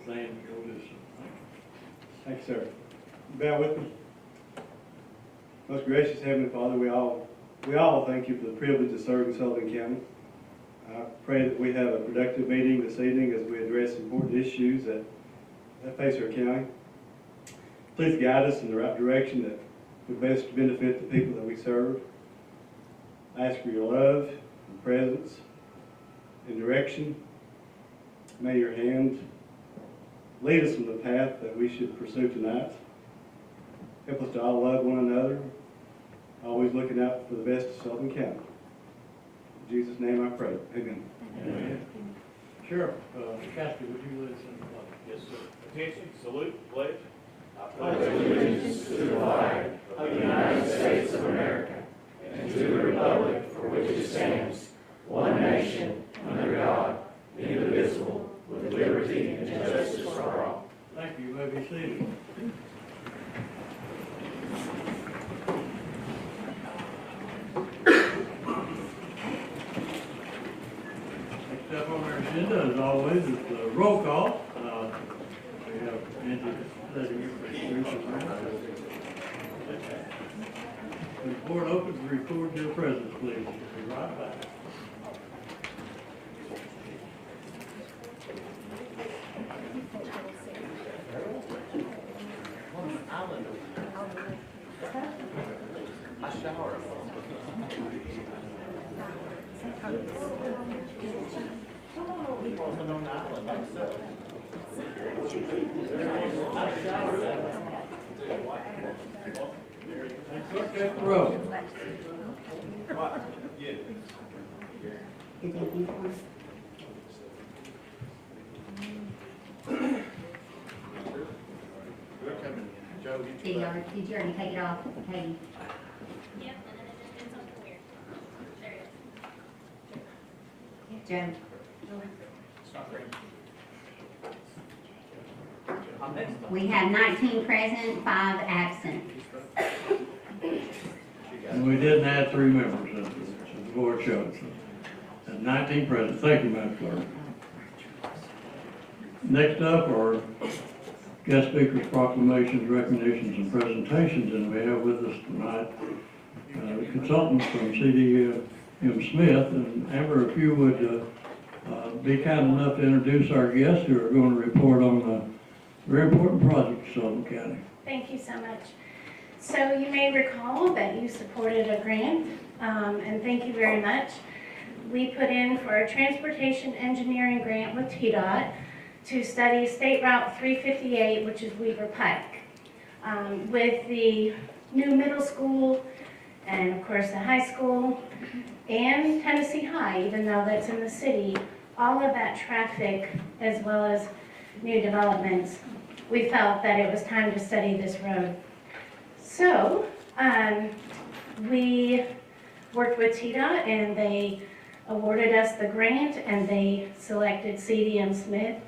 Zane, you'll do so. Thank you, sir. Bow with me. Most gracious Heavenly Father, we all thank you for the privilege of serving Sullivan County. I pray that we have a productive meeting this evening as we address important issues that face our county. Please guide us in the right direction that would best benefit the people that we serve. I ask for your love and presence and direction. May your hand lead us in the path that we should pursue tonight. Help us to all love one another, always looking out for the best of Sullivan County. In Jesus' name I pray. Amen. Amen. Sheriff, Cassidy, would you lead us in the pledge? Yes, sir. Attention, salute, pledge. I pledge allegiance to the flag of the United States of America and to the republic for which it stands, one nation, under God, indivisible, with liberty and justice for all. Thank you. You may be seated. Next up on our agenda, as always, is the roll call. We have Angie sitting here for the the board opens, record your presence, please. Be right back. I shower. He wasn't on the island myself. Clerk, take the roll. Did you already take it off, Katie? Yep, and then it just did something weird. There it is. Joe? We have 19 present, 5 absent. And we didn't add 3 members, as the board showed. So, 19 present. Thank you, Madam Clerk. Next up are guest speakers, proclamations, recognitions, and presentations. And we have with us tonight consultants from CDM Smith. And Amber, if you would be kind enough to introduce our guests who are going to report on the very important project in Sullivan County. Thank you so much. So you may recall that you supported a grant, and thank you very much. We put in for a transportation engineering grant with TDOT to study State Route 358, which is Weaver Pike. With the new middle school and of course the high school and Tennessee High, even though that's in the city, all of that traffic as well as new developments, we felt that it was time to study this road. So we worked with TDOT and they awarded us the grant, and they selected CDM Smith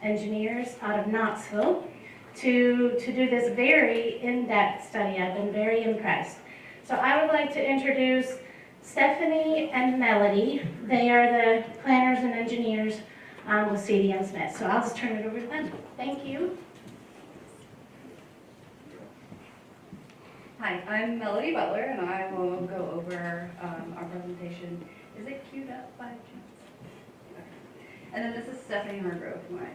engineers out of Knoxville to do this very in-depth study. I've been very impressed. So I would like to introduce Stephanie and Melody. They are the planners and engineers with CDM Smith. So I'll just turn it over to them. Thank you. Hi, I'm Melody Butler, and I will go over our presentation. Is it queued up by chance? Okay. And then this is Stephanie Hargrove, my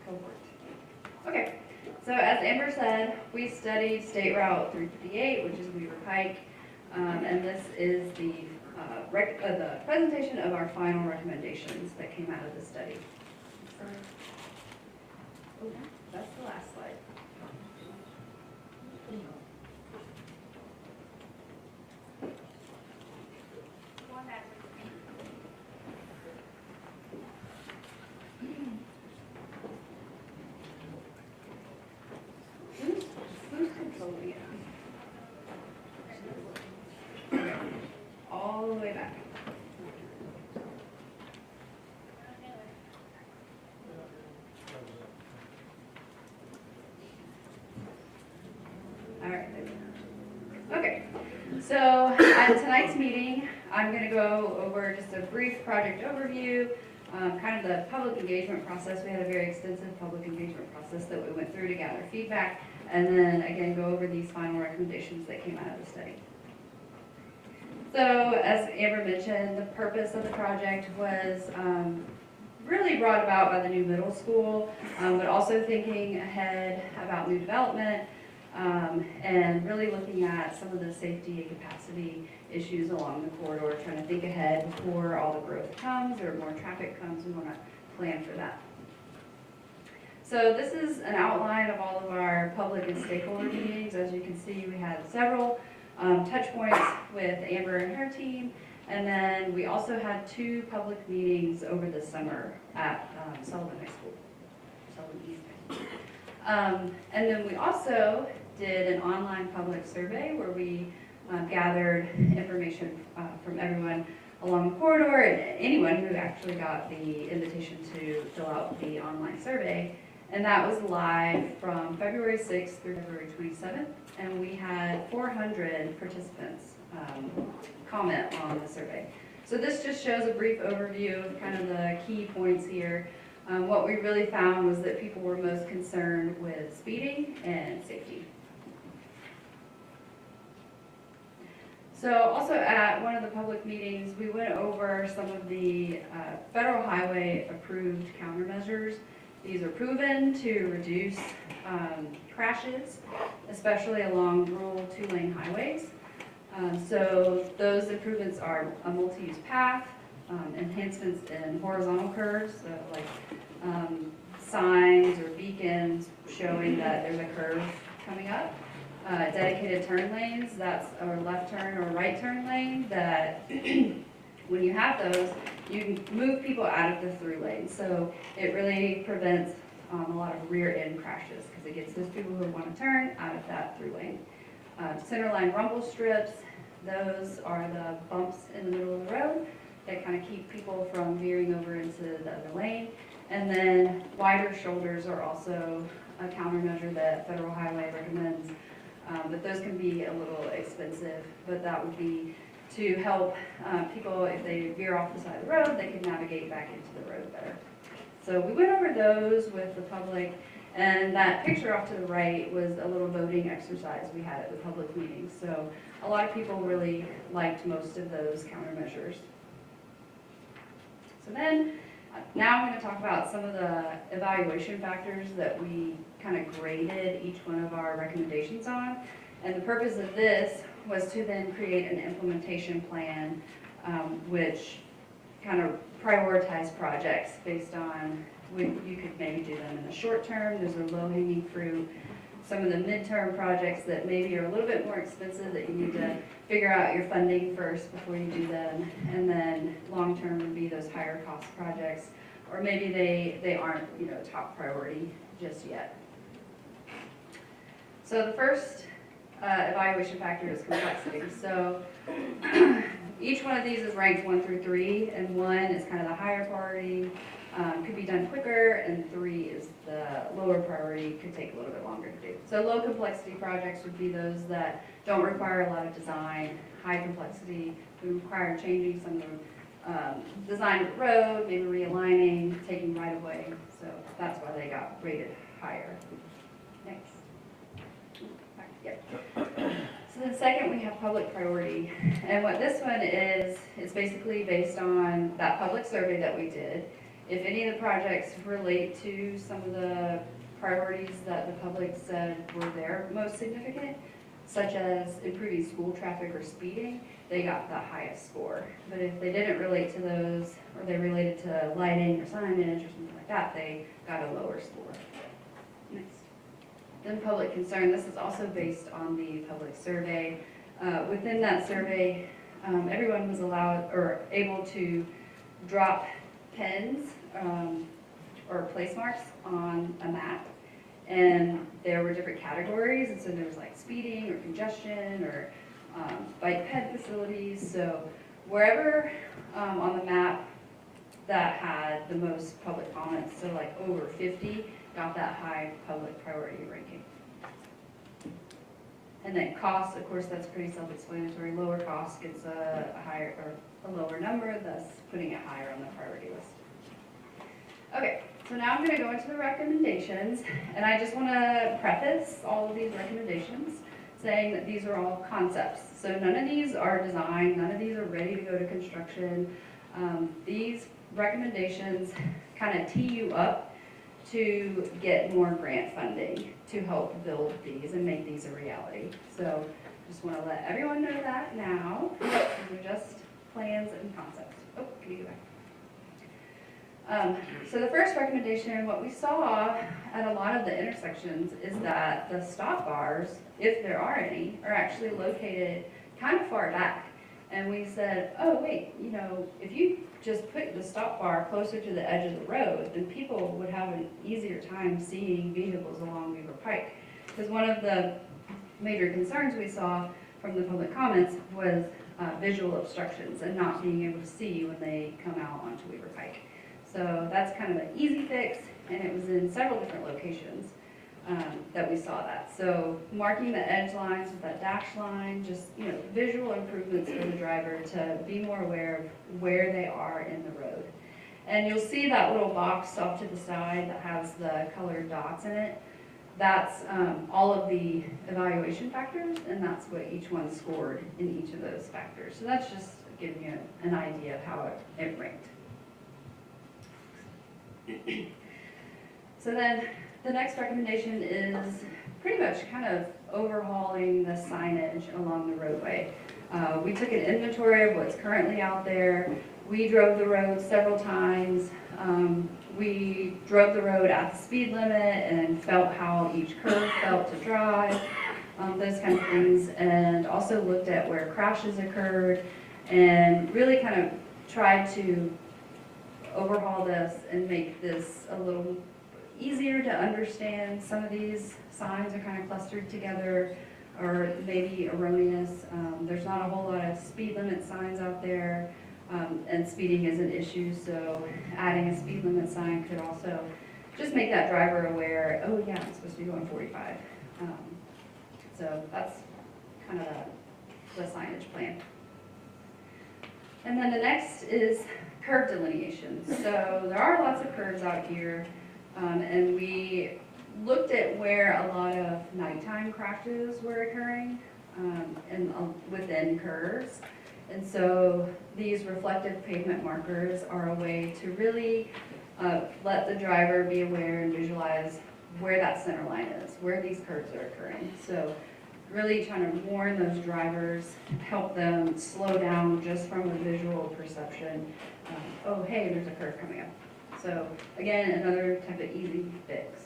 cohort. Okay, so as Amber said, we studied State Route 358, which is Weaver Pike, and this is the presentation of our final recommendations that came out of the study. Oh, that's the last slide. Who's controlling it? All the way back. All right. Okay. So at tonight's meeting, I'm going to go over just a brief project overview, kind of the public engagement process. We had a very extensive public engagement process that we went through to gather feedback, and then again go over these final recommendations that came out of the study. So as Amber mentioned, the purpose of the project was really brought about by the new middle school, but also thinking ahead about new development, and really looking at some of the safety and capacity issues along the corridor, trying to think ahead before all the growth comes or more traffic comes. We want to plan for that. So this is an outline of all of our public and stakeholder meetings. As you can see, we had several touch points with Amber and her team, and then we also had 2 public meetings over the summer at Sullivan High School, Sullivan East High School. And then we also did an online public survey where we gathered information from everyone along the corridor and anyone who actually got the invitation to fill out the online survey. And that was live from February 6th through February 27th. And we had 400 participants comment on the survey. So this just shows a brief overview of kind of the key points here. What we really found was that people were most concerned with speeding and safety. So also at one of the public meetings, we went over some of the federal highway approved countermeasures. These are proven to reduce crashes, especially along rural 2-lane highways. So those improvements are a multi-use path, enhancements in horizontal curves, so like signs or beacons showing that there's a curve coming up. Dedicated turn lanes, that's a left turn or right turn lane that when you have those, you can move people out of the through lane. So it really prevents a lot of rear end crashes because it gets those people who want to turn out of that through lane. Center line rumble strips, those are the bumps in the middle of the road that kind of keep people from veering over into the other lane. And then wider shoulders are also a countermeasure that Federal Highway recommends. But those can be a little expensive, but that would be to help people, if they veer off the side of the road, they can navigate back into the road better. So we went over those with the public, and that picture off to the right was a little voting exercise we had at the public meeting. So a lot of people really liked most of those countermeasures. So then, now I'm going to talk about some of the evaluation factors that we kind of graded each one of our recommendations on. And the purpose of this was to then create an implementation plan which kind of prioritize projects based on when you could maybe do them in the short term. Those are low-hanging fruit. Some of the midterm projects that maybe are a little bit more expensive that you need to figure out your funding first before you do them. And then long-term would be those higher cost projects, or maybe they aren't, you know, top priority just yet. So the first evaluation factor is complexity. So each one of these is ranked 1 through 3, and 1 is kind of the higher priority, could be done quicker, and 3 is the lower priority, could take a little bit longer to do. So low complexity projects would be those that don't require a lot of design. High complexity would require changing some of the design of the road, maybe realigning, taking right of way. So that's why they got rated higher. Next. Yep. So then second, we have public priority. And what this one is, it's basically based on that public survey that we did. If any of the projects relate to some of the priorities that the public said were their most significant, such as improving school traffic or speeding, they got the highest score. But if they didn't relate to those, or they related to lighting or signage or something like that, they got a lower score. Next. Then public concern, this is also based on the public survey. Within that survey, everyone was allowed or able to drop pens or place marks on a map. And there were different categories, and so there was like speeding or congestion or bike ped facilities. So wherever on the map that had the most public comments, so like over 50, got that high public priority ranking. And then cost, of course, that's pretty self-explanatory. Lower cost gets a higher or a lower number, thus putting it higher on the priority list. So now I'm going to go into the recommendations, and I just want to preface all of these recommendations saying that these are all concepts. So none of these are designed, none of these are ready to go to construction. These recommendations kind of tee you up to get more grant funding to help build these and make these a reality. So just want to let everyone know that now. These are just plans and concepts. Oh, can you go back? So the first recommendation, what we saw at a lot of the intersections is that the stop bars, if there are any, are actually located kind of far back. And we said, oh wait, you know, if you just put the stop bar closer to the edge of the road, then people would have an easier time seeing vehicles along Weaver Pike. Because one of the major concerns we saw from the public comments was visual obstructions and not being able to see when they come out onto Weaver Pike. So that's kind of an easy fix, and it was in several different locations that we saw that. So marking the edge lines with that dash line, just, you know, visual improvements for the driver to be more aware of where they are in the road. And you'll see that little box off to the side that has the colored dots in it. That's all of the evaluation factors, and that's what each one scored in each of those factors. So that's just giving you an idea of how it ranked. So then the next recommendation is pretty much kind of overhauling the signage along the roadway. We took an inventory of what's currently out there. We drove the road several times. We drove the road at the speed limit and felt how each curve felt to drive, those kind of things, and also looked at where crashes occurred and really kind of tried to overhaul this and make this a little easier to understand. Some of these signs are kind of clustered together or maybe erroneous. There's not a whole lot of speed limit signs out there, and speeding is an issue, so adding a speed limit sign could also just make that driver aware, oh yeah, I'm supposed to be going 45. So that's kind of the signage plan. And then the next is curve delineation. So there are lots of curves out here, and we looked at where a lot of nighttime crashes were occurring within curves. And so these reflective pavement markers are a way to really let the driver be aware and visualize where that center line is, where these curves are occurring. So really trying to warn those drivers, help them slow down just from a visual perception. Oh, hey, there's a curve coming up. So again, another type of easy fix.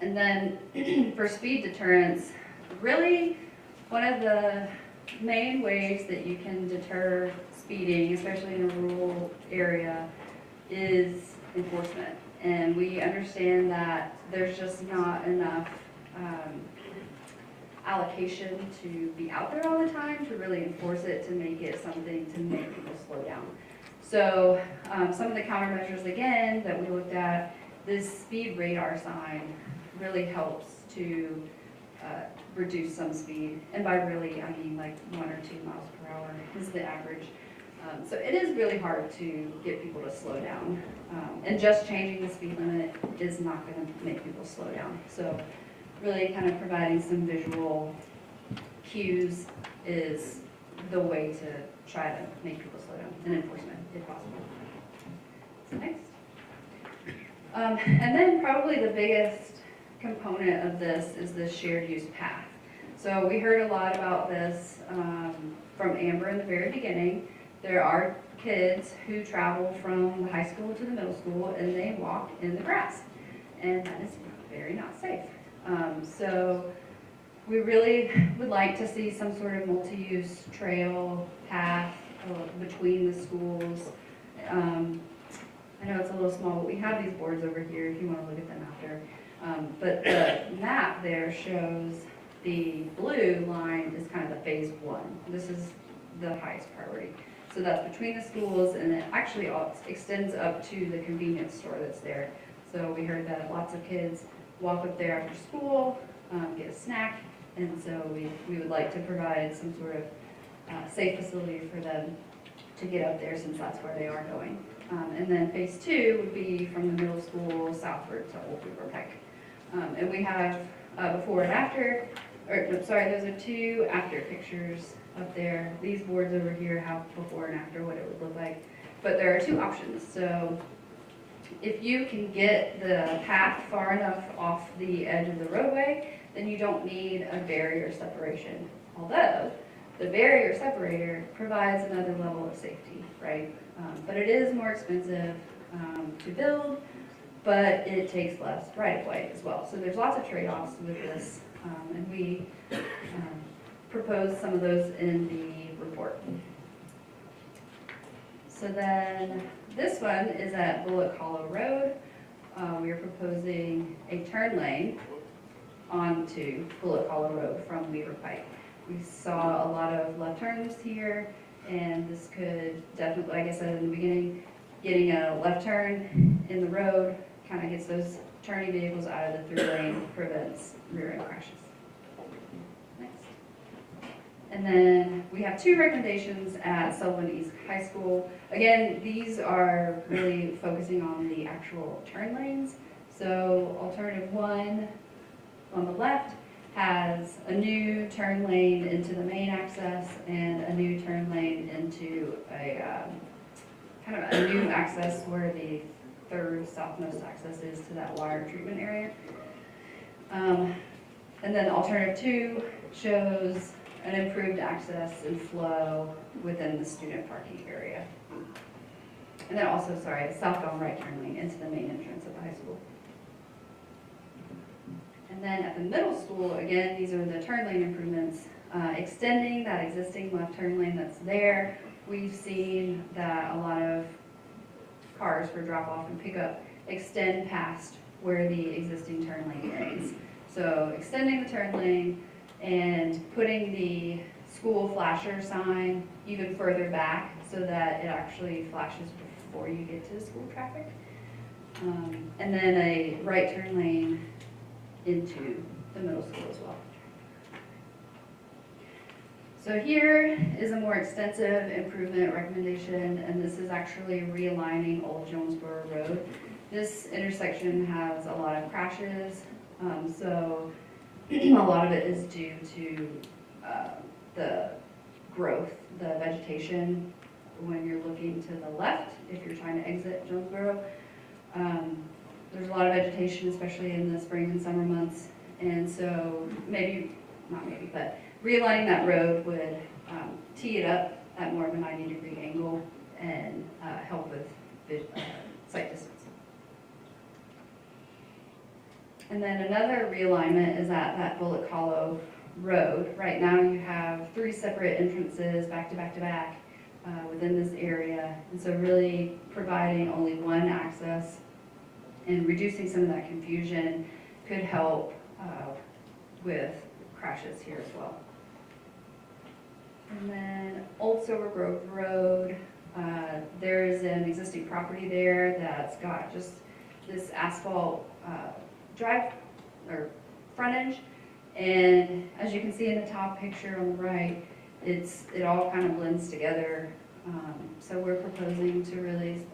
And then for speed deterrence, really one of the main ways that you can deter speeding, especially in a rural area, is enforcement. And we understand that there's just not enough allocation to be out there all the time to really enforce it, to make it something to make people slow down. So some of the countermeasures, again, that we looked at, this speed radar sign really helps to reduce some speed. And by really, I mean like 1 or 2 miles per hour is the average. So it is really hard to get people to slow down. And just changing the speed limit is not going to make people slow down. So really kind of providing some visual cues is the way to try to make people slow down, and enforcement if possible. So next. And then probably the biggest component of this is the shared use path. So we heard a lot about this from Amber in the very beginning. There are kids who travel from the high school to the middle school and they walk in the grass, and that is very not safe. So we really would like to see some sort of multi-use trail path between the schools. I know it's a little small, but we have these boards over here if you want to look at them after. But the map there shows the blue line is kind of the phase 1. This is the highest priority. So that's between the schools, and it actually extends up to the convenience store that's there. So we heard that lots of kids walk up there after school, get a snack, and so we would like to provide some sort of safe facility for them to get up there since that's where they are going. And then phase 2 would be from the middle school southward to Old Beaver Pike. And we have before and after, or no, sorry, those are 2 after pictures up there. These boards over here have before and after what it would look like. But there are 2 options. So if you can get the path far enough off the edge of the roadway, then you don't need a barrier separation. Although the barrier separator provides another level of safety, right? But it is more expensive to build, but it takes less right-of-way as well. So there's lots of trade-offs with this, and we proposed some of those in the report. So then this one is at Bullock Hollow Road. We are proposing a turn lane onto Bullock Hollow Road from Weaver Pike. We saw a lot of left turns here, and this could definitely, like I said in the beginning, getting a left turn in the road kind of gets those turning vehicles out of the through lane, prevents rear end crashes. Next. And then we have 2 recommendations at Sullivan East High School. Again, these are really focusing on the actual turn lanes. So alternative 1 on the left has a new turn lane into the main access and a new turn lane into a kind of a new access where the 3rd southmost access is to that water treatment area. And then alternative 2 shows an improved access and flow within the student parking area. And then also, sorry, southbound right turn lane into the main entrance of the high school. And then at the middle school, again, these are the turn lane improvements, extending that existing left turn lane that's there. We've seen that a lot of cars for drop off and pickup extend past where the existing turn lane ends. So extending the turn lane and putting the school flasher sign even further back so that it actually flashes before you get to the school traffic. And then a right turn lane into the middle school as well. So here is a more extensive improvement recommendation, and this is actually realigning Old Jonesboro Road. This intersection has a lot of crashes, so a lot of it is due to the growth, the vegetation when you're looking to the left, if you're trying to exit Jonesboro. There's a lot of vegetation, especially in the spring and summer months, and so but realigning that road would tee it up at more of a 90-degree angle and help with sight distance. And then another realignment is at that Bullock Hollow Road. Right now you have 3 separate entrances back to back to back within this area, and so really providing only one access and reducing some of that confusion could help with crashes here as well. And then Old Silver Grove Road, there is an existing property there that's got just this asphalt drive or frontage, and as you can see in the top picture on the right, it all kind of blends together. So we're proposing to really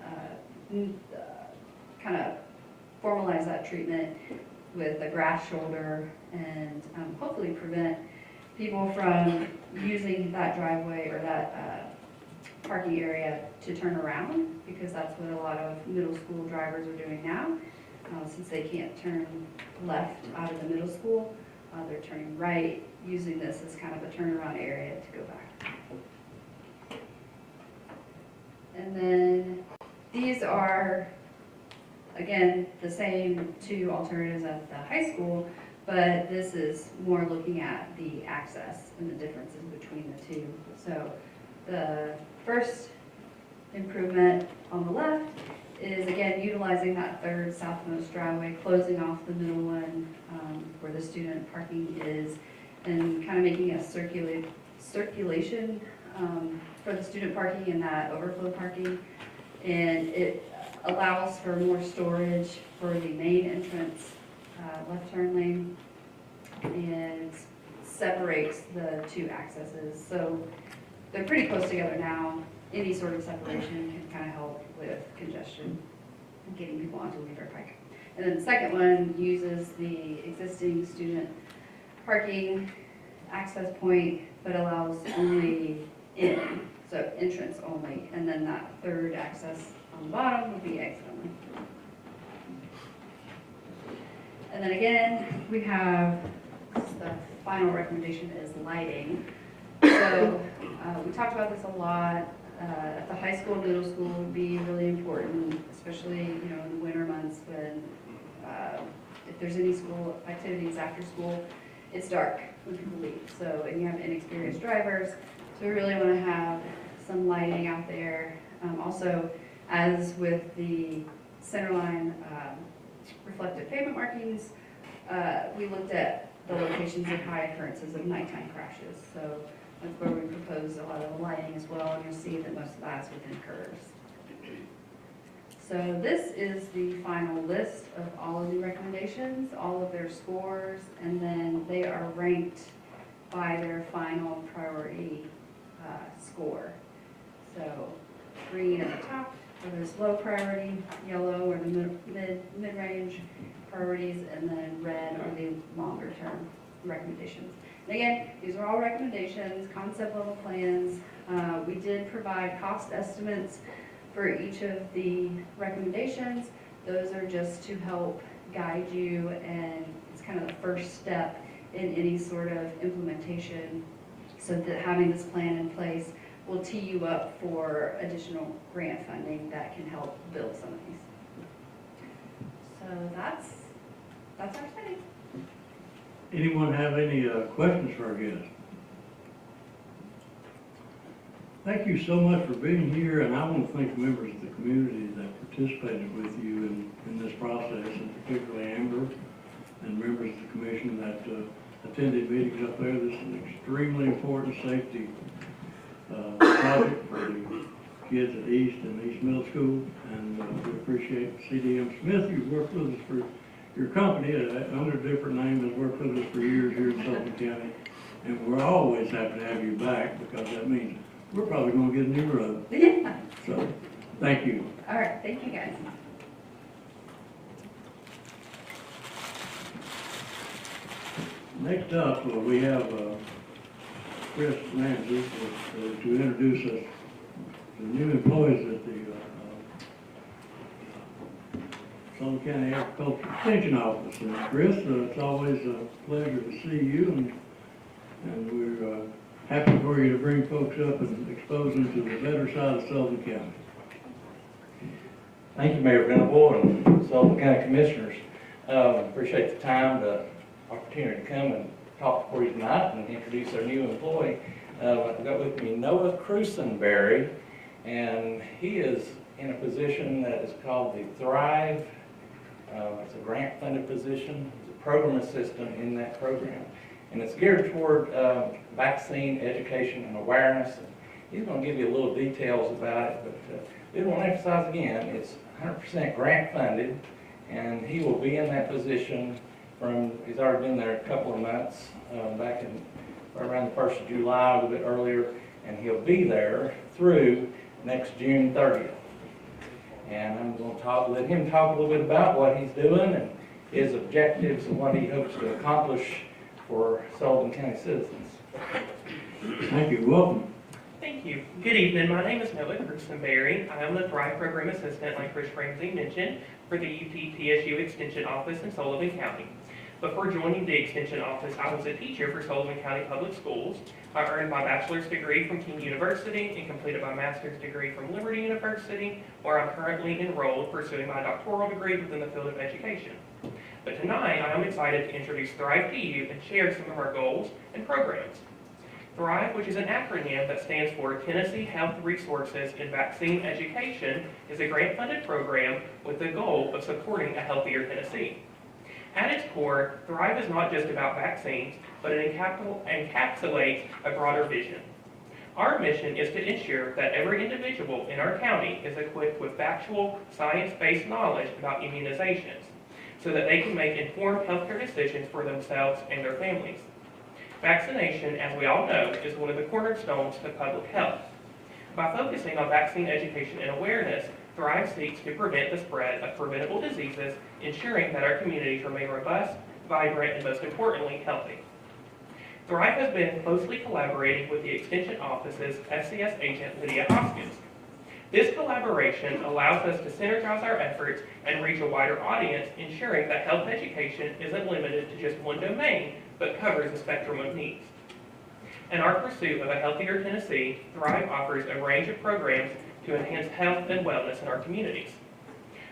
kind of formalize that treatment with a grass shoulder and hopefully prevent people from using that driveway or that parking area to turn around, because that's what a lot of middle school drivers are doing now. Since they can't turn left out of the middle school, they're turning right, using this as kind of a turnaround area to go back. And then these are, again, the same 2 alternatives at the high school, but this is more looking at the access and the differences between the 2. So the first improvement on the left is, again, utilizing that 3rd southmost driveway, closing off the middle one where the student parking is, and kind of making a circulation for the student parking and that overflow parking. And it allows for more storage for the main entrance left turn lane and separates the 2 accesses. So they're pretty close together now. any sort of separation can kind of help with congestion and getting people onto Weaver Pike. And then the second one uses the existing student parking access point, but allows only in, so entrance only. And then that third access on the bottom would be exit only. And then again, we have, the final recommendation is lighting. So we talked about this a lot. At the high school, middle school would be really important, especially, you know, in the winter months when if there's any school activities after school, it's dark when people leave. So, and you have inexperienced drivers, so we really want to have some lighting out there. Also, as with the centerline reflective pavement markings, we looked at the locations of high occurrences of nighttime crashes. So that's where we propose a lot of the lighting as well, and you'll see that most of that is within curves. So this is the final list of all of the recommendations, all of their scores, and then they are ranked by their final priority score. So green at the top for those low priority, yellow or the mid-range priorities, and then red are the longer term recommendations. And again, these are all recommendations, concept level plans. We did provide cost estimates for each of the recommendations. Those are just to help guide you, and it's kind of the first step in any sort of implementation, so that having this plan in place will tee you up for additional grant funding that can help build some of these. So that's our study. Anyone have any questions for our guest? Thank you so much for being here, and I want to thank the members of the community that participated with you in this process, and particularly Amber and members of the commission that attended meetings up there. This is an extremely important safety project for the kids at East and East Middle School, and we appreciate CDM Smith. You've worked with us for your company under a different name, has worked with us for years here in Sullivan County, and we're always happy to have you back, because that means we're probably going to get a new road. Yeah. So, thank you. All right, thank you guys. Next up, we have Chris Ramsey to introduce us to the new employees at the Sullivan County Agricultural Extension Office. And Chris, it's always a pleasure to see you, and we're happy for you to bring folks up and expose them to the better side of Sullivan County. Thank you, Mayor Venable and Sullivan County Commissioners. Appreciate the time, the opportunity to come and talk for you tonight and introduce our new employee. I've got with me Noah Crusenberry, and he is in a position that is called the Thrive. It's a grant-funded position. He's a program assistant in that program, and it's geared toward vaccine education and awareness. And he's going to give you a little details about it, but we want to emphasize again, it's 100% grant-funded, and he will be in that position he's already been there a couple of months, back in around the 1st of July, a little bit earlier, and he'll be there through next June 30th. And I'm going to let him talk a little bit about what he's doing and his objectives and what he hopes to accomplish for Sullivan County citizens. Thank you. Welcome. Thank you. Good evening. My name is Noah Crusenberry. I am the Thrive Program Assistant, like Chris Ramsey mentioned, for the UT-PSU Extension Office in Sullivan County. Before joining the Extension Office, I was a teacher for Sullivan County Public Schools. I earned my bachelor's degree from King University and completed my master's degree from Liberty University, where I'm currently enrolled pursuing my doctoral degree within the field of education. But tonight, I am excited to introduce Thrive to you and share some of our goals and programs. Thrive, which is an acronym that stands for Tennessee Health Resources in Vaccine Education, is a grant-funded program with the goal of supporting a healthier Tennessee. At its core, Thrive is not just about vaccines, but it encapsulates a broader vision. Our mission is to ensure that every individual in our county is equipped with factual, science-based knowledge about immunizations, so that they can make informed healthcare decisions for themselves and their families. Vaccination, as we all know, is one of the cornerstones of public health. By focusing on vaccine education and awareness, Thrive seeks to prevent the spread of preventable diseases, ensuring that our communities remain robust, vibrant, and most importantly, healthy. Thrive has been closely collaborating with the Extension Office's FCS agent, Lydia Hoskins. This collaboration allows us to synergize our efforts and reach a wider audience, ensuring that health education isn't limited to just one domain, but covers a spectrum of needs. In our pursuit of a healthier Tennessee, Thrive offers a range of programs to enhance health and wellness in our communities.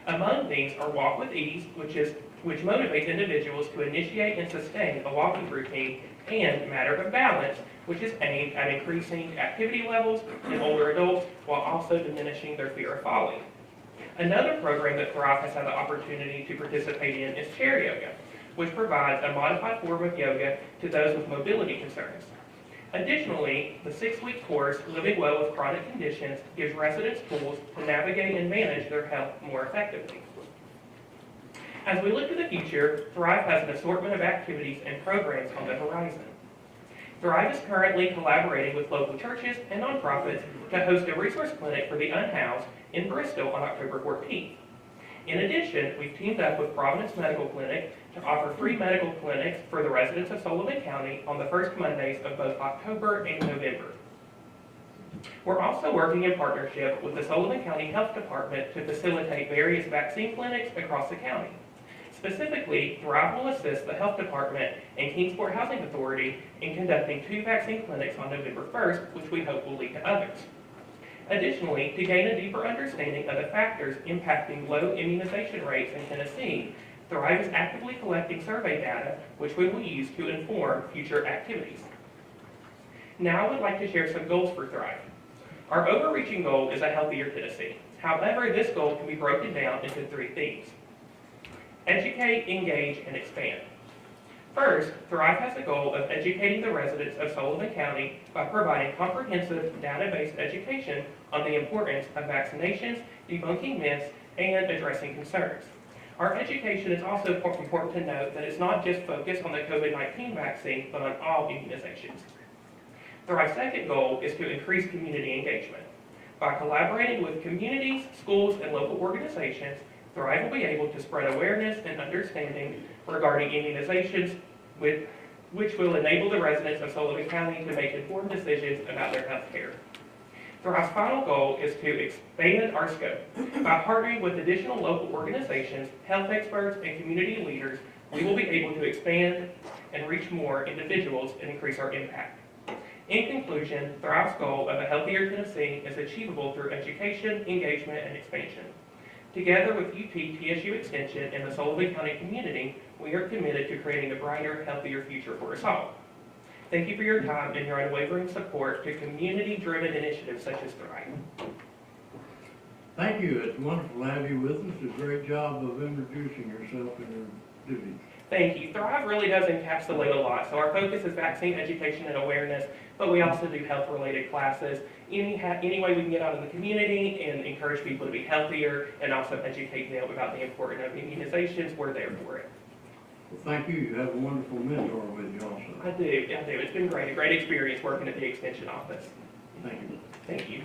Among these are Walk with Ease, which motivates individuals to initiate and sustain a walking routine, and Matter of Balance, which is aimed at increasing activity levels in older adults while also diminishing their fear of falling. Another program that Thrive has had the opportunity to participate in is Chair Yoga, which provides a modified form of yoga to those with mobility concerns. Additionally, the 6-week course, Living Well with Chronic Conditions, gives residents tools to navigate and manage their health more effectively. As we look to the future, Thrive has an assortment of activities and programs on the horizon. Thrive is currently collaborating with local churches and nonprofits to host a resource clinic for the unhoused in Bristol on October 14th. In addition, we've teamed up with Providence Medical Clinic to offer free medical clinics for the residents of Sullivan County on the first Mondays of both October and November. We're also working in partnership with the Sullivan County Health Department to facilitate various vaccine clinics across the county. Specifically, Thrive will assist the Health Department and Kingsport Housing Authority in conducting 2 vaccine clinics on November 1st, which we hope will lead to others. Additionally, to gain a deeper understanding of the factors impacting low immunization rates in Tennessee, Thrive is actively collecting survey data, which we will use to inform future activities. Now I would like to share some goals for Thrive. Our overreaching goal is a healthier Tennessee. However, this goal can be broken down into 3 themes: educate, engage, and expand. First, Thrive has the goal of educating the residents of Sullivan County by providing comprehensive data-based education on the importance of vaccinations, debunking myths, and addressing concerns. Our education is also important to note that it's not just focused on the COVID-19 vaccine, but on all immunizations. Thrive's second goal is to increase community engagement. By collaborating with communities, schools, and local organizations, Thrive will be able to spread awareness and understanding regarding immunizations, which will enable the residents of Sullivan County to make informed decisions about their health care. Thrive's final goal is to expand our scope. By partnering with additional local organizations, health experts, and community leaders, we will be able to expand and reach more individuals and increase our impact. In conclusion, Thrive's goal of a healthier Tennessee is achievable through education, engagement, and expansion. Together with UT-TSU Extension and the Sullivan County community, we are committed to creating a brighter, healthier future for us all. Thank you for your time and your unwavering support to community-driven initiatives such as Thrive. Thank you. It's wonderful to have you with us. A great job of introducing yourself and your duties. Thank you. Thrive really does encapsulate a lot. So our focus is vaccine education and awareness, but we also do health-related classes. Any way we can get out in the community and encourage people to be healthier and also educate them about the importance of immunizations, we're there for it. Well, thank you. You have a wonderful mentor with you also. I do. It's been great. A great experience working at the Extension office. Thank you. Thank you.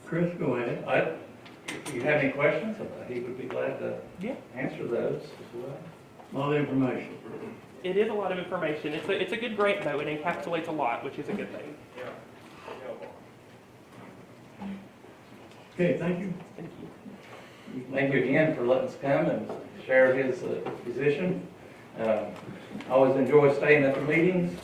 Chris, go ahead. If you have any questions, he would be glad to Yeah. answer those as well. A lot of information. It is a lot of information. It's a good grant though. It encapsulates a lot, which is a good thing. Okay, thank you. Thank you. Thank you again for letting us come and share his position. I always enjoy staying at the meetings,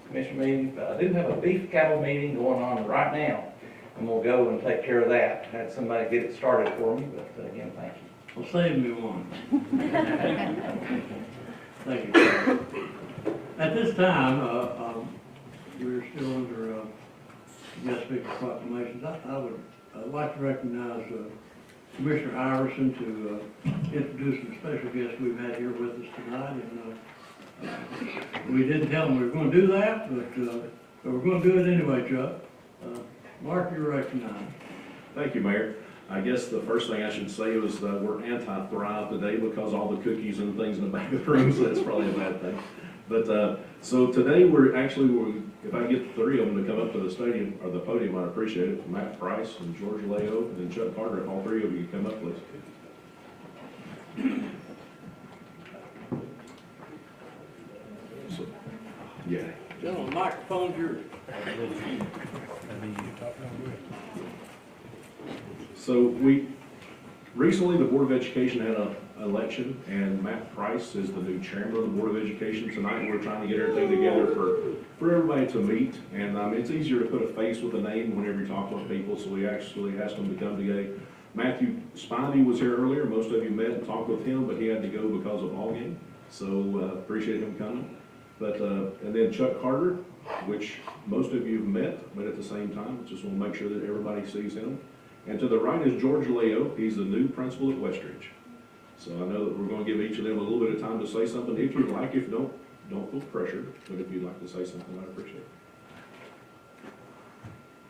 commission meetings. I do have a beef cattle meeting going on right now, and we'll go and take care of that. I had somebody get it started for me, but again, thank you. Well, save me one. Thank you. At this time, we're still under guest speaker proclamations. I'd like to recognize Commissioner Iverson to introduce some special guests we've had here with us tonight. And we didn't tell them we were going to do that, but we're going to do it anyway, Chuck. Mark, you're recognized. Thank you, Mayor. I guess the first thing I should say was that we're anti-Thrive today because all the cookies and things in the back of the room, so that's probably a bad thing. But so today we're if I get the three of them to come up to the stadium, or the podium, I'd appreciate it. Matt Price and George Leo and Chuck Carter, if all three of you could come up, please. So, yeah. Gentlemen, microphone's yours. So recently the Board of Education had an election, and Matt Price is the new chairman of the Board of Education. Tonight, we're trying to get everything together for everybody to meet, and it's easier to put a face with a name whenever you talk with people, so we actually asked them to come together. Matthew Spivey was here earlier. Most of you met and talked with him, but he had to go because of ball game, so appreciate him coming. But, and then Chuck Carter, which most of you have met, but at the same time, just want to make sure that everybody sees him. And to the right is George Leo. He's the new principal at Westridge. So I know that we're going to give each of them a little bit of time to say something if you'd like. If you don't feel pressured, but if you'd like to say something, I'd appreciate it.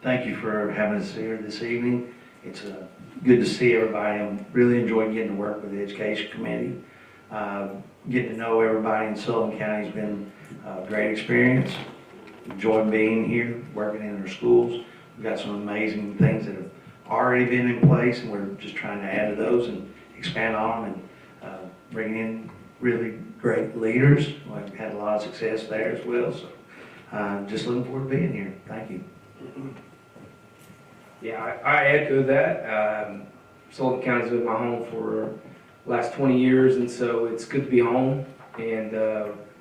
Thank you for having us here this evening. It's good to see everybody. I'm really enjoying getting to work with the Education Committee. Getting to know everybody in Sullivan County has been a great experience. Enjoying being here, working in our schools. We've got some amazing things that have already been in place, and we're just trying to add to those and expand on them and bring in really great leaders. We've had a lot of success there as well, so just looking forward to being here. Thank you. Yeah, I echo that. Sullivan County's been my home for the last 20 years, and so it's good to be home, and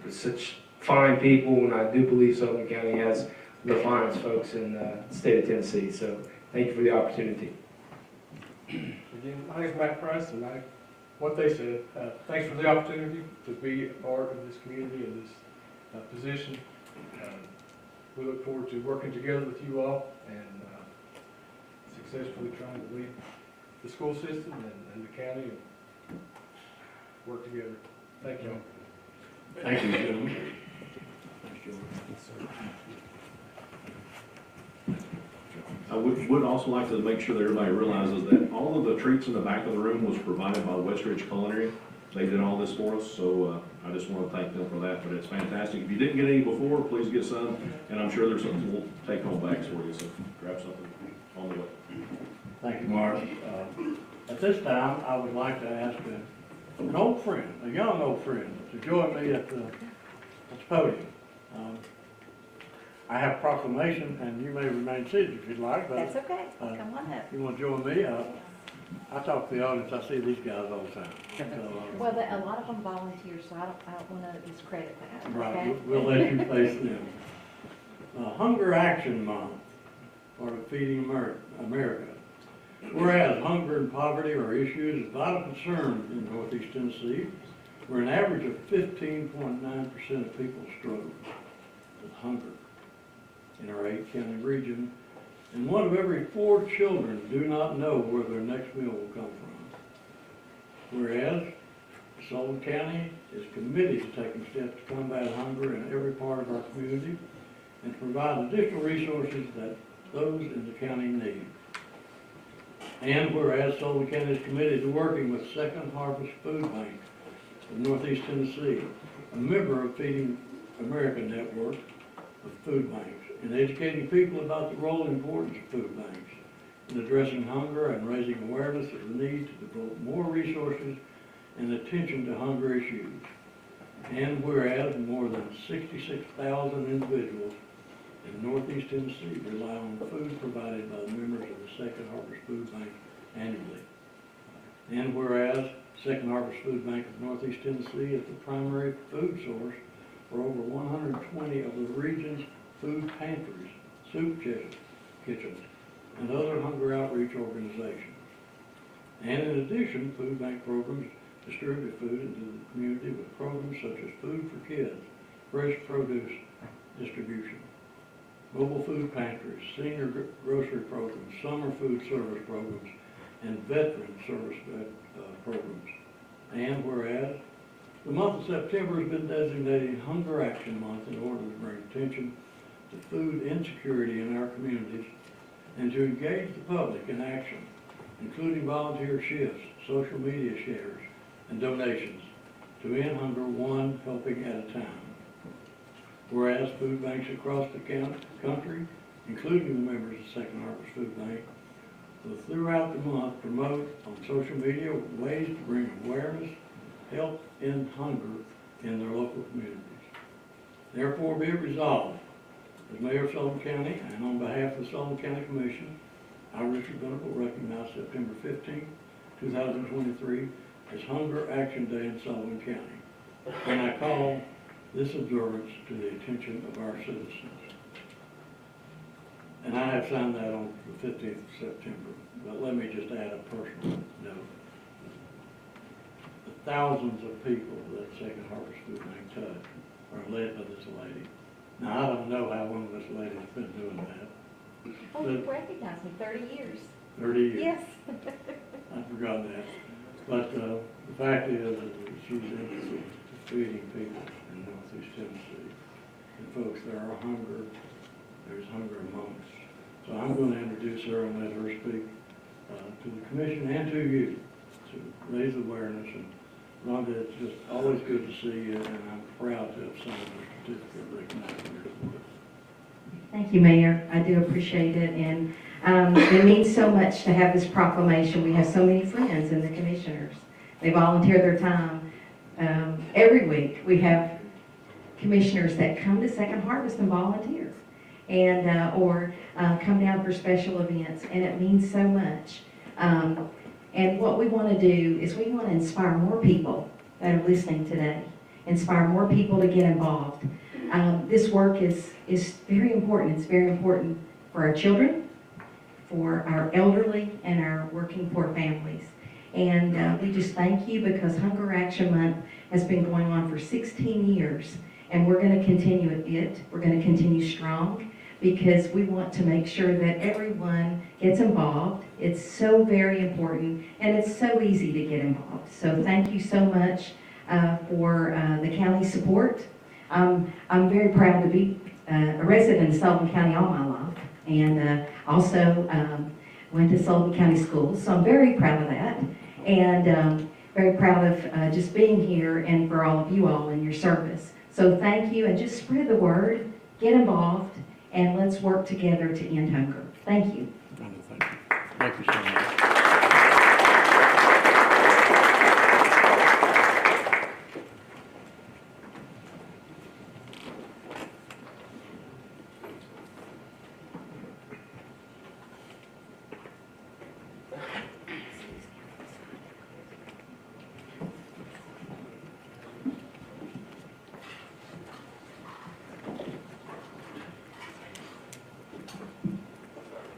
with such fine people, and I do believe Sullivan County has the finest folks in the state of Tennessee, so thank you for the opportunity. Again, my name is Matt Price, and what they said, thanks for the opportunity to be a part of this community and this position. We look forward to working together with you all and successfully trying to lead the school system and the county and work together. Thank you. Thank you, gentlemen. Thanks, George. I would also like to make sure that everybody realizes that all of the treats in the back of the room was provided by Westridge Culinary. They did all this for us, so I just want to thank them for that, but it's fantastic. If you didn't get any before, please get some, and I'm sure there's some little take-home bags for you, so grab something on the way. Thank you, Mark. At this time, I would like to ask an old friend, a young old friend, to join me at the podium. I have proclamation, and you may remain seated if you'd like, but That's okay, come on up. if you want to join me, I talk to the audience, I see these guys all the time. So, Well, a lot of them volunteer, so I don't want to discredit that, okay? right, we'll let you face them. Hunger Action Month, or Feeding America. Whereas hunger and poverty are issues of vital concern in Northeast Tennessee, where an average of 15.9% of people struggle with hunger in our 8-county region, and 1 of every 4 children do not know where their next meal will come from. Whereas Sullivan County is committed to taking steps to combat hunger in every part of our community and to provide additional resources that those in the county need. And whereas Sullivan County is committed to working with Second Harvest Food Bank of Northeast Tennessee, a member of Feeding America Network of Food Banks, and educating people about the role and importance of food banks in addressing hunger and raising awareness of the need to devote more resources and attention to hunger issues. And whereas more than 66,000 individuals in Northeast Tennessee rely on food provided by the members of the Second Harvest Food Bank annually. And whereas Second Harvest Food Bank of Northeast Tennessee is the primary food source for over 120 of the region's food pantries, soup kitchens, and other hunger outreach organizations. And in addition, food bank programs distribute food into the community with programs such as Food for Kids, fresh produce distribution, mobile food pantries, senior grocery programs, summer food service programs, and veteran service programs. And whereas the month of September has been designated Hunger Action Month in order to bring attention to food insecurity in our communities and to engage the public in action, including volunteer shifts, social media shares, and donations to end hunger one helping at a time. Whereas food banks across the country, including the members of Second Harvest Food Bank, will throughout the month promote on social media ways to bring awareness, help end hunger in their local communities. Therefore be it resolved, as Mayor of Sullivan County and on behalf of the Sullivan County Commission, I, Richard Venable, recognize September 15, 2023 as Hunger Action Day in Sullivan County. And I call this observance to the attention of our citizens. And I have signed that on the 15th of September, but let me just add a personal note. The thousands of people that Second Harvest Food Bank touch are led by this lady. Now, I don't know how long this lady's been doing that. Oh, you recognize me, 30 years. 30 years. Yes. I've forgotten that. But the fact is that she's interested in feeding people in Northeast Tennessee. And folks, there's hunger among us. So I'm going to introduce her and let her speak to the commission and to you to raise awareness. And Rhonda, it's just always good to see you, and I'm proud to have signed the certificate recognizing your work. Thank you, Mayor. I do appreciate it, and it means so much to have this proclamation. We have so many friends in the commissioners. They volunteer their time. Every week we have commissioners that come to Second Harvest and volunteer, and or come down for special events, and it means so much. And what we want to do is we want to inspire more people that are listening today, inspire more people to get involved. This work is very important. It's very important for our children, for our elderly, and our working poor families. And we just thank you because Hunger Action Month has been going on for 16 years, and we're going to continue it. We're going to continue strong because we want to make sure that everyone gets involved. It's so very important, and it's so easy to get involved. So thank you so much for the county support. I'm very proud to be a resident of Sullivan County all my life, and also went to Sullivan County schools, so I'm very proud of that, and very proud of just being here and for all of you all in your service. So thank you, and just spread the word, get involved, and let's work together to end hunger. Thank you. Thank you so much.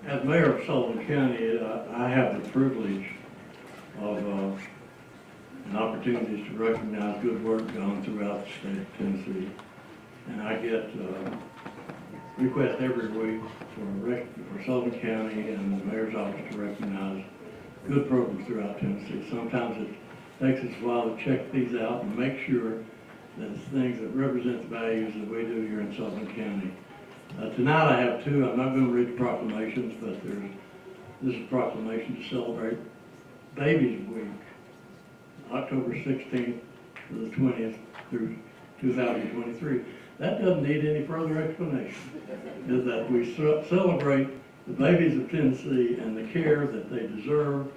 As mayor of Sullivan County, I have the privilege of an opportunity to recognize good work done throughout the state of Tennessee. And I get requests every week for Sullivan County and the mayor's office to recognize good programs throughout Tennessee. Sometimes it takes us a while to check these out and make sure that it's things that represent the values that we do here in Sullivan County. Tonight I have two. I'm not going to read the proclamations, but this is a proclamation to celebrate Babies Week, October 16th to the 20th through 2023. That doesn't need any further explanation, is that we celebrate the babies of Tennessee and the care that they deserve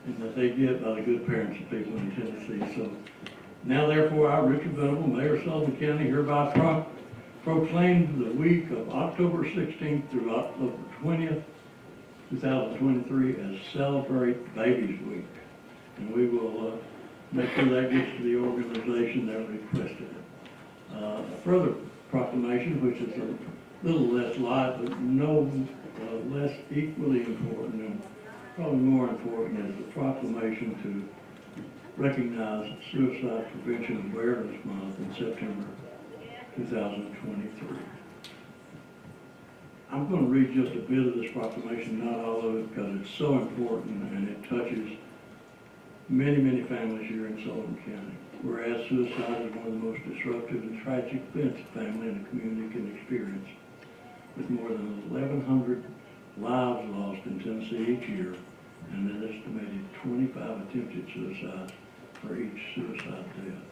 and that they get by the good parents of people in Tennessee. So now therefore I, Richard Venable, Mayor of Sullivan County, hereby proclaim the week of October 16th through October 20th, 2023 as Celebrate Babies Week. And we will make sure that gets to the organization that requested it. A further proclamation, which is a little less light, but no less equally important and probably more important, is the proclamation to recognize Suicide Prevention Awareness Month in September 2023. I'm going to read just a bit of this proclamation, not all of it, because it's so important and it touches many, many families here in Sullivan County. Whereas suicide is one of the most disruptive and tragic events a family and a community can experience, with more than 1,100 lives lost in Tennessee each year and an estimated 25 attempted suicides for each suicide death.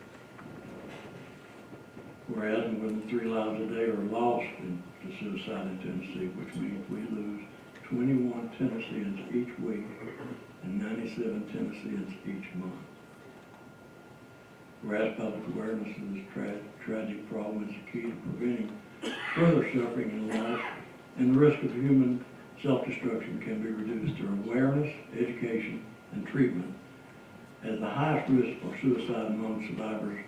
Whereas more than 3 lives a day are lost to suicide in Tennessee, which means we lose 21 Tennesseans each week and 97 Tennesseans each month. Whereas public awareness of this tragic problem is the key to preventing further suffering in life, and the risk of human self-destruction can be reduced through awareness, education, and treatment, as the highest risk for suicide among survivors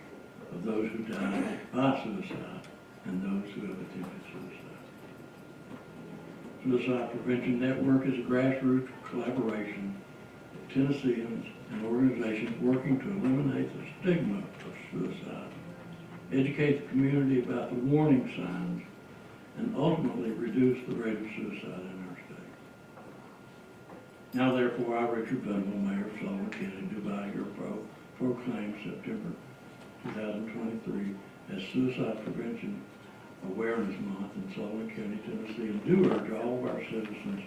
of those who die by suicide and those who have attempted suicide. Suicide Prevention Network is a grassroots collaboration of Tennesseans and organizations working to eliminate the stigma of suicide, educate the community about the warning signs, and ultimately reduce the rate of suicide in our state. Now therefore, I, Richard Venable, Mayor of Sullivan County, do by your proclaim September 2023 as Suicide Prevention Awareness Month in Sullivan County, Tennessee, and do urge all of our citizens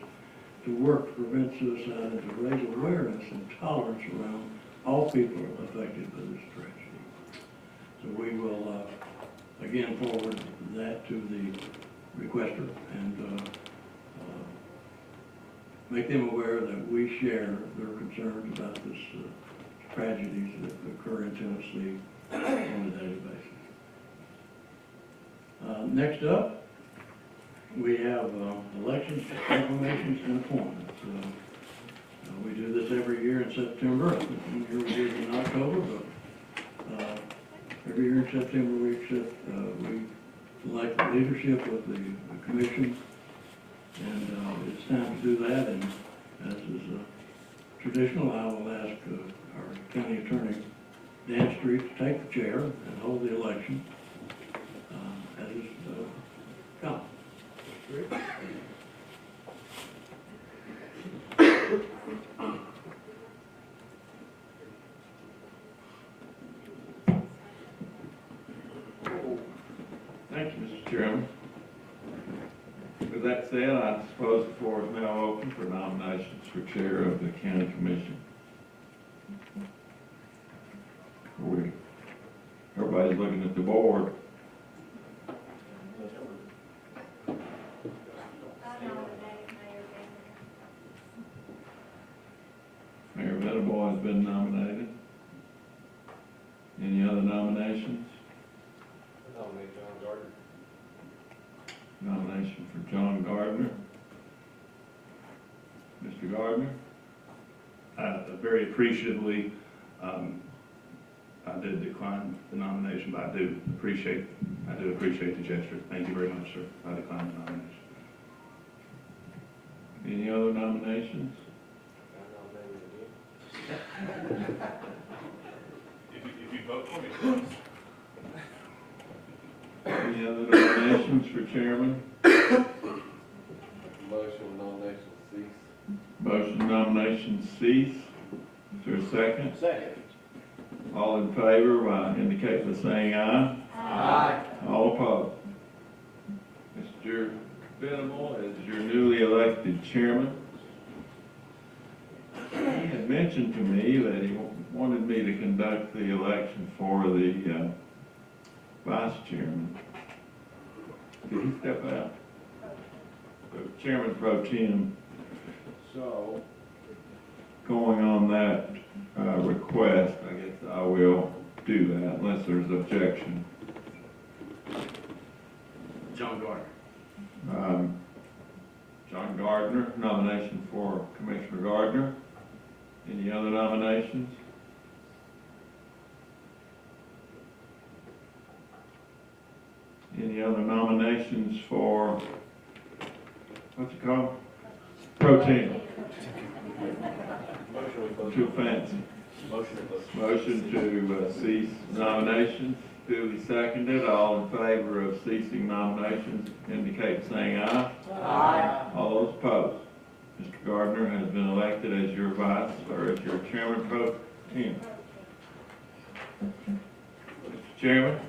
to work to prevent suicide and to raise awareness and tolerance around all people affected by this tragedy. So we will, again, forward that to the requester and make them aware that we share their concerns about this tragedies that occur in Tennessee on a daily basis. Next up, we have elections, proclamations, and appointments. We do this every year in September. One year we did it in October, but every year in September we elect the leadership of the commission, and it's time to do that. And as is traditional, I will ask our county attorney, Dan Street, to take the chair and hold the election as is come. Thank you, Mr. Chairman. With that said, I suppose the floor is now open for nominations for chair of the county commission. Everybody's looking at the board. Mayor Venable has been nominated. Any other nominations? I nominate John Gardner. Nomination for John Gardner. Mr. Gardner? Very appreciatively, I did decline the nomination, but I do appreciate the gesture. Thank you very much, sir. I decline the nomination. Any other nominations? If you vote for me. Any other nominations for chairman? Motion nomination cease. Motion nominations cease. Is there a second? Second. All in favor, indicate by saying aye. Aye. All opposed. Mr. Venable, as your newly elected chairman, he had mentioned to me that he wanted me to conduct the election for the vice chairman. Did he step out? Chairman Pro Tem. So, going on that request, I guess I will do that unless there's objection. John Gardner. John Gardner, nomination for Commissioner Gardner. Any other nominations? Any other nominations for, what's it called? Pro Tem. Too fancy. Motion to cease nominations. Duly seconded. All in favor of ceasing nominations indicate saying aye. Aye. All those opposed. Mr. Gardner has been elected as your vice, or as your chairman pro tem. Mr. Chairman.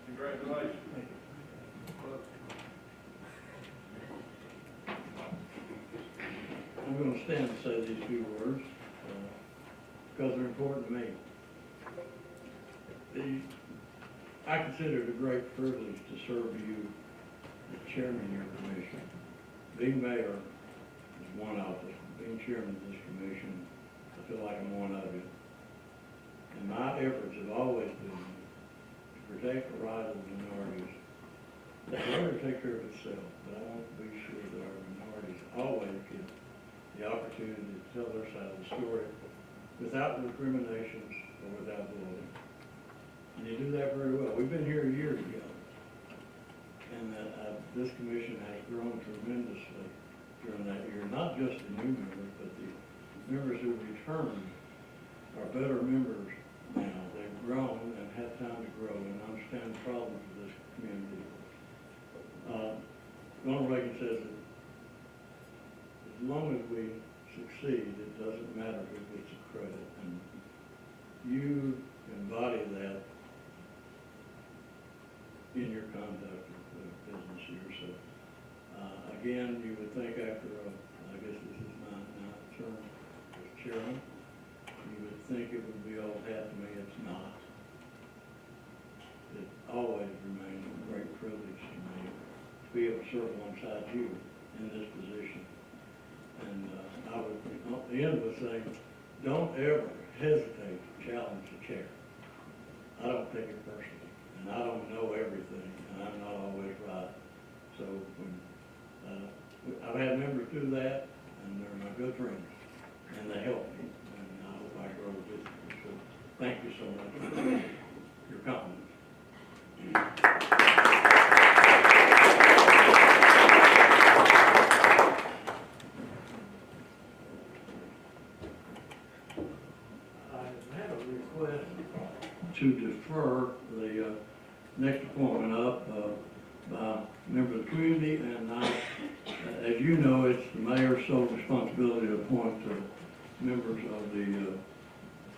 Congratulations. I'm going to stand and say these few words. because they're important to me. I consider it a great privilege to serve you as chairman of your commission. Being mayor is one office. Being chairman of this commission, I feel like I'm one of you. And my efforts have always been to protect the rights of the minorities. The minorities take care of itself, but I want to be sure that our minorities always get the opportunity to tell their side of the story without recriminations or without bullying. And you do that very well. We've been here a year together. And this commission has grown tremendously during that year. Not just the new members, but the members who returned are better members now. They've grown and had time to grow and understand the problems of this community. Ronald Reagan says that as long as we succeed, it doesn't matter who gets the credit. And you embody that in your conduct of business here. So, again, you would think after, I guess this is my ninth term as chairman, you would think it would be old hat to me. It's not. It always remains a great privilege to me to be able to serve alongside you in this position. And I would end with saying, don't ever hesitate to challenge the chair. I don't take it personally, and I don't know everything, and I'm not always right. So when, I've had members do that, and they're my good friends, and they help me, and I hope I grow with you. So thank you so much for your comments. To defer the next appointment up by a member of the community, and as you know, it's the mayor's sole responsibility to appoint members of the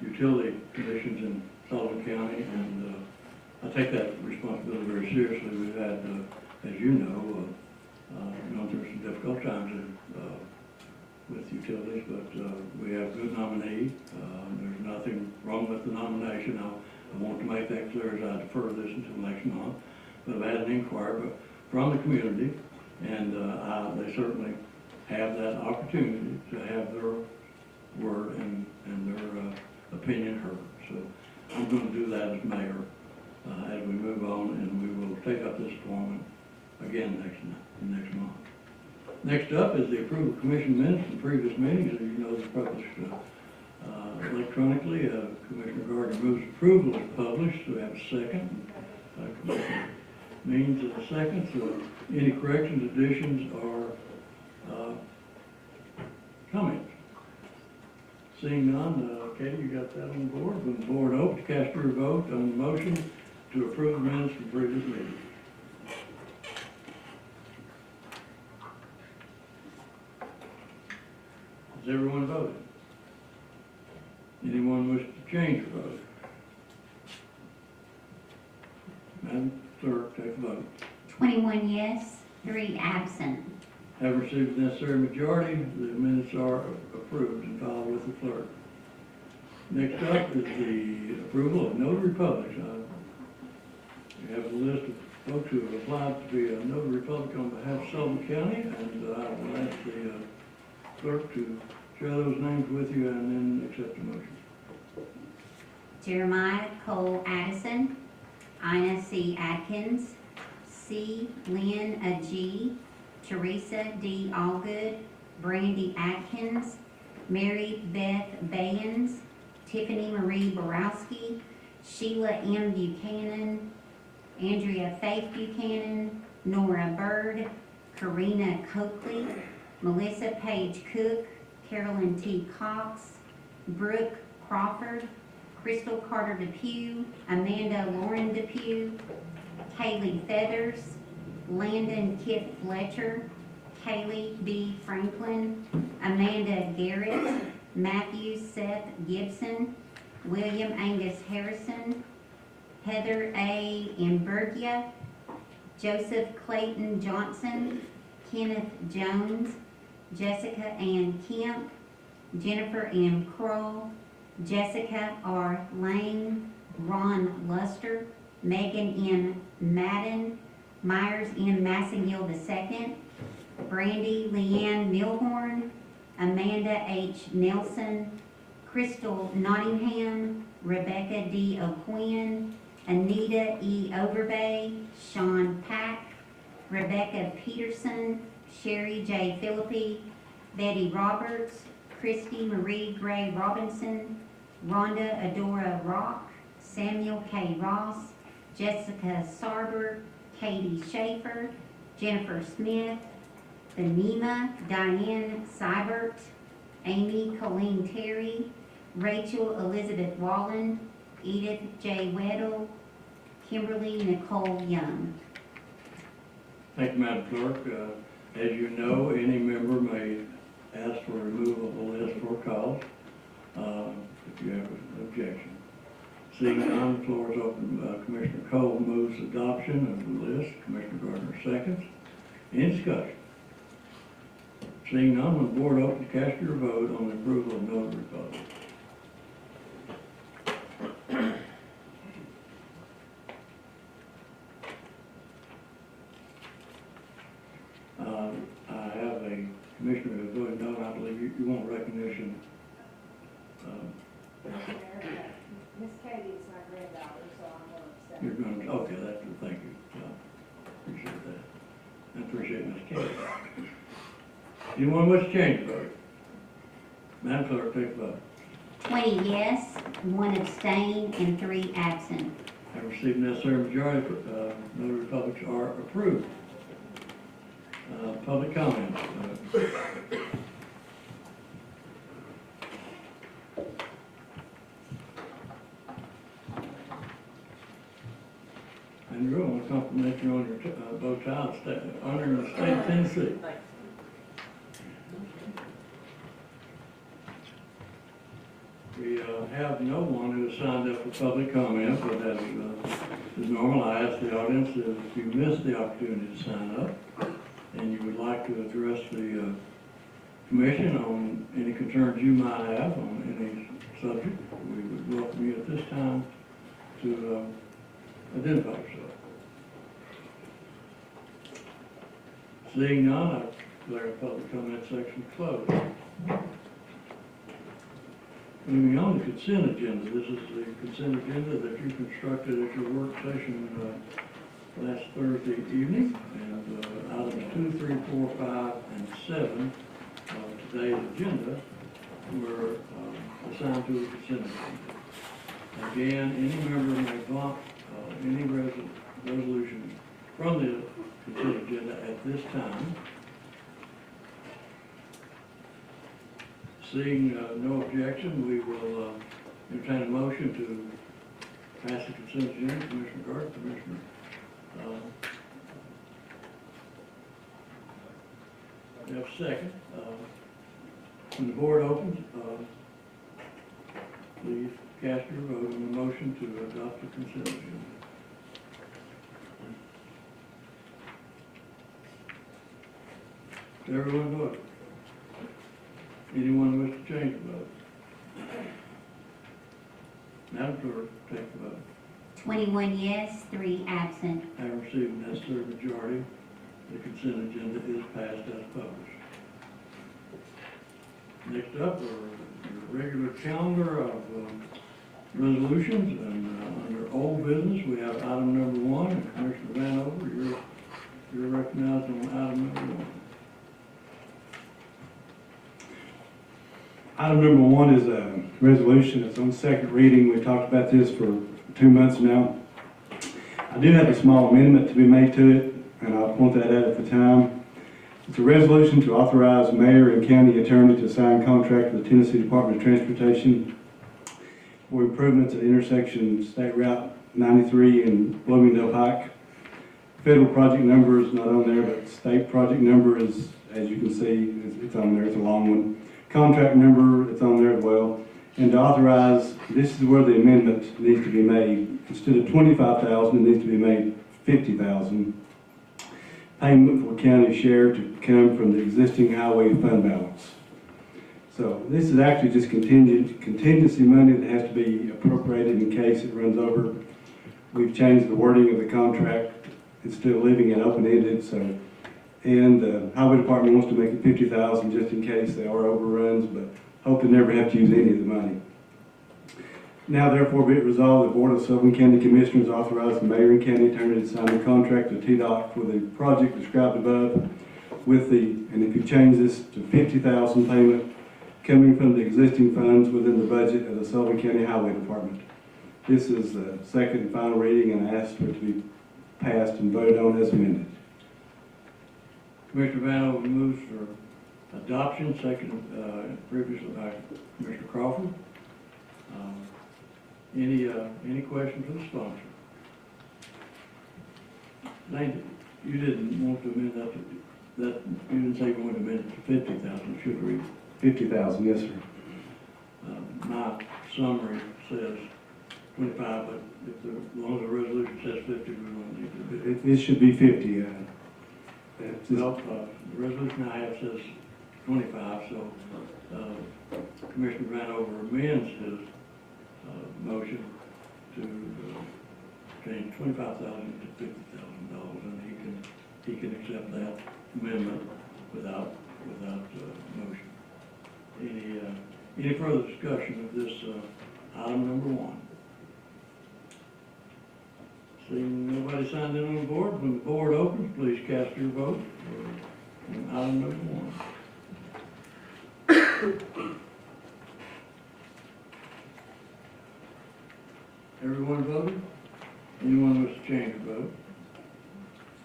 utility commissions in Sullivan County, and I take that responsibility very seriously. We've had, as you know, gone through some difficult times with utilities, but we have good nominees. There's nothing wrong with the nomination. I want to make that clear as I defer this until next month. But I've had an inquiry from the community, and they certainly have that opportunity to have their word and their opinion heard. So I'm going to do that as mayor as we move on, and we will take up this appointment again next month. Next up is the approval of commission minutes from previous meetings. As you know, they're published electronically. Commissioner Gardner moves approval is published. Do we have a second? Commissioner Means is a second. So any corrections, additions, or comments? Seeing none, Katie, you got that on the board. When the board opens, cast your vote on the motion to approve the minutes from previous meetings. Has everyone voted? Anyone wish to change their vote? Madam Clerk, take the vote. 21 yes, 3 absent. Have received the necessary majority. The minutes are approved and filed with the clerk. Next up is the approval of notary publics. We have a list of folks who have applied to be a notary public on behalf of Sullivan County, and I will ask the clerk to share those names with you and then accept the motion. Jeremiah Cole Addison, Ina C. Atkins, C. Lynn G., Teresa D. Allgood, Brandy Atkins, Mary Beth Bayens, Tiffany Marie Borowski, Sheila M. Buchanan, Andrea Faith Buchanan, Nora Bird, Karina Coakley, Melissa Page Cook, Carolyn T. Cox, Brooke Crawford, Crystal Carter Depew, Amanda Lauren Depew, Kaylee Feathers, Landon Kip Fletcher, Kaylee B. Franklin, Amanda Garrett, Matthew Seth Gibson, William Angus Harrison, Heather A. Imbergia, Joseph Clayton Johnson, Kenneth Jones, Jessica Ann Kemp, Jennifer M. Kroll, Jessica R. Lane, Ron Luster, Megan M. Madden, Myers M. Massengill II, Brandy Leanne Milhorn, Amanda H. Nelson, Crystal Nottingham, Rebecca D. O'Quinn, Anita E. Overbay, Sean Pack, Rebecca Peterson, Sherry J. Philippi, Betty Roberts, Christy Marie Gray Robinson, Rhonda Adora Rock, Samuel K. Ross, Jessica Sarber, Katie Schaefer, Jennifer Smith, Benema Diane Seibert, Amy Colleen Terry, Rachel Elizabeth Wallen, Edith J. Weddle, Kimberly Nicole Young. Thank you, Madam Clerk. As you know, any member may ask for removal of a list for cause, if you have an objection. Seeing none, the floor is open. Commissioner Cole moves adoption of the list. Commissioner Gardner seconds. Any discussion? Seeing none, when the board opens, cast your vote on the approval of notary public. I have a commissioner who voted no, and I believe you want recognition. Miss Katie is my granddaughter, so I'm going to accept. You're going to, okay, that's, thank you. Appreciate that. I appreciate Ms. Katie. Anyone wish to change the vote? Madam Clerk, take the vote. 20 yes, 1 abstain, and 3 absent. Have received necessary majority, notary publics are approved. Public comments. Andrew, I want to compliment you on your bow tie, honoring the state of Tennessee. We have no one who has signed up for public comment, but as is normal, I ask the audience if you missed the opportunity to sign up and you would like to address the commission on any concerns you might have on any subject, we would welcome you at this time to identify yourself. Seeing none, I declare the public comment section closed. Moving on to consent agenda. This is the consent agenda that you constructed at your work session last Thursday evening. And items 2, 3, 4, 5, and 7 of today's agenda were assigned to the consent agenda. Again, any member may block any resolution from the consent agenda at this time. Seeing no objection, we will entertain a motion to pass the consent agenda. Commissioner Gardner, Commissioner. We have a second. When the board opens, please cast your vote on the motion to adopt the consent agenda. Everyone vote. Anyone wish to change the vote? Madam Clerk, take the vote. 21 yes, 3 absent. Having received the necessary majority, the consent agenda is passed as published. Next up are your regular calendar of resolutions, and under old business, we have item number 1, and Commissioner Vanover, you're recognized on item number 1. Item number 1 is a resolution. It's on second reading. We talked about this for 2 months now. I do have a small amendment to be made to it, and I'll point that out at the time. It's a resolution to authorize mayor and county attorney to sign contract with the Tennessee Department of Transportation for improvements at intersection State Route 93 and Bloomingdale Pike. Federal project number is not on there, but state project number is, as you can see, it's on there. It's a long one. Contract number, it's on there as well. And to authorize, this is where the amendment needs to be made. Instead of $25,000, it needs to be made $50,000. Payment for county share to come from the existing highway fund balance. So this is actually just contingency money that has to be appropriated in case it runs over. We've changed the wording of the contract. It's still leaving it open-ended, so. And the highway department wants to make it $50,000 just in case there are overruns, but hope to never have to use any of the money. Now therefore be it resolved, the Board of Sullivan County Commissioners authorize the mayor and county attorney to sign the contract with TDOT for the project described above with and if you change this to $50,000 payment coming from the existing funds within the budget of the Sullivan County Highway Department. This is the second and final reading, and I ask for it to be passed and voted on as amended. Commissioner Vanover moves for adoption, second, previously by Commissioner Crawford. Any questions for the sponsor? Lane, you didn't want to amend that you didn't say you wanted to amend it to 50,000, should read. 50,000, yes, sir. My summary says 25, but as long as the resolution says 50, we don't need to do it. It should be 50. Well, the resolution I have says 25, so Commissioner Vanover amends his motion to change $25,000 to $50,000, and he can accept that amendment without motion. Any further discussion of this item number 1? Seeing nobody signed in on the board, when the board opens, please cast your vote on item number 1. Everyone voted? Anyone wish to change their vote?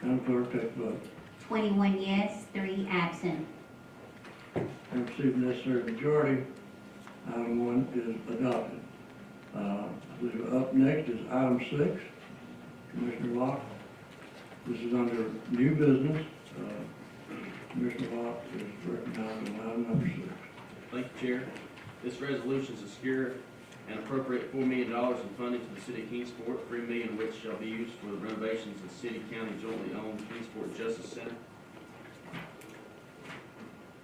Madam Clerk, take the vote. 21 yes, 3 absent. And received the necessary majority, item 1 is adopted. I believe up next is item 6. Commissioner Locke, this is under new business. Commissioner Locke is recognized on item number 6. Thank you, Chair. This resolution is to secure and appropriate $4 million in funding to the City of Kingsport, $3 million of which shall be used for the renovations of the city-county jointly owned Kingsport Justice Center.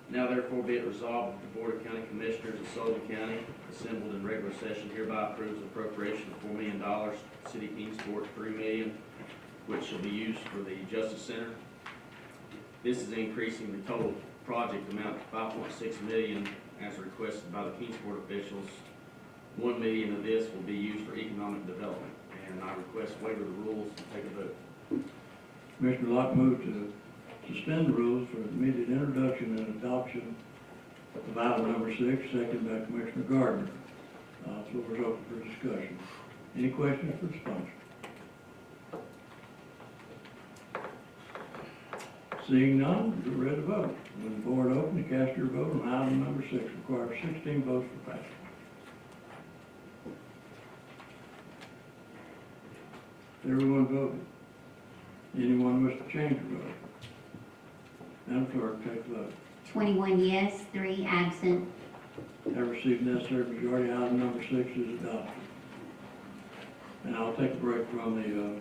Now therefore be it resolved that the Board of County Commissioners of Sullivan County, assembled in regular session, hereby approves appropriation of $4 million to City of Kingsport, $3 million, which shall be used for the Justice Center. This is increasing the total project amount to $5.6 million as requested by the Kingsport officials. $1 million of this will be used for economic development, and I request waiver of the rules and take a vote. Commissioner Locke moved to suspend the rules for immediate introduction and adoption of item number 6, seconded by Commissioner Gardner. Floor is open for discussion. Any questions for the sponsor? Seeing none, you're ready to vote. When the board opens, cast your vote on item number 6. Requires 16 votes for passage. Everyone voted. Anyone wish to change their vote? Madam Clerk, take the vote. 21 yes, 3 absent. Have received necessary majority. Item number 6 is adopted. And I'll take a break from the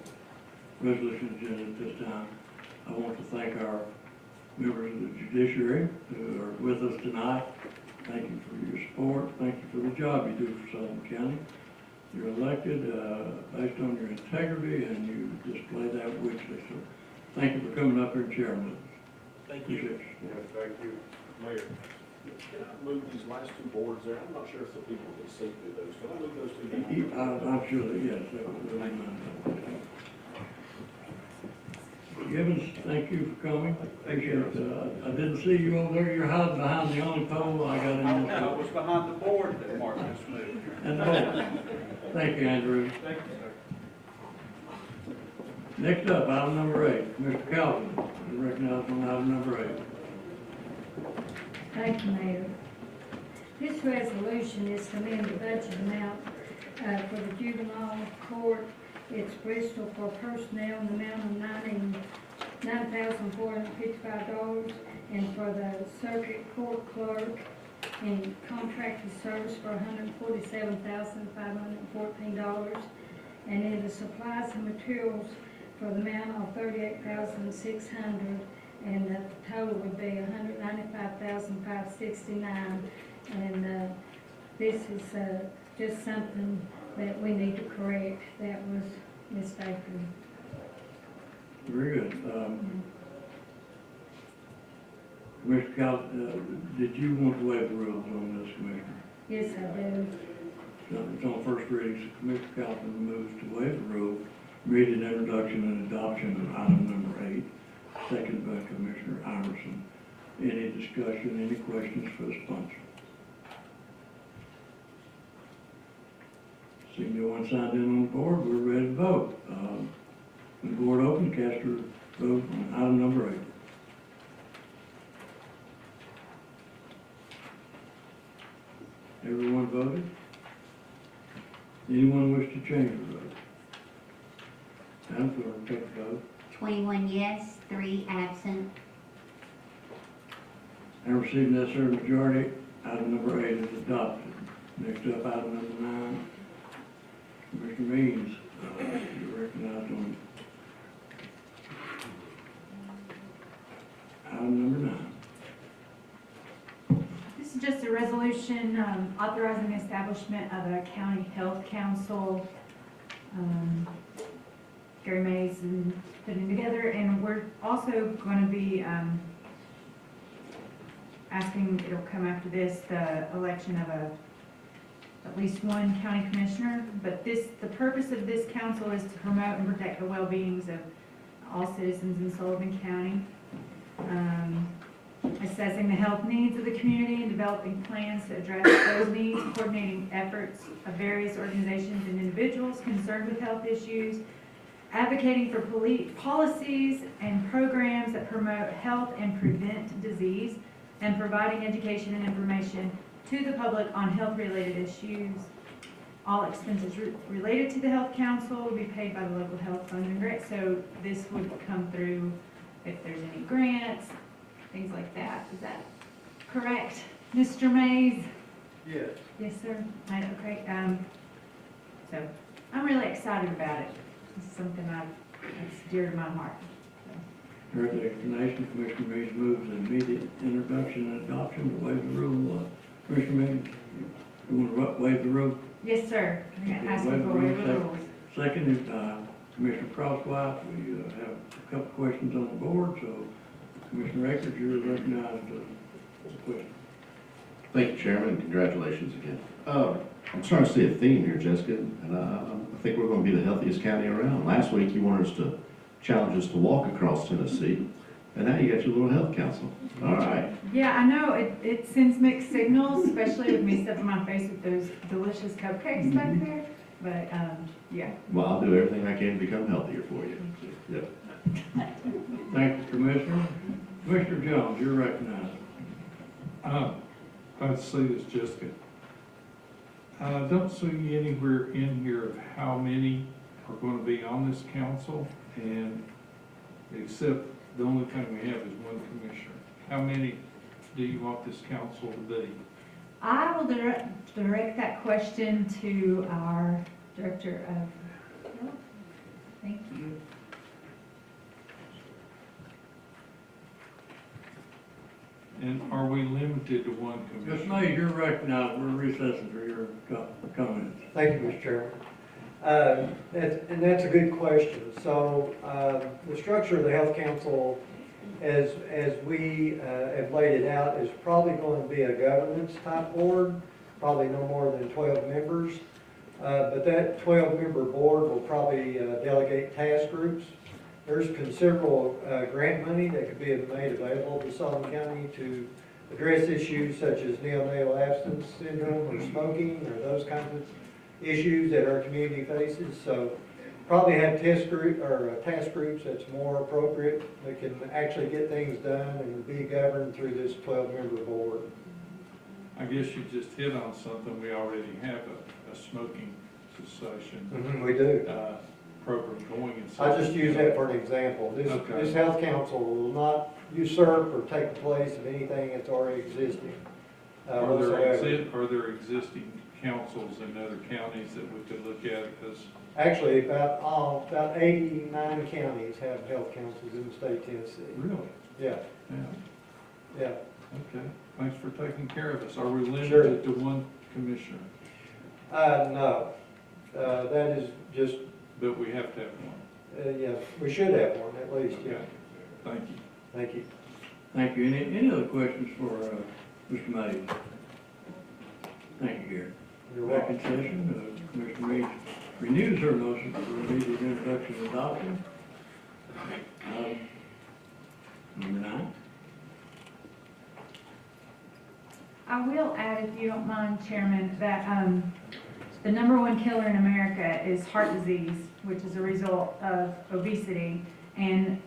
resolution agenda at this time. I want to thank our members of the judiciary who are with us tonight. Thank you for your support. Thank you for the job you do for Sullivan County. You're elected based on your integrity, and you display that richly. So thank you for coming up here and sharing with us. Thank you. Thank you, Mayor. Can I move these last 2 boards there? I'm not sure if the people can see through those. Can I move those 2 down? I'm sure that, yes, that was really nice. Gibbons, thank you for coming. Appreciate it. I didn't see you over there. You're hiding behind the only pole I got in this. I was behind the board that Martin just moved. And the board. Thank you, Andrew. Thank you, sir. Next up, item number 8. Mr. Calvin, you recognized on item number 8. Thank you, Mayor. This resolution is to amend the budget amount for the juvenile court. It's Bristol for personnel in the amount of $9,455, and for the circuit court clerk and contracted service for $147,514, and in the supplies and materials for the amount of $38,600, and the total would be $195,569. And this is just something that we need to correct that was mistaken. Very good. Commissioner Cal, did you want to waive the rules on this, Commissioner? Yes, I do. So it's on first reading, so Commissioner Calvin moves to waive the rule, read an introduction and adoption of item number 8, seconded by Commissioner Iverson. Any discussion, any questions for the sponsor? Seeing no one signed in on the board, we're ready to vote. When the board open, cast your vote on item number 8. Everyone voted? Anyone wish to change their vote? Madam Clerk, take the vote. 21 yes, 3 absent. And received necessary majority, item number 8 is adopted. Next up, item number 9. Commissioner Means, you're recognized on item number 9. This is just a resolution authorizing the establishment of a county health council. Gary Mays and putting together, and we're also going to be asking, it'll come after this, the election of at least one county commissioner. But the purpose of this council is to promote and protect the well-beings of all citizens in Sullivan County. Assessing the health needs of the community and developing plans to address those needs, coordinating efforts of various organizations and individuals concerned with health issues, advocating for policies and programs that promote health and prevent disease, and providing education and information to the public on health-related issues. All expenses related to the health council will be paid by the local health funds and grants. So this would come through if there's any grants, things like that. Is that correct, Mr. Mays? Yes. Yes, sir. Okay. So I'm really excited about it. It's something that's dear to my heart. Heard the explanation, Commissioner Means moves the immediate introduction and adoption to waive the rule. Commissioner Means, you want to waive the rule? Yes, sir. I'm going to ask Waive you the for rule. waiver of rules. Seconded by Commissioner Crosswhite. We have a couple questions on the board, so Commissioner Eckert, you're recognized for the question. Thank you, Chairman, and congratulations again. I'm starting to see a theme here, Jessica, and I think we're going to be the healthiest county around. Last week, you wanted us to challenge us to walk across Tennessee, and now you got your little health council. All right. Yeah, I know. It sends mixed signals, especially with me stuffing my face with those delicious cupcakes back there. But, yeah. Well, I'll do everything I can to become healthier for you. Yep. Thank you, Commissioner. Commissioner Jones, you're recognized. Glad to see this, Jessica. I don't see anywhere in here of how many are going to be on this council, and except the only thing we have is one commissioner. How many do you want this council to be? I will direct that question to our Director of Health. Thank you. And are we limited to one commissioner? Ms. Mays, you're recognized. We're recessing for your comments. Thank you, Mr. Chairman. And that's a good question. So the structure of the Health Council, as we have laid it out, is probably going to be a governance type board, probably no more than 12 members. But that 12-member board will probably delegate task groups. There's considerable grant money that could be made available to Sullivan County to address issues such as neonatal abstinence syndrome or smoking or those kinds of issues that our community faces. So probably have task groups that's more appropriate that can actually get things done and be governed through this 12-member board. I guess you just hit on something. We already have a smoking cessation. We do. Program going. I just use that for an example. This health council will not usurp or take the place of anything that's already existing. Are there existing councils in other counties that we could look at? Because actually, about 89 counties have health councils in the state of Tennessee. Really? Yeah. Yeah. Yeah. Okay, thanks for taking care of us. Are we Sure. limited to one commissioner? No, that is just, But we have to have one. yeah, we should have one at least, yeah. Okay, thank you. Thank you. Thank you. Any other questions for Mr. Mays? Thank you, Gary. You're Back welcome. in session, Commissioner Meeks renews her motion for immediate introduction and adoption. Number 9. I will add, if you don't mind, Chairman, that the #1 killer in America is heart disease, which is a result of obesity. And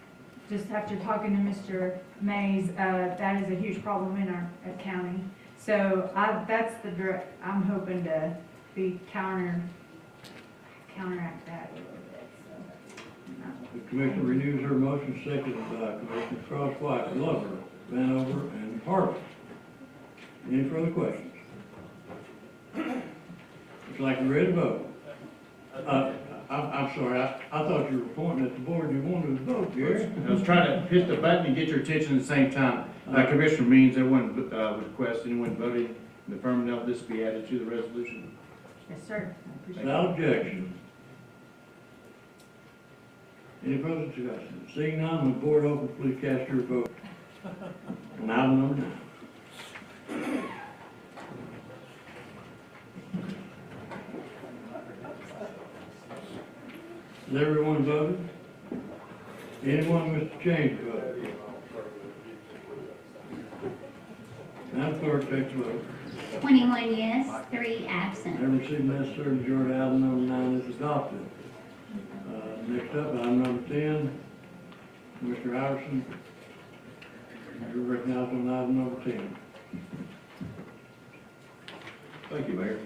just after talking to Mr. Mays, that is a huge problem in our county. So that's the direct, I'm hoping to be counteract that a little bit. So, The Commissioner renews her motion, seconded by Commissioner Cross, White, Glover, Vanover, and Harvey. Any further questions? Looks like we're ready to vote. I'm sorry, I thought you were pointing at the board, you wanted to vote, Gary. I was trying to hit the button and get your attention at the same time. Commissioner Means, everyone requested, anyone voting in the affirmative, this be added to the resolution. yes, sir. I appreciate it. Without objection. Any further discussion? Seeing none, when the board opens, please cast your vote on item number 9. Has everyone voted? Anyone wish to change their vote? Madam Clerk, take the vote. 21 yes, 3 absent. Never received necessary majority, item number 9 is adopted. Next up, item number 10, Mr. Iverson, you're recognized on item number 10. Thank you, Mayor.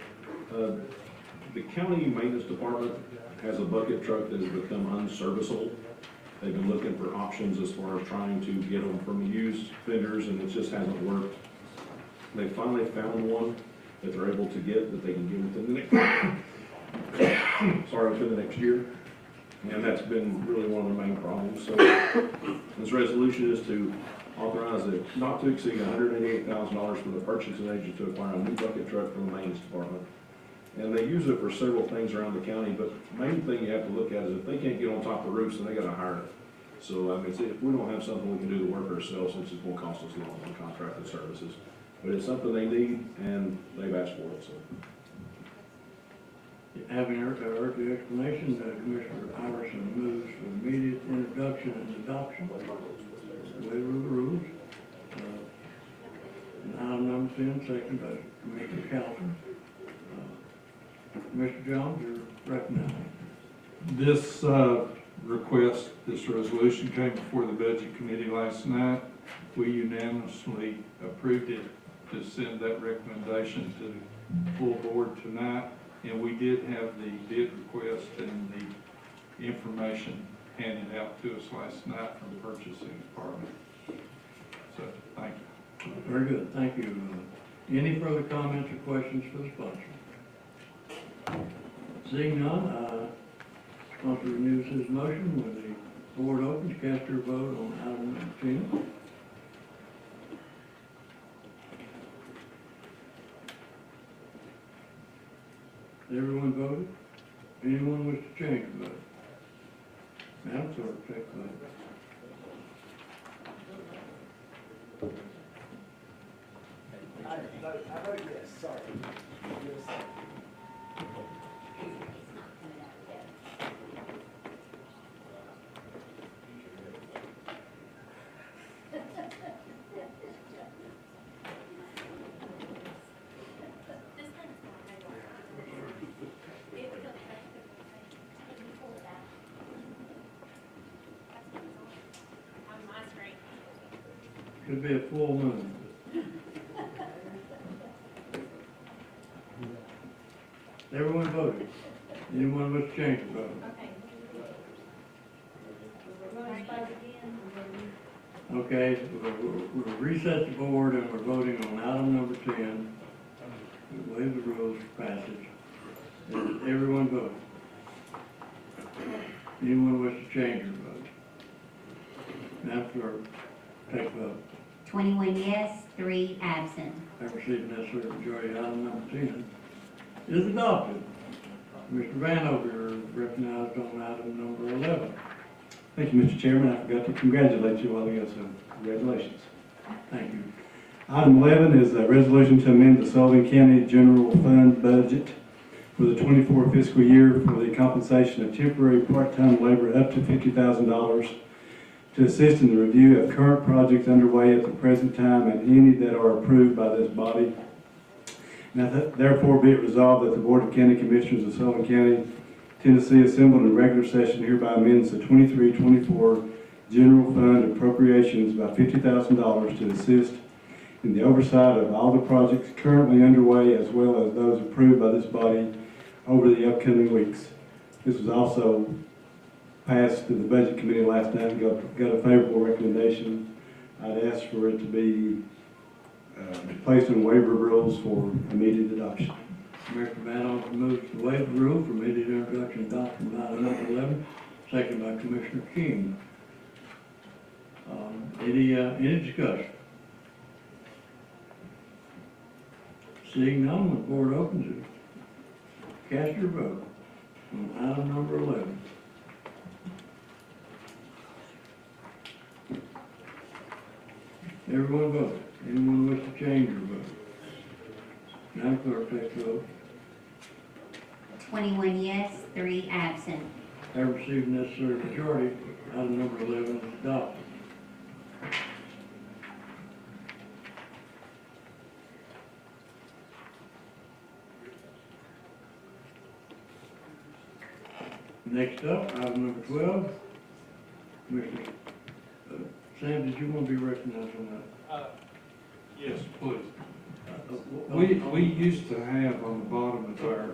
The county maintenance department has a bucket truck that has become unserviceable. They've been looking for options as far as trying to get them from used vendors, and it just hasn't worked. They finally found one that they're able to get, that they can get within the next, within the next year. And that's been really one of the main problems. So this resolution is to authorize it not to exceed $188,000 for the purchasing agent to acquire a new bucket truck from the maintenance department. And they use it for several things around the county, but the main thing you have to look at is if they can't get on top of the roofs, then they gotta hire it. So, I mean, see, if we don't have something we can do the work ourselves, it's just gonna cost us a lot on contracted services. But it's something they need, and they've asked for it, so. Having heard the explanation, Commissioner Iverson moves for immediate introduction and adoption. Waiver of the rules. And item number 10, second by Commissioner Calvin. Mr. Jones, you're recognized. This request, this resolution came before the Budget Committee last night. We unanimously approved it to send that recommendation to the full board tonight. And we did have the bid request and the information handed out to us last night from the purchasing department. So, thank you. Very good, thank you. Any further comments or questions for the sponsor? Seeing none, sponsor renews his motion. When the board opens, cast your vote on item number 10. Everyone voted? Anyone wish to change the vote? Madam Clerk, take the vote. I vote yes, sorry. Yes. Could be a full moon. Everyone voted. Anyone wish to change the vote? Okay, we'll reset the board and we're voting on item number 10. We'll waive the rules for passage. And everyone voted. Anyone wish to change your vote? Madam Clerk, take the vote. 21 yes, 3 absent. Have received necessary majority, item number 10 is adopted. Mr. Vanover, you're recognized on item number 11. Thank you, Mr. Chairman. I forgot to congratulate you a while ago, so congratulations. Thank you. Item 11 is a resolution to amend the Sullivan County General Fund budget for the 24 fiscal year for the compensation of temporary part-time labor up to $50,000 to assist in the review of current projects underway at the present time and any that are approved by this body. Now therefore be it resolved that the Board of County Commissioners of Sullivan County, Tennessee, assembled in regular session hereby amends the 23-24 General Fund appropriations by $50,000 to assist in the oversight of all the projects currently underway as well as those approved by this body over the upcoming weeks. This was also passed to the Budget Committee last night and got a favorable recommendation. I'd ask for it to be placed on waiver rules for immediate adoption. Mr. Vanover moves to waive the rule for immediate introduction and adoption of item number 11, second by Commissioner King. Any discussion? Seeing none, when the board opens it, cast your vote on item number 11. Everyone vote. Anyone wish to change your vote? Madam Clerk, take the vote. 21 yes, 3 absent. Have received necessary majority, item number 11 is adopted. Next up, item number 12. Commissioner Sam, did you want to be recognized on that? Yes, please. We used to have on the bottom of our,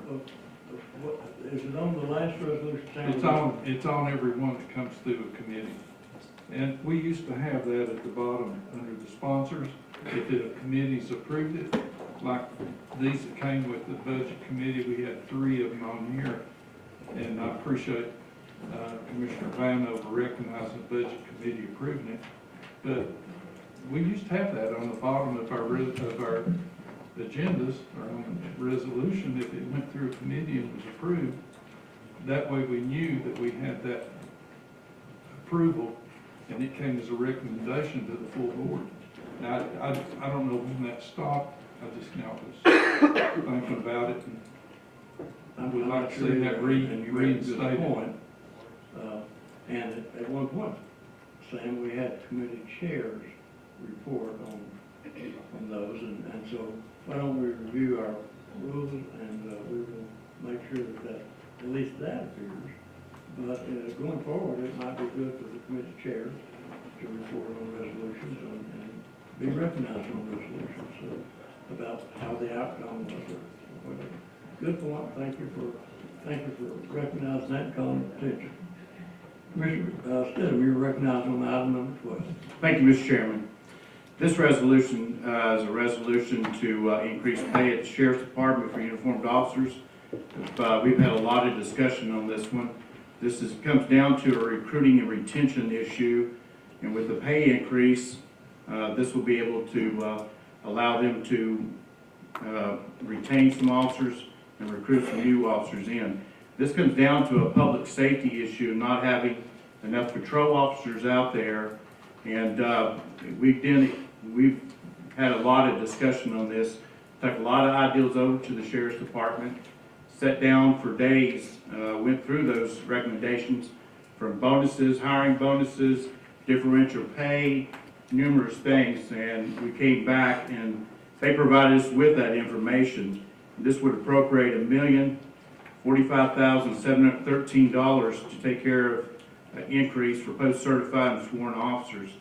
Is it on the last resolution? Sam? it's on every one that comes through a committee. And we used to have that at the bottom under the sponsors. If the committees approved it, like these that came with the budget committee, we had 3 of them on here. And I appreciate Commissioner Vanover recognizing the budget committee approving it. But we used to have that on the bottom of our agendas or on the resolution. If it went through a committee and was approved, that way we knew that we had that approval and it came as a recommendation to the full board. Now, I don't know when that stopped. I just now was thinking about it, and I would like to see that reinstated. And at one point, Sam, we had committee chairs report on those, and so why don't we review our rules and we will make sure that at least that appears. But going forward, it might be good for the committee chairs to report on resolutions and be recognized on resolutions about how the outcome was or whatever. Good point. Thank you for recognizing that and calling it attention. Commissioner Stidham, you're recognized on item number 12. Thank you, Mr. Chairman. This resolution is a resolution to increase pay at the Sheriff's Department for uniformed officers. We've had a lot of discussion on this one. This comes down to a recruiting and retention issue, and with the pay increase, this will be able to allow them to retain some officers and recruit some new officers in. This comes down to a public safety issue, not having enough patrol officers out there, and we've had a lot of discussion on this. Took a lot of ideas over to the Sheriff's Department, sat down for days, went through those recommendations from bonuses, hiring bonuses, differential pay, numerous things, and we came back and they provided us with that information. This would appropriate $1,045,713 to take care of an increase for post-certified and sworn officers.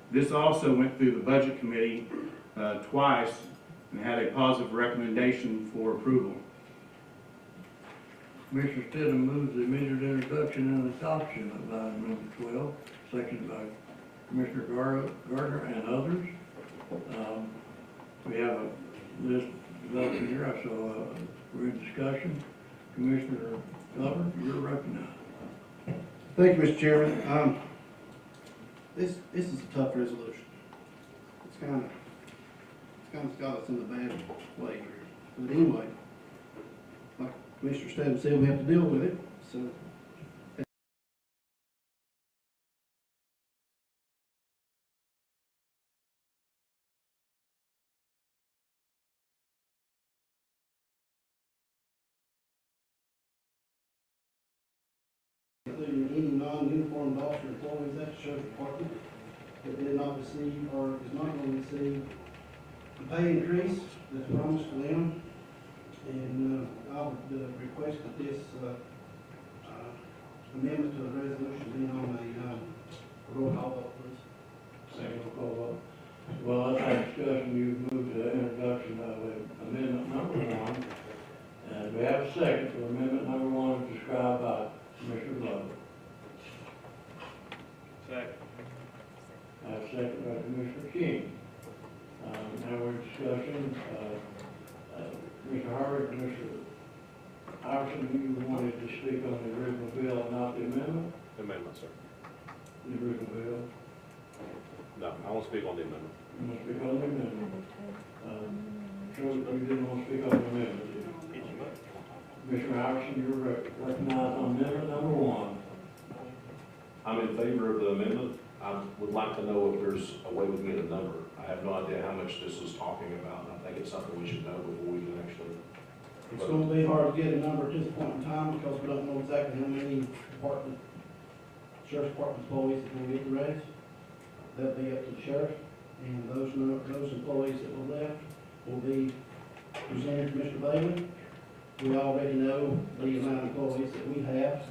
This also went through the Budget Committee twice and had a positive recommendation for approval. Commissioner Stidham moves the immediate introduction and adoption of item number 12, seconded by Commissioner Gardner and others. We have a list developed here, so we're in discussion. Commissioner Glover, you're recognized. Thank you, Mr. Chairman. This is a tough resolution. It's it's kind of got us in a bad way here. But anyway, like Commissioner Stubbs said, we have to deal with it, so. Including any non-uniformed officer employees at the sheriff's department that did not receive or is not going to receive the pay increase that's promised to them. And I would request that this amendment to the resolution be on a roll call vote, please. Second roll call vote. Well, as I discussed, you've moved to the introduction of amendment number 1. And we have a second for amendment number 1 described by Commissioner Glover. Second. I have a second by Commissioner King. Now we're discussing, Mr. Harvard, Mr. Iverson, you wanted to speak on the original bill and not the amendment? Amendment, sir. The original bill? No, I won't speak on the amendment. You want to speak on the amendment? So you didn't want to speak on the amendment, did you? Commissioner Iverson, you're recognized on amendment number 1. I'm in favor of the amendment. I would like to know if there's a way we can get a number. I have no idea how much this is talking about, and I think it's something we should know before we can actually. It's going to be hard to get a number at this point in time because we don't know exactly how many sheriff's department employees that will get the raise. That'll be up to the sheriff, and those employees that were left will be presented to Mr. Bailey. We already know the amount of employees that we have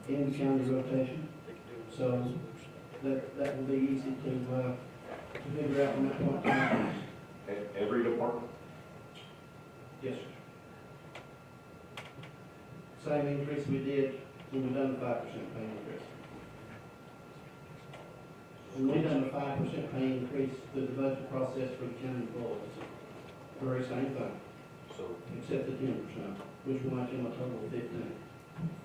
in the county rotation, so that will be easy to figure out from that point in time. Every department? Yes, sir. Same increase we did when we done the 5% pay increase. When we done the 5% pay increase through the budget process for the county employees, very same thing. So, Except the 10%, which will make them a total of 15.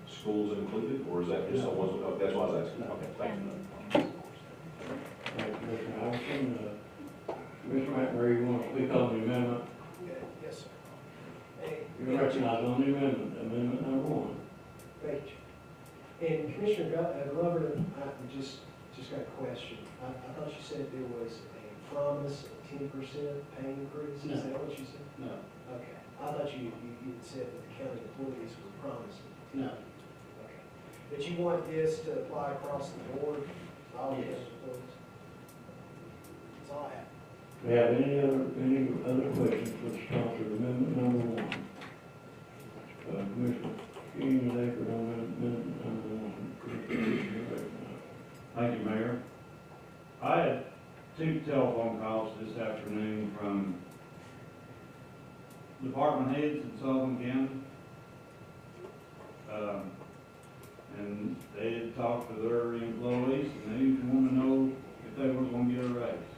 schools included, or is that just the ones, oh, that's what I was asking. Okay, thank you. Thank you, Commissioner Iverson. Commissioner McMurray, you want to speak on the amendment? Yes, sir. You're recognized on the amendment, amendment number 1. Thank you. And Commissioner Glover, I just got a question. I thought you said there was a promise of 10% pay increase. No. Is that what you said? No. Okay. I thought you had said that the county employees were promised. No. Okay. But you want this to apply across the board, all the Yes. county employees? That's all I have. Do we have any other questions for the sponsor of amendment number 1? Commissioner King and Aker on amendment number 1. Thank you, Mayor. I had 2 telephone calls this afternoon from department heads in Sullivan County. And they had talked to their employees and they wanted to know if they were going to get a raise.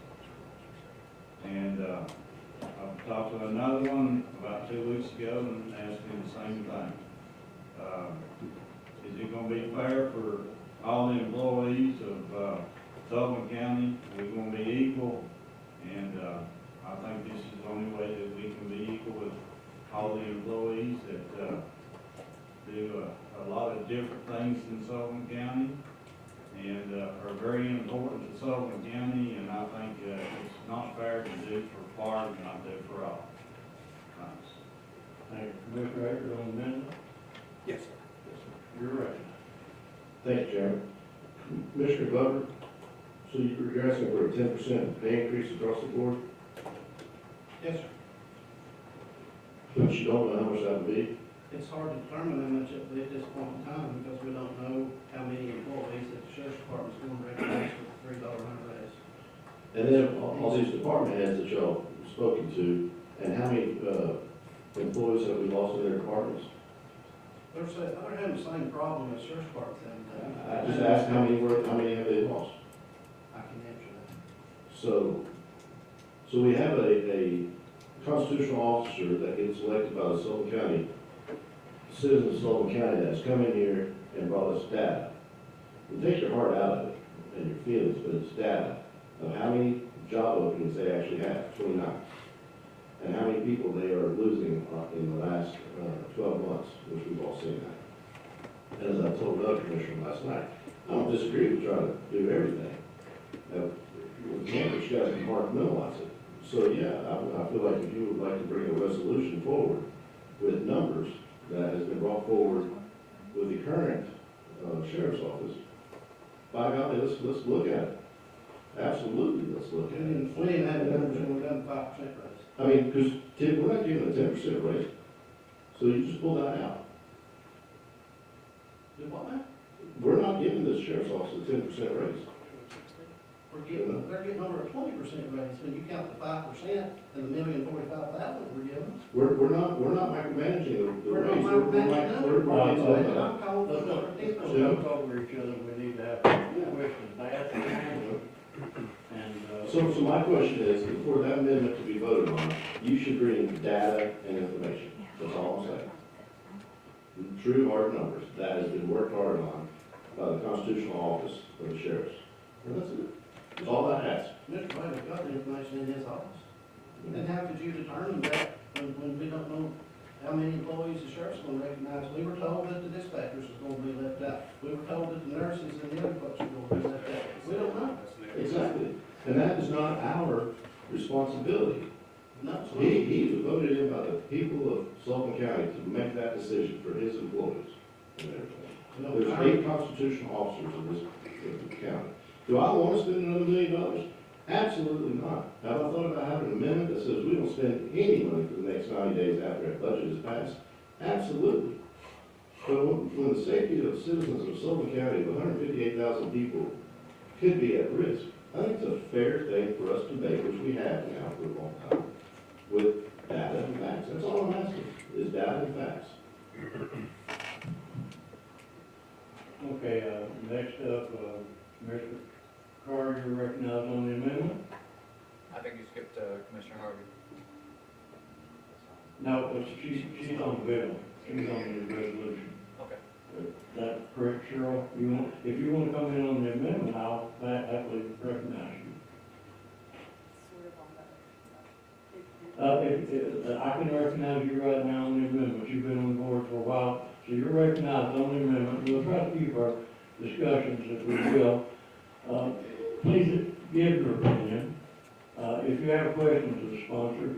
And I talked to another one about 2 weeks ago and asked him the same thing. Is it going to be fair for all the employees of Sullivan County? Are we going to be equal? And I think this is the only way that we can be equal with all the employees that do a lot of different things in Sullivan County and are very important to Sullivan County, and I think it's not fair to do for part and not do for all. Thanks. Thank you. Commissioner Aker on amendment? Yes, sir. You're right. Thank you, Chairman. Commissioner Glover, so you're asking for a 10% pay increase across the board, Yes, sir. but you don't know how much that would be? It's hard to determine how much it will be at this point in time because we don't know how many employees that the sheriff's department's going to recognize with the $3 an hour raise. And then all these department heads that y'all spoken to, and how many employees have we lost in their departments? They're having the same problem as sheriff's department's having. I just asked how many have they lost? I can answer that. So we have a constitutional officer that gets elected by the Sullivan County, citizens of Sullivan County that's come in here and brought us data. It takes your heart out of it and your feelings, but it's data of how many job openings they actually have, 29. And how many people they are losing in the last 12 months, which we've all seen that. And as I told the other commissioner last night, I don't disagree with trying to do everything. We can't, but you guys can compartmentalize it. So yeah, I feel like if you would like to bring a resolution forward with numbers that has been brought forward with the current sheriff's office, by golly, let's look at it. Absolutely, let's look at it. We didn't have the numbers when we done 5% raise. I mean, because we're not giving a 10% raise, so you just pull that out. Do what now? We're not giving the sheriff's office a 10% raise. They're getting over a 20% raise, when you count the 5% and the $1,045,000 we're giving. We're not micromanaging the We're not raise. micromanaging We're I'm calling for the Let's not talk over each other, we need to have questions asked and answered. And, So my question is, for that amendment to be voted on, you should bring data and information. That's all I'm saying. True hard numbers. That has been worked hard on by the constitutional office of the sheriffs. And that's it. That's all I ask. Mr. Wayne's got the information in his office. And how could you determine that when we don't know how many employees the sheriff's gonna recognize? We were told that the dispatchers is gonna be left out. We were told that the nurses and the other folks are gonna be left out. We don't know. Exactly. And that is not our responsibility. No. He was voted in by the people of Sullivan County to make that decision for his employees and everything. There's 8 constitutional officers in this county. Do I want to spend another $1 million? Absolutely not. Have I thought about having an amendment that says we don't spend any money for the next 90 days after our budget is passed? Absolutely. But when the safety of citizens of Sullivan County of 158,000 people could be at risk, I think it's a fair thing for us to make, which we have now for a long time, with data and facts. That's all I'm asking, is data and facts. okay, next up, Mr. Carter, you're recognized on the amendment? I think you skipped Commissioner Harvey. No, she's on the bill, she's on the resolution. Okay. Is that correct, Cheryl? If you want to come in on the amendment, I'll happily recognize you. I can recognize you right now on the amendment. You've been on board for a while, so you're recognized on the amendment. We'll try to keep our discussions as we will. Please give your opinion. If you have questions of the sponsor,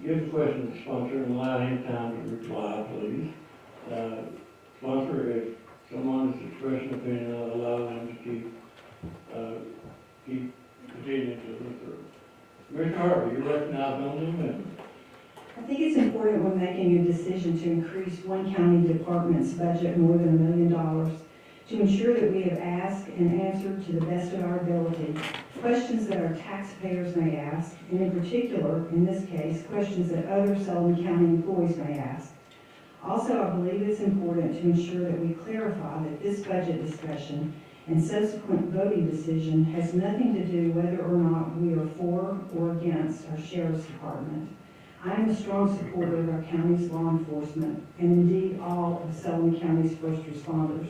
give the question to the sponsor and allow him time to reply, please. Sponsor, if someone is expressing opinion, I'll allow them to keep continuing to look through. Commissioner Harvey, you're recognized on the amendment. I think it's important when making a decision to increase one county department's budget more than $1 million to ensure that we have asked and answered to the best of our ability questions that our taxpayers may ask, and in particular, in this case, questions that other Sullivan County employees may ask. Also, I believe it's important to ensure that we clarify that this budget discussion and subsequent voting decision has nothing to do whether or not we are for or against our sheriff's department. I am a strong supporter of our county's law enforcement and indeed all of Sullivan County's first responders.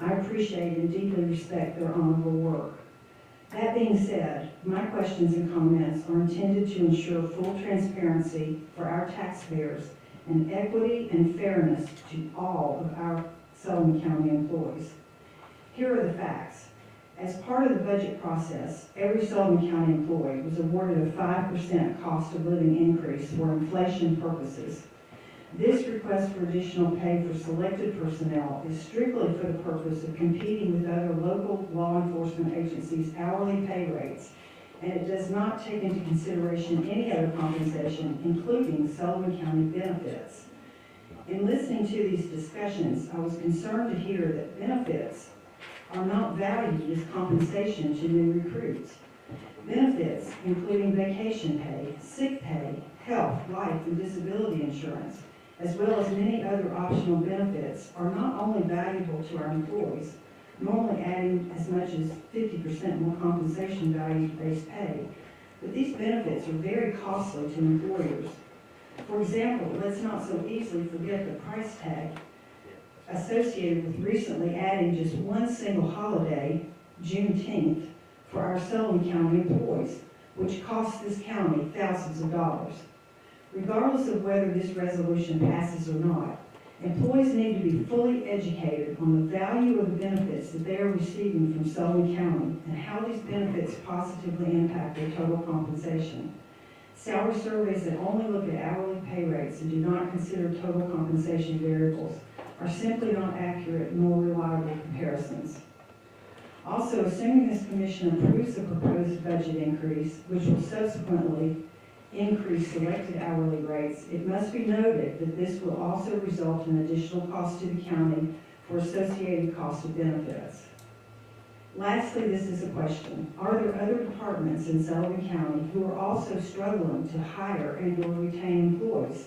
I appreciate and deeply respect their honorable work. That being said, my questions and comments are intended to ensure full transparency for our taxpayers and equity and fairness to all of our Sullivan County employees. Here are the facts. As part of the budget process, every Sullivan County employee was awarded a 5% cost of living increase for inflation purposes. This request for additional pay for selected personnel is strictly for the purpose of competing with other local law enforcement agencies' hourly pay rates, and it does not take into consideration any other compensation, including Sullivan County benefits. In listening to these discussions, I was concerned to hear that benefits are not valued as compensation to new recruits. Benefits, including vacation pay, sick pay, health, life, and disability insurance, as well as many other optional benefits, are not only valuable to our employees, normally adding as much as 50% more compensation value to base pay, but these benefits are very costly to employers. For example, let's not so easily forget the price tag associated with recently adding just one single holiday, Juneteenth, for our Sullivan County employees. which costs this county thousands of dollars. Regardless of whether this resolution passes or not, employees need to be fully educated on the value of the benefits that they are receiving from Sullivan County and how these benefits positively impact their total compensation. Salary surveys that only look at hourly pay rates and do not consider total compensation variables are simply not accurate nor reliable comparisons. Also, assuming this commission approves the proposed budget increase, which will subsequently increase selected hourly rates, it must be noted that this will also result in additional costs to the county for associated cost of benefits. Lastly, this is a question. Are there other departments in Sullivan County who are also struggling to hire and or retain employees?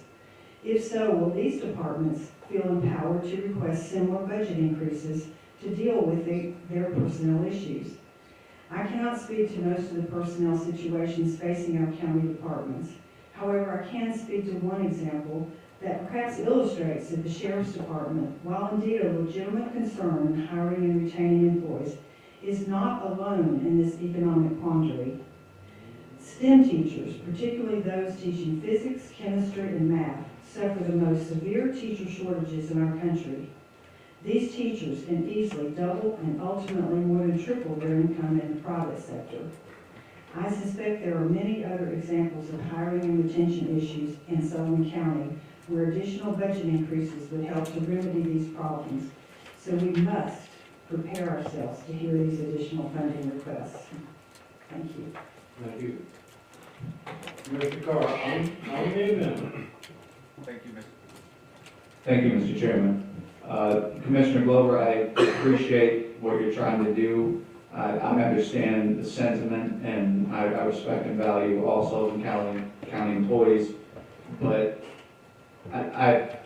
If so, will these departments feel empowered to request similar budget increases to deal with their personnel issues? I cannot speak to most of the personnel situations facing our county departments. However, I can speak to one example that perhaps illustrates that the Sheriff's Department, while indeed a legitimate concern in hiring and retaining employees, is not alone in this economic quandary. STEM teachers, particularly those teaching physics, chemistry, and math, suffer the most severe teacher shortages in our country. These teachers can easily double and ultimately more than triple their income in the private sector. I suspect there are many other examples of hiring and retention issues in Sullivan County where additional budget increases would help to remedy these problems. So we must prepare ourselves to hear these additional funding requests. Thank you. Thank you. Mr. Carr, on the amendment. Thank you, Mr. Thank you, Mr. Chairman. Commissioner Glover, I appreciate what you're trying to do. I understand the sentiment, and I respect and value all Sullivan County employees. But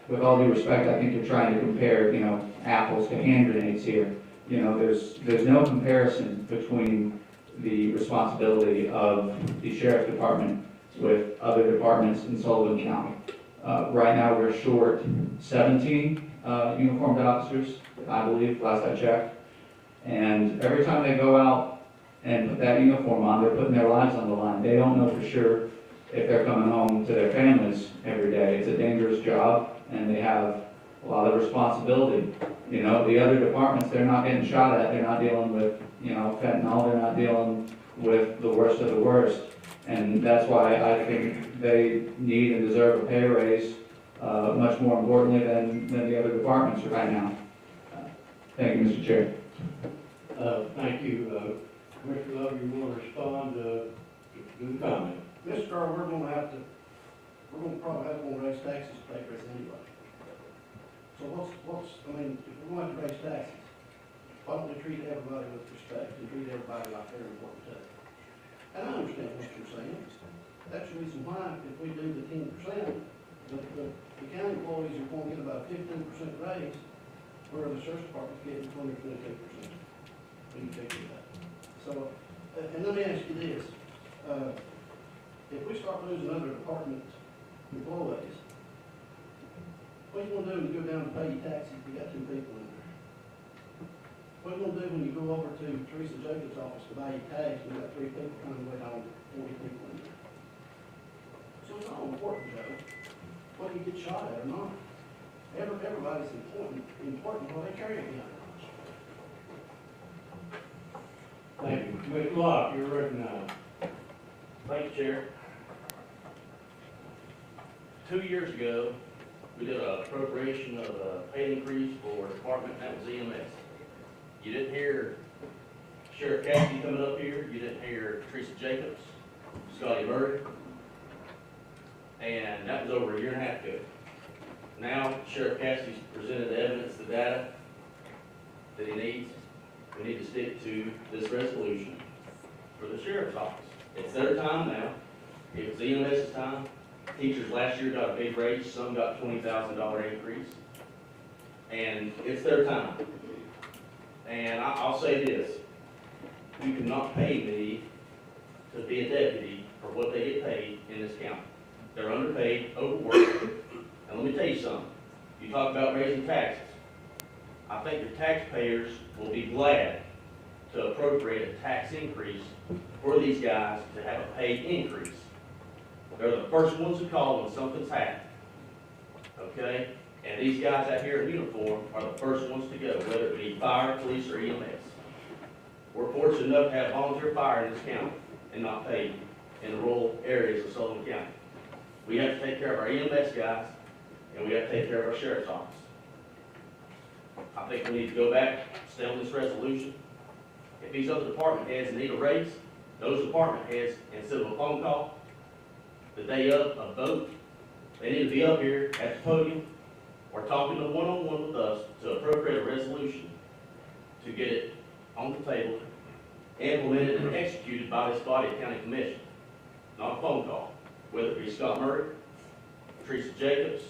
with all due respect, I think you're trying to compare, apples to hand grenades here. There's no comparison between the responsibility of the Sheriff's Department with other departments in Sullivan County. Right now, we're short 17 uniformed officers, I believe, last I checked. And every time they go out and put that uniform on, they're putting their lives on the line. They don't know for sure if they're coming home to their families every day. It's a dangerous job, and they have a lot of responsibility. The other departments, they're not getting shot at. They're not dealing with, fentanyl. They're not dealing with the worst of the worst. And that's why I think they need and deserve a pay raise, much more importantly than the other departments right now. Thank you, Mr. Chair. Thank you. Commissioner Love, you want to respond to the comment? Mr. Carr, we're gonna probably have to raise taxes to pay for this anyway. So if we're going to raise taxes, why don't we treat everybody with respect and treat everybody like they're important too? And I understand what you're saying. That's the reason why, if we do the 10%, the county employees are going to get about a 15% raise, where the Sheriff's Department's getting 20 or 22%. We can figure that. So, and let me ask you this. If we start losing other department employees, what are you going to do when you go down to pay your taxes if you got 2 people in there? What are you going to do when you go over to Teresa Jacobs' office to buy your tags and you got 3 people trying to wait on 40 people in there? So it's all important, Joe, whether you get shot at or not. Everybody's important while they carry a gun. Thank you. Commissioner Locke, you're recognized. Thank you, Chair. 2 years ago, we did an appropriation of a pay increase for a department, that was EMS. You didn't hear Sheriff Cassidy coming up here, you didn't hear Teresa Jacobs, Scotty Murray, and that was over a year and a half ago. Now, Sheriff Cassidy's presented the evidence, the data that he needs. We need to stick to this resolution for the Sheriff's Office. It's their time now. It was EMS's time. Teachers last year got a big raise, some got $20,000 increase. And it's their time. And I'll say this, you cannot pay me to be a deputy for what they get paid in this county. They're underpaid, overworked. And let me tell you something, you talk about raising taxes. I think the taxpayers will be glad to appropriate a tax increase for these guys to have a paid increase. They're the first ones to call when something's happened, okay? And these guys out here in uniform are the first ones to go, whether it be fire, police, or EMS. We're fortunate enough to have volunteer fire in this county and not paid in the rural areas of Sullivan County. We have to take care of our EMS guys, and we have to take care of our sheriff's office. I think we need to go back, stay on this resolution. If these other department heads need a raise, those department heads, instead of a phone call, the day of a vote, they need to be up here at the podium or talking to one-on-one with us to appropriate a resolution to get it on the table, implemented and executed by this body of county commission. Not a phone call, whether it be Scott Murray, Teresa Jacobs,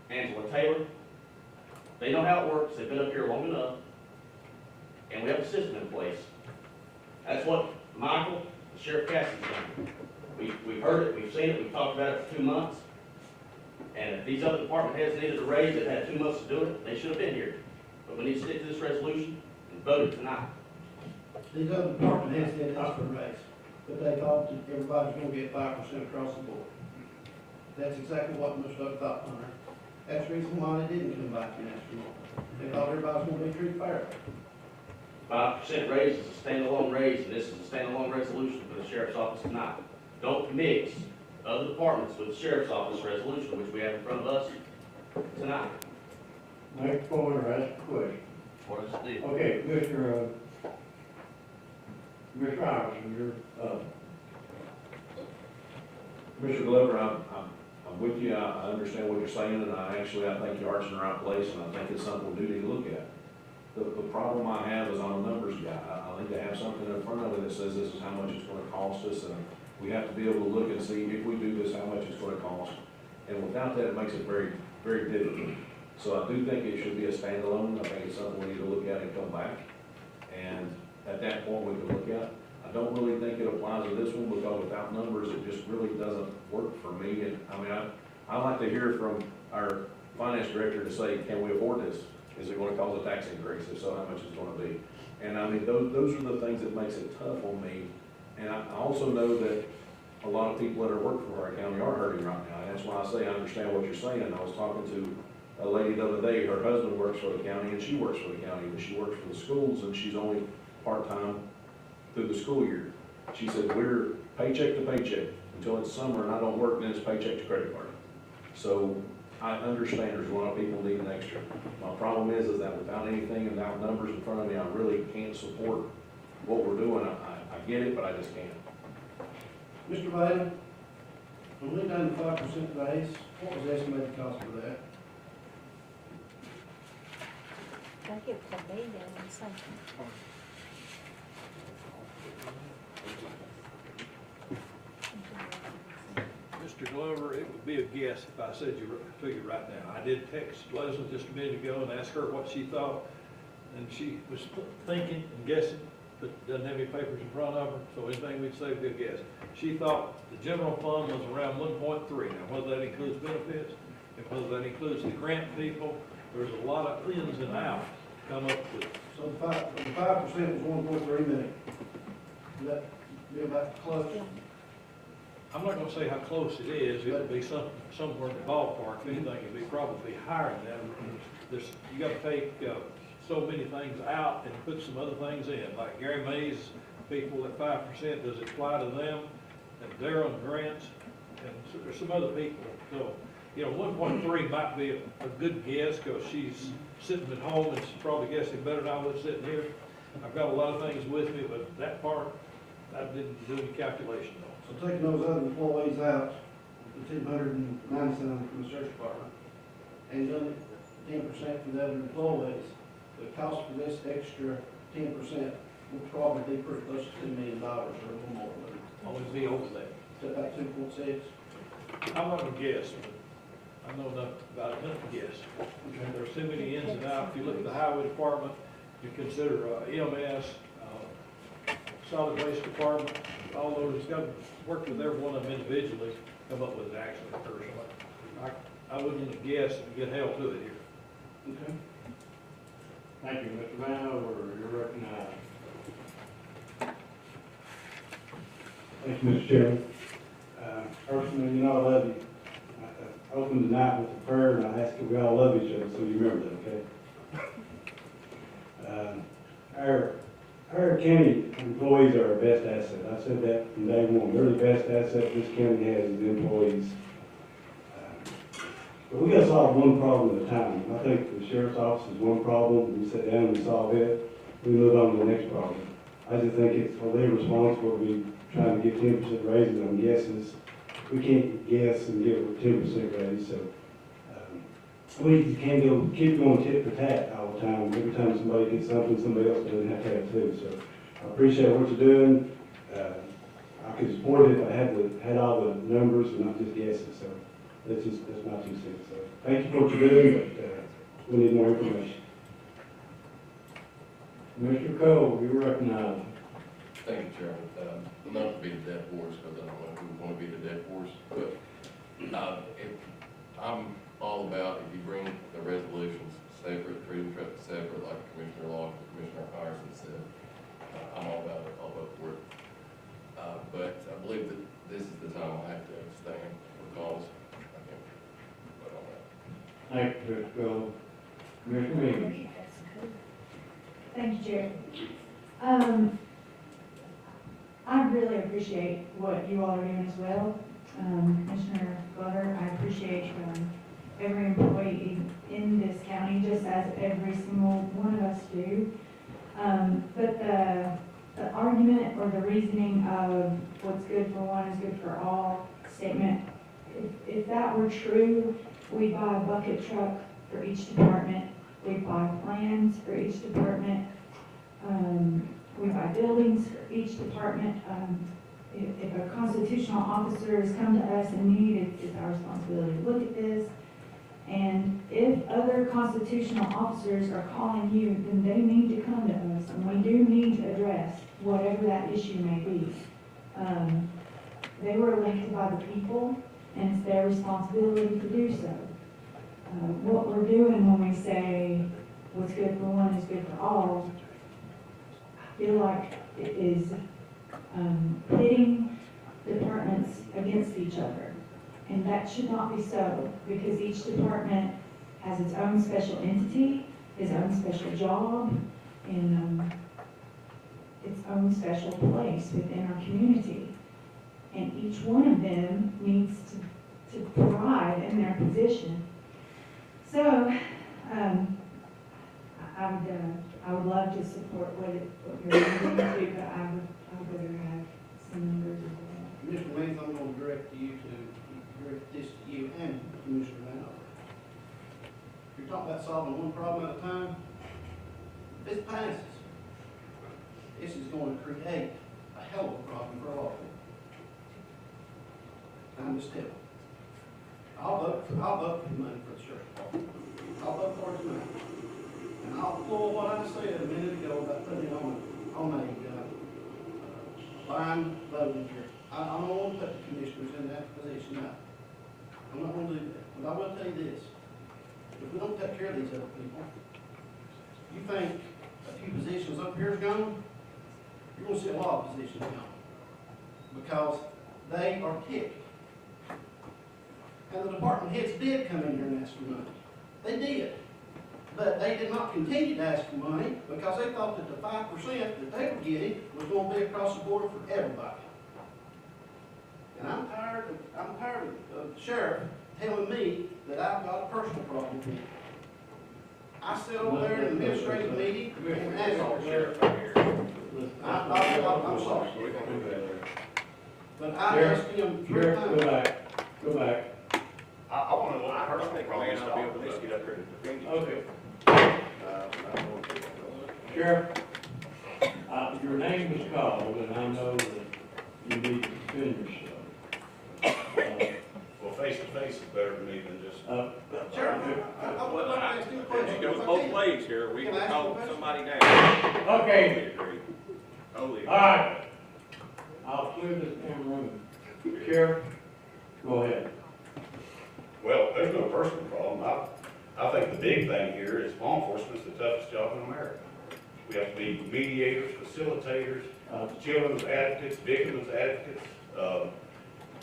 Angela Taylor. They know how it works. They've been up here long enough, and we have a system in place. That's what Michael, Sheriff Cassidy's done. We've heard it, we've seen it, we've talked about it for 2 months. And if these other department heads needed a raise, they've had 2 months to do it, they should have been here. But we need to stick to this resolution and vote it tonight. These other department heads didn't ask for a raise, but they thought that everybody's gonna get 5% across the board. That's exactly what most of them thought, Hunter. That's the reason why they didn't come back and ask for more. They thought everybody's gonna be treated fairly. 5% raise is a standalone raise, and this is a standalone resolution for the sheriff's office tonight. Don't mix other departments with the sheriff's office resolution, which we have in front of us tonight. Make a point or ask a question. What is the deal? Okay, Mr. Iverson, Commissioner Glover, I'm with you. I understand what you're saying, and I think your heart's in the right place, and I think it's something we do need to look at. The problem I have is I'm a numbers guy. I need to have something in front of me that says this is how much it's going to cost us, and we have to be able to look and see if we do this, how much it's going to cost. And without that, it makes it very, very difficult. So I do think it should be a standalone. I think it's something we need to look at and come back. And at that point, we can look at. I don't really think it applies to this one because without numbers, it just really doesn't work for me. And I mean, I like to hear from our finance director to say, can we afford this? Is it going to cause a tax increase? If so, how much is it going to be? And I mean, those are the things that makes it tough on me. And I also know that a lot of people that are working for our county are hurting right now. And that's why I say I understand what you're saying. I was talking to a lady the other day, her husband works for the county and she works for the county, but she works for the schools and she's only part-time through the school year. She said, we're paycheck to paycheck until it's summer and I don't work, then it's paycheck to credit card. So I understand there's a lot of people needing extra. My problem is that without anything and without numbers in front of me, I really can't support what we're doing. I get it, but I just can't. Mr. Bailey, when we done the 5% raise, what was the estimated cost for that? I think it was a million and something. Mr. Glover, it would be a guess if I said to you right now. I did text Leslie just a minute ago and asked her what she thought, and she was thinking and guessing, but doesn't have any papers in front of her, so anything we'd say would be a guess. She thought the general fund was around 1.3. Now, whether that includes benefits, and whether that includes the grant people, there's a lot of ins and outs to come up with. So the 5% was 1.3 million. Would that be about close? I'm not gonna say how close it is, it would be somewhere in the ballpark, if anything, it'd be probably higher than that. You gotta take, so many things out and put some other things in, like Gary Mays, people at 5%, does it apply to them? And they're on grants, and so there's some other people, so, 1.3 might be a good guess, because she's sitting at home and she's probably guessing better than I was sitting here. I've got a lot of things with me, but that part, I didn't do any calculation on. So taking those other employees out, the 297 from the sheriff's department, and done 10% for the other employees, the cost for this extra 10% will probably be pretty close to $2 million or a little more. Always be over that. So about 2.6. I'm not gonna guess, but I know enough about it not to guess. There's too many ins and outs. If you look at the highway department, you consider EMS, solid waste department, all those, got to work with every one of them individually, come up with an actual person. I wouldn't guess and get held to it here. Okay. Thank you, Mr. Vanover, you're recognized. Thank you, Mr. Chairman. Personally, you know I love you. I opened the night with a prayer, and I asked that we all love each other, so you remember that, okay? Our county employees are our best asset. I said that from day one. They're the best asset this county has is the employees. But we gotta solve one problem at a time. I think the sheriff's office is one problem. We sit down and solve it. We move on to the next problem. I just think it's irresponsible to be trying to get 10% raises on guesses. We can't guess and give a 10% raise, so we can't keep going tit for tat all the time. Every time somebody gets something, somebody else doesn't have to have too. So I appreciate what you're doing. I could support it if I had all the numbers and not just guesses. So that's my 2 cents. So thank you for what you're doing, but we need more information. Mr. Cole, you're recognized. Thank you, Chairman. Not to be the dead horse, because I don't know who would want to be the dead horse, but I'm all about if you bring the resolutions separate, treat them separate, like Commissioner Locke and Commissioner Harrison said. I'm all about it, I'll vote for it. But I believe that this is the time I have to abstain because I can't vote on that. Thank you, Mr. Cole. Commissioner Means. Thank you, Chair. I really appreciate what you all are doing as well. Commissioner Glover, I appreciate every employee in this county, just as every single one of us do. But the argument or the reasoning of what's good for one is good for all statement, if that were true, we'd buy a bucket truck for each department, we'd buy plans for each department, we buy buildings for each department. If a constitutional officer has come to us in need, it's our responsibility to look at this. And if other constitutional officers are calling you, then they need to come to us, and we do need to address whatever that issue may be. They were elected by the people, and it's their responsibility to do so. What we're doing when we say what's good for one is good for all, I feel like it is pitting departments against each other. And that should not be so, because each department has its own special entity, its own special job, and its own special place within our community. And each one of them needs to thrive in their position. So, I would love to support what you're doing too, but I would rather have some numbers as well. Commissioner Means, I'm going to direct this to you and Commissioner Vanover. You're talking about solving one problem at a time. If this passes, this is going to create a hell of a problem for all of you. I'm just telling you. I'll vote for the money for the sheriff's department. I'll vote for it tonight. And I'll pull what I said a minute ago about putting it on a line voting here. I don't want to put the commissioners in that position now. I'm not going to do that. But I will tell you this. If we don't take care of these other people, you think a few positions up here is gone, you're going to see a lot of positions gone. Because they are picky. And the department heads did come in here and ask for money. They did. But they did not continue to ask for money because they thought that the 5% that they were getting was going to be across the border for everybody. And I'm tired of the sheriff telling me that I've got a personal problem. I sit over there in the administrative meeting and ask for sheriff. I'm sorry. But I asked him 3 times. Go back. I want to know what personal problem is, I'll be able to just get up here and defend you. Okay. Sheriff, your name was called, and I know that you need to defend yourself. Well, face to face is better to me than just. Sheriff, I would like to ask you a question. It goes both ways here. We can call somebody down. Okay. Totally. All right. I'll clear this damn room. Sheriff, go ahead. Well, there's no personal problem. I think the big thing here is law enforcement is the toughest job in America. We have to be mediators, facilitators, children's advocates, victims advocates.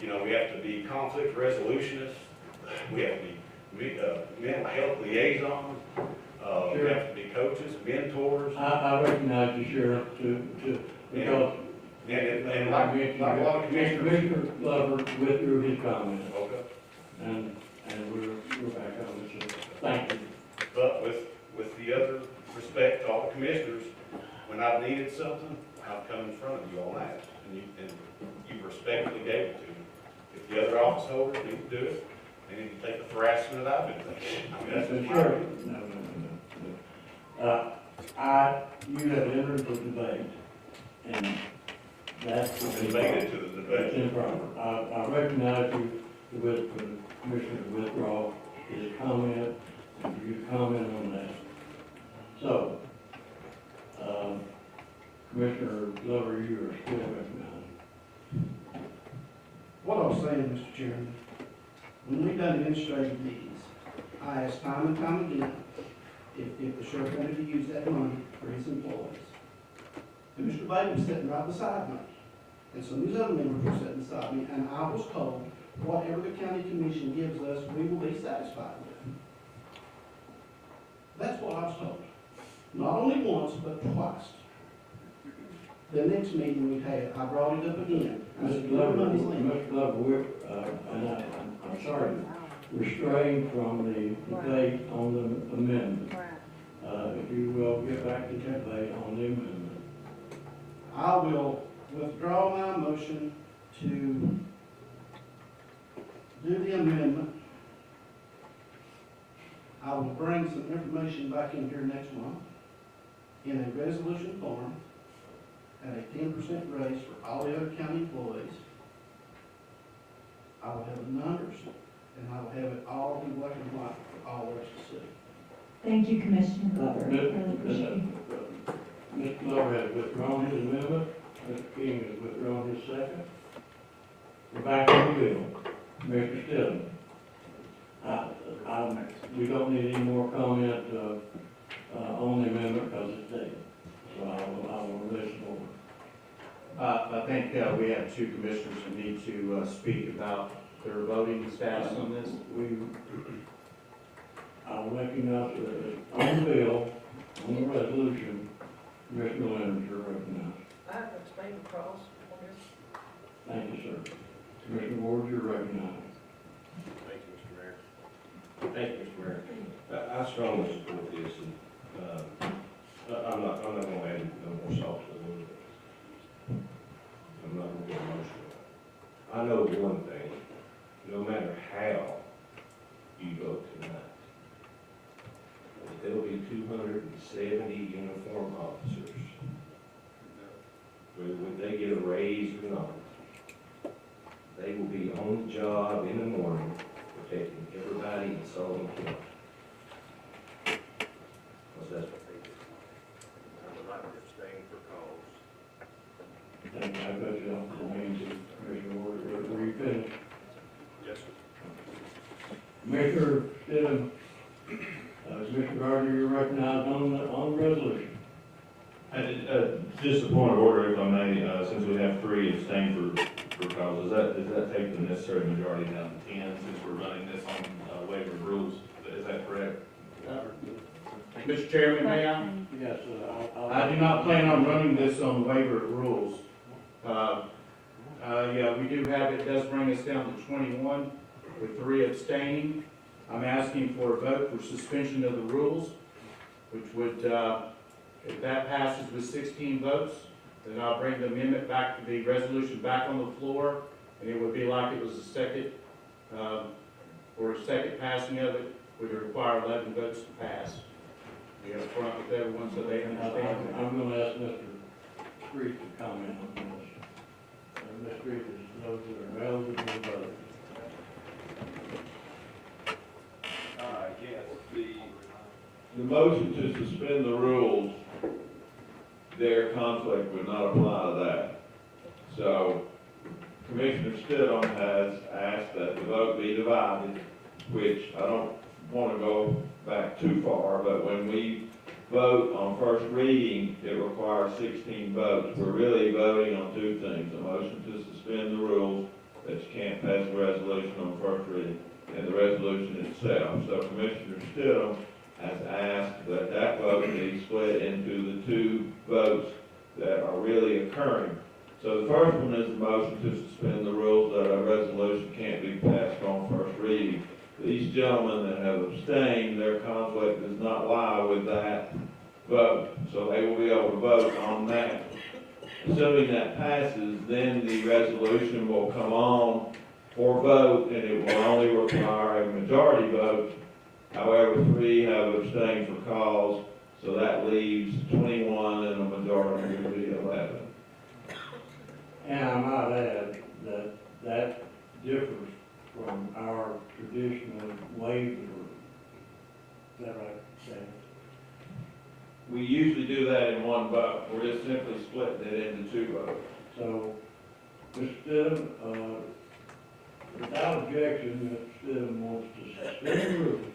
You know, we have to be conflict resolutionists. We have to be mental health liaisons. We have to be coaches, mentors. I recognize the sheriff because. And like a lot of commissioners. Commissioner Glover withdrew his comment. Okay. And we're back on it, so thank you. But with the other respect to all the commissioners, when I've needed something, I've come in front of you all asked, and you respectfully gave it to me. If the other office holders need to do it, they need to take the harassment that I've been taking. I mean, that's just my Sure. opinion. You have entered the debate, and that's Related to the debate. That's improper. I recognize the commissioner to withdraw his comment, and for you to comment on that. So, Commissioner Glover, you are still recognized. What I was saying, Mr. Chairman, when we've done administrative meetings, I asked time and time again if the sheriff wanted to use that money for his employees. And Mr. Bailey was sitting right beside me, and some of these other members were sitting beside me, and I was told, whatever the county commission gives us, we will be satisfied with. That's what I was told. Not only once, but twice. The next meeting we had, I brought it up again. I said, Mr. Glover, I'm sorry, restrain from the debate on the amendment. If you will get back to debate on the amendment. I will withdraw my motion to do the amendment. I will bring some information back in here next month in a resolution form at a 10% raise for all the other county employees. I will have the numbers, and I will have it all in black and white for all of us to see. Thank you, Commissioner Glover. Really appreciate it. Mr. Glover has withdrawn his amendment. Mr. King has withdrawn his second. We're back on the bill. Commissioner Sullivan. We don't need any more comment on the amendment because it's dead. So I will release it over. I think we have two commissioners who need to speak about their voting status on this. I will recognize on the bill, on the resolution, Commissioner Leonard, you're recognized. I have abstained across on this. Thank you, sir. Commissioner Ward, you're recognized. Thank you, Mr. Mayor. Thank you, Mr. Mayor. I strongly support this, and I'm not gonna add no more salt to the wound. I'm not gonna get emotional. I know one thing, no matter how you vote tonight, there'll be 270 uniformed officers. Whether they get a raise or not, they will be on the job in the morning protecting everybody in Sullivan County. Because that's what they do. I would like to abstain for cause. Thank you. I've got you off the main to Commissioner Ward. Were you finished? Yes, sir. Commissioner Stidham, Commissioner Gardner, you're recognized on the resolution. Just a point of order, if I may, since we have 3 abstain for cause, does that take the necessary majority down to 10 since we're running this on waiver of rules? Is that correct? Mr. Chairman, may I? Yes, I do not plan on running this on waiver of rules. Yeah, we do have, it does bring us down to 21 with 3 abstaining. I'm asking for a vote for suspension of the rules, which would, if that passes with 16 votes, then I'll bring the amendment back, the resolution back on the floor, and it would be like it was a second, or a second passing of it, would require 11 votes to pass. We have a front with everyone so they understand. I'm going to ask Mr. Street to comment on this. Mr. Street is those that are eligible to vote. Yes, the motion to suspend the rules, their conflict would not apply to that. So Commissioner Stidham has asked that the vote be divided, which I don't want to go back too far, but when we vote on first reading, it requires 16 votes. We're really voting on two things: a motion to suspend the rules that you can't pass a resolution on first reading, and the resolution itself. So Commissioner Stidham has asked that that vote be split into the two votes that are really occurring. So the first one is the motion to suspend the rules that a resolution can't be passed on first reading. These gentlemen that have abstained, their conflict does not lie with that vote, so they will be able to vote on that. Assuming that passes, then the resolution will come on for vote, and it will only require a majority vote. However, 3 have abstained for cause, so that leaves 21, and a majority would be 11. And I might add that that differs from our traditional waiver. Is that right, Dan? We usually do that in one vote. We're just simply splitting it into 2 votes. So, Mr. Stidham, without objection, Mr. Stidham wants to suspend the rules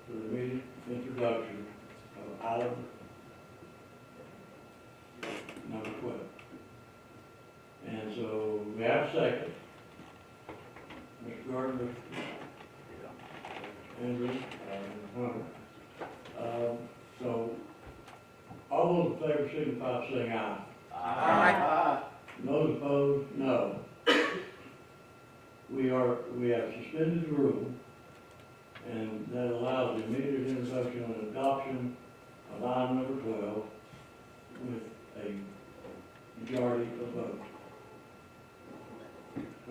for the immediate introduction of item number 12. And so we have a second. Mr. Gardner, Andrew, Hunter. So all those in favor signify by saying aye. Aye. Those opposed, no. We have suspended the rule, and that allows the immediate introduction and adoption of item number 12 with a majority of votes.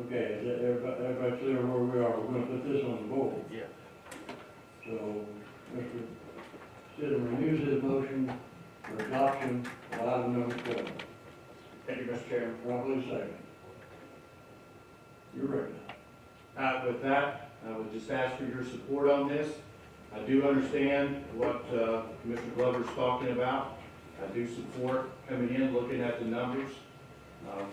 Okay, is that everybody clear where we are? We're gonna put this on the board. Yeah. So, Mr. Stidham renews his motion for adoption of item number 12. Thank you, Mr. Chairman. Properly second. You're recognized. With that, I would just ask for your support on this. I do understand what Commissioner Glover's talking about. I do support coming in, looking at the numbers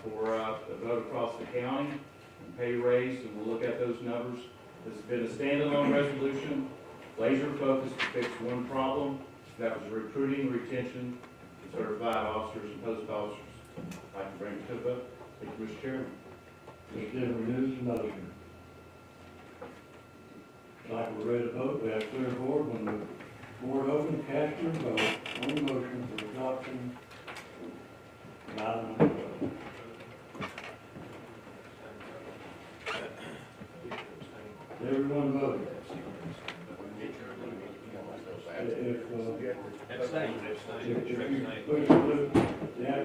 for the vote across the county and pay raise, and we'll look at those numbers. This has been a standalone resolution, laser focused to fix one problem. That was recruiting, retention, of certified officers and post officers. I'd like to bring it to the vote. Thank you, Mr. Chairman. Mr. Stidham renews the motion. Like we're ready to vote, we have clear board. When the board opens, cast your vote on the motion for adoption of item number 12. Everyone voted. If you push the blue, yeah,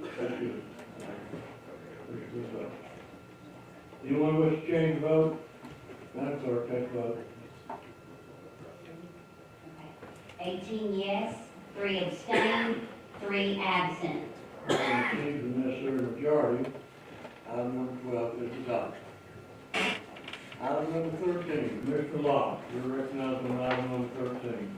that's good. Push the blue button. Anyone wish to change the vote? Madam Clerk, take the vote. 18 yes, 3 abstain, 3 absent. Having achieved the necessary majority, item number 12 is adopted. Item number 13, Commissioner Locke, you're recognized on item number 13.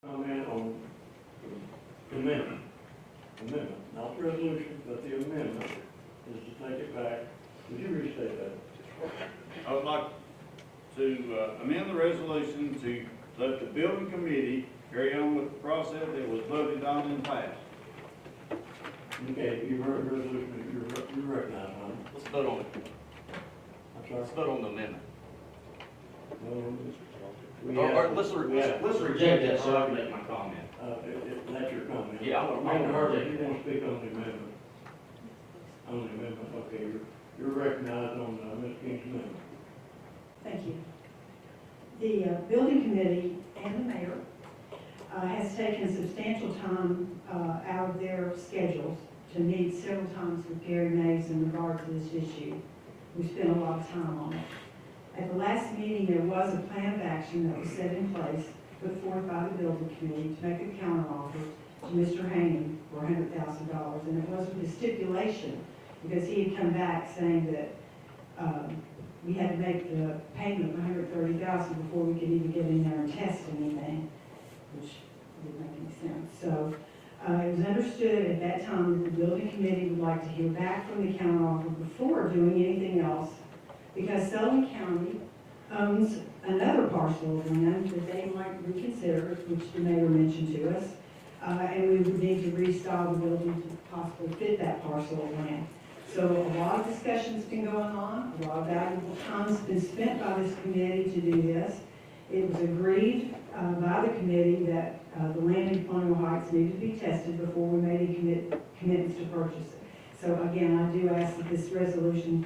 Comment on the amendment, not the resolution, but the amendment is to take it back. Would you restate that? I would like to amend the resolution to let the building committee carry on with the process that was voted on and passed. Okay, you heard the resolution, you recognize one. Let's vote on it. I'm sorry? Let's vote on the amendment. Let's reject that so I can make my comment. That's your comment. Yeah, I'm Mr. gonna Harvey, reject you want to speak on the amendment? On the amendment, okay, you're recognized on Ms. King's amendment. Thank you. The building committee and the mayor has taken substantial time out of their schedules to meet several times with Gary Mays in regard to this issue. We spent a lot of time on it. At the last meeting, there was a plan of action that was set in place, put forth by the building committee to make a counteroffer to Mr. Haney for $100,000. And it was with the stipulation, because he had come back saying that we had to make the payment of $130,000 before we could even get in there and test anything, which didn't make any sense. So it was understood at that time that the building committee would like to hear back from the counteroffer before doing anything else, because Sullivan County owns another parcel of land that they might reconsider, which the mayor mentioned to us, and we would need to restyle the building to possibly fit that parcel of land. So a lot of discussion's been going on, a lot of valuable time's been spent by this committee to do this. It was agreed by the committee that the land in Colonial Heights needed to be tested before we made any commitments to purchase it. So again, I do ask that this resolution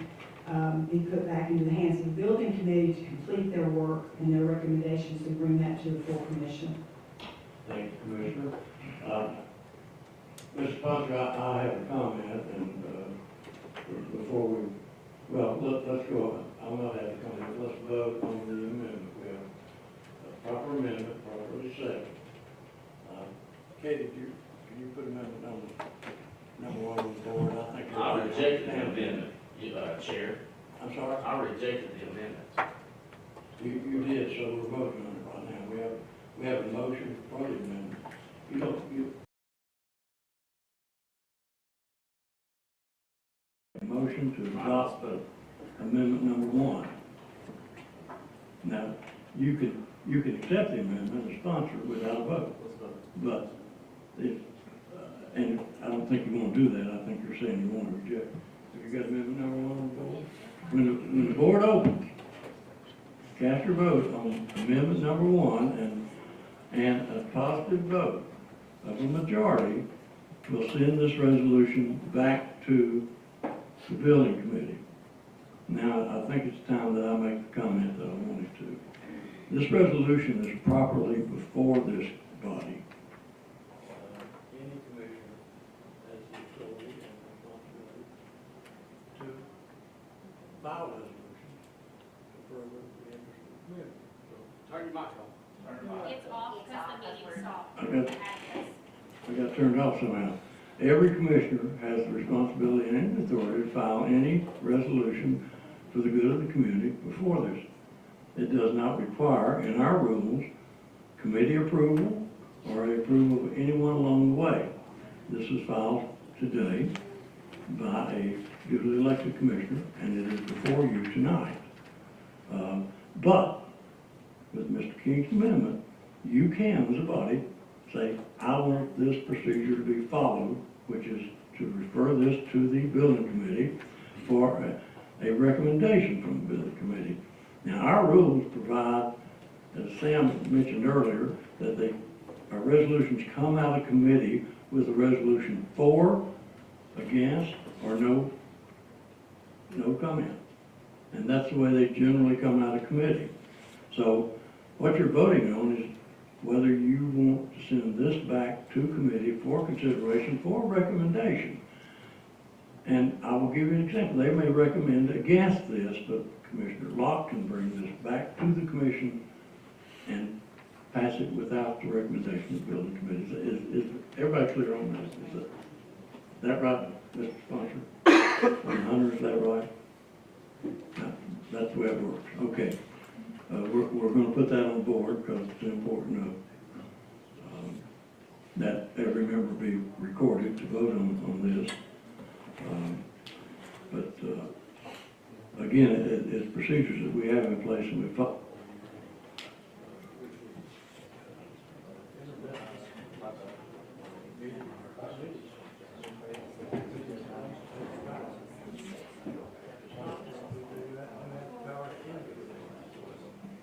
be put back into the hands of the building committee to complete their work and their recommendations to bring that to the full commission. Thank you, Commissioner. Mr. Sponsor, I have a comment, and before we, well, let's go, I'm not having a comment, let's vote on the amendment. We have a proper amendment, properly seconded. Katie, can you put amendment number one on the board? I think. I rejected the amendment, Chair. I'm sorry? I rejected the amendment. You did, so we're voting on it right now. We have a motion for the amendment. Motion to adopt amendment number one. Now, you can accept the amendment as sponsor without a vote. But if, and I don't think you want to do that. I think you're saying you want to reject. Have you got amendment number one on the board? When the board opens, cast your vote on amendment number one, and a positive vote of a majority will send this resolution back to the building committee. Now, I think it's time that I make the comment that I wanted to. This resolution is properly before this body. Any commissioner has the authority and responsibility to file a resolution to further the interest of the community. So, Turn your mic on. It's off because the meeting stopped. I got turned off somehow. Every commissioner has the responsibility and authority to file any resolution for the good of the community before this. It does not require, in our rules, committee approval or the approval of anyone along the way. This is filed today by a duly elected commissioner, and it is before you tonight. But with Mr. King's amendment, you can, as a body, say, I want this procedure to be followed, which is to refer this to the building committee for a recommendation from the building committee. Now, our rules provide, as Sam mentioned earlier, that our resolutions come out of committee with a resolution for, against, or no comment. And that's the way they generally come out of committee. So what you're voting on is whether you want to send this back to committee for consideration for recommendation. And I will give you an example. They may recommend against this, but Commissioner Locke can bring this back to the commission and pass it without the recommendation of the building committee. Is everybody clear on this? Is that right, Mr. Sponsor? 100, is that right? No, that's the way it works. Okay. We're going to put that on the board because it's important. that every member be recorded to vote on this. Again, it's procedures that we have in place and we follow.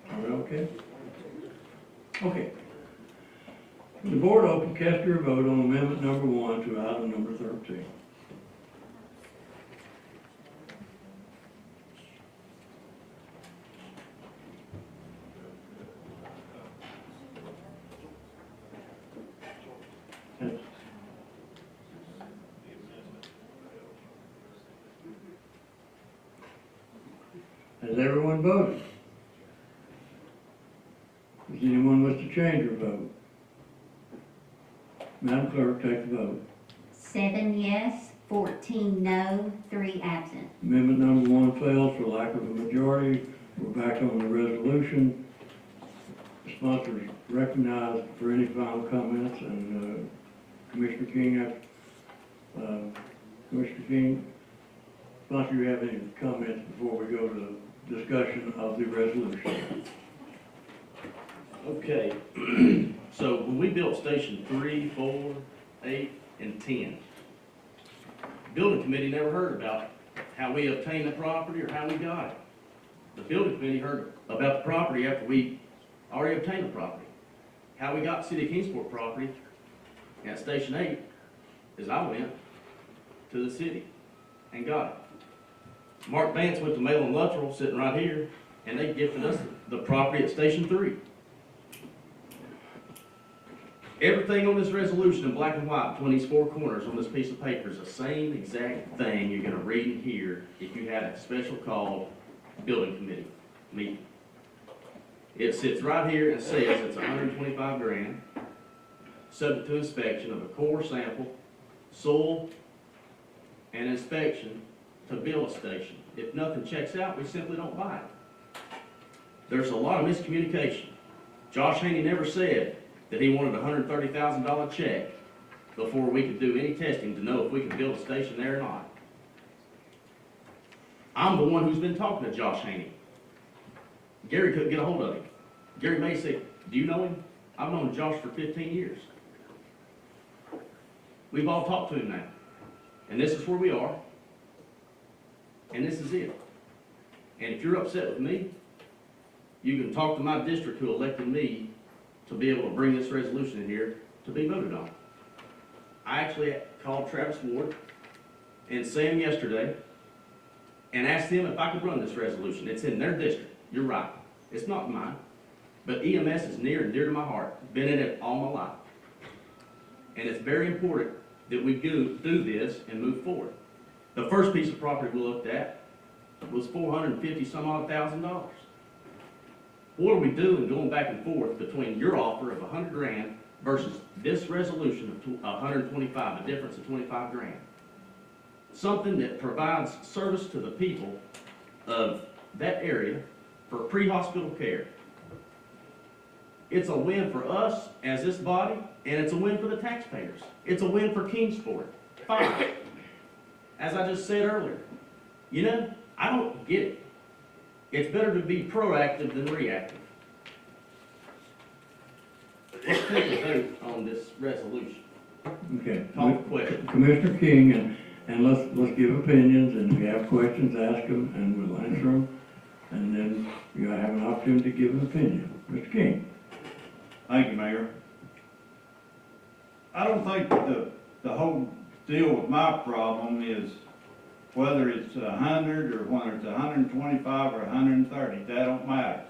Are we okay? Okay. The board open, cast your vote on amendment number 1 to item number 13. Has everyone voted? Does anyone wish to change their vote? Madam Clerk, take the vote. 7 yes, 14 no, 3 absent. Amendment number 1 fails for lack of a majority. We're back on the resolution. The sponsors recognized for any final comments, and Commissioner King, Commissioner King, sponsor, you have any comments before we go to discussion of the resolution? Okay, so when we built Station 3, 4, 8, and 10, building committee never heard about how we obtained the property or how we got it. The building committee heard about the property after we already obtained the property. How we got City of Kingsport property at Station 8 is I went to the city and got it. Mark Vance went to Mail and Luttrell, sitting right here, and they gifted us the property at Station 3. Everything on this resolution in black and white between these 4 corners on this piece of paper is the same exact thing you're gonna read and hear if you had a special called building committee meeting. It sits right here and says it's 125 grand, subject to inspection of a core sample, soil, and inspection to build a station. If nothing checks out, we simply don't buy it. There's a lot of miscommunication. Josh Haney never said that he wanted a $130,000 check before we could do any testing to know if we could build a station there or not. I'm the one who's been talking to Josh Haney. Gary couldn't get a hold of him. Gary May said, do you know him? I've known Josh for 15 years. We've all talked to him now. And this is where we are. And this is it. And if you're upset with me, you can talk to my district who elected me to be able to bring this resolution in here to be voted on. I actually called Travis Ward and Sam yesterday and asked them if I could run this resolution. It's in their district. You're right. It's not mine. But EMS is near and dear to my heart. Been in it all my life. And it's very important that we do this and move forward. The first piece of property we looked at was $450,000. What are we doing going back and forth between your offer of 100 grand versus this resolution of 125, a difference of 25 grand? Something that provides service to the people of that area for pre-hospital care. It's a win for us as this body, and it's a win for the taxpayers. It's a win for Kingsport. 5. As I just said earlier, you know, I don't get it. It's better to be proactive than reactive. Let's take a vote on this resolution. Okay. Call the question. Commissioner King, and let's give opinions, and if you have questions, ask them, and we'll answer them. And then you have an opportunity to give an opinion. Mr. King. Thank you, Mayor. I don't think the whole deal with my problem is whether it's 100 or whether it's 125 or 130. That don't matter.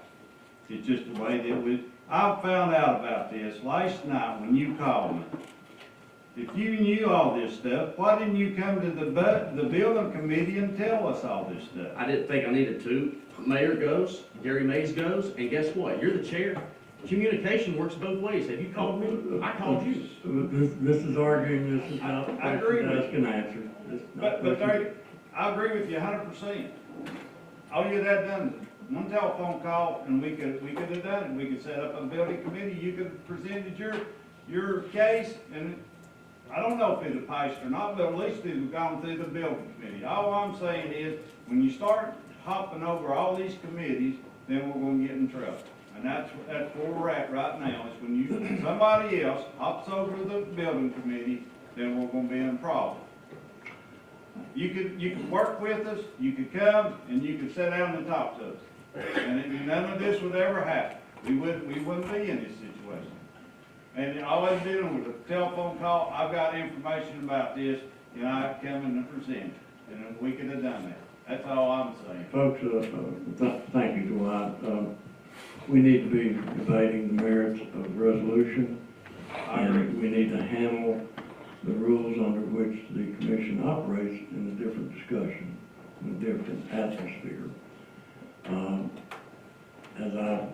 It's just the way that I found out about this last night when you called me. If you knew all this stuff, why didn't you come to the building committee and tell us all this stuff? I didn't think I needed to. Mayor goes, Gary Mays goes, and guess what? You're the chair. Communication works both ways. Have you called me? I called you. This is arguing, this is not I agree with ask and answer. But there, I agree with you 100%. All you had done is one telephone call, and we could have done it. We could set up a building committee. You could have presented your case, and I don't know if it'll pass or not, but at least it'll gone through the building committee. All I'm saying is, when you start hopping over all these committees, then we're gonna get in trouble. And that's where we're at right now, is when somebody else hops over to the building committee, then we're gonna be in problem. You could work with us, you could come, and you could sit down and talk to us. And none of this would ever happen. We wouldn't be in this situation. And all I'm doing was a telephone call, I've got information about this, and I come and present it. And we could have done that. That's all I'm saying. Folks, thank you, Dwight. We need to be debating the merits of the resolution. And we need to handle the rules under which the commission operates in a different discussion, in a different atmosphere. As I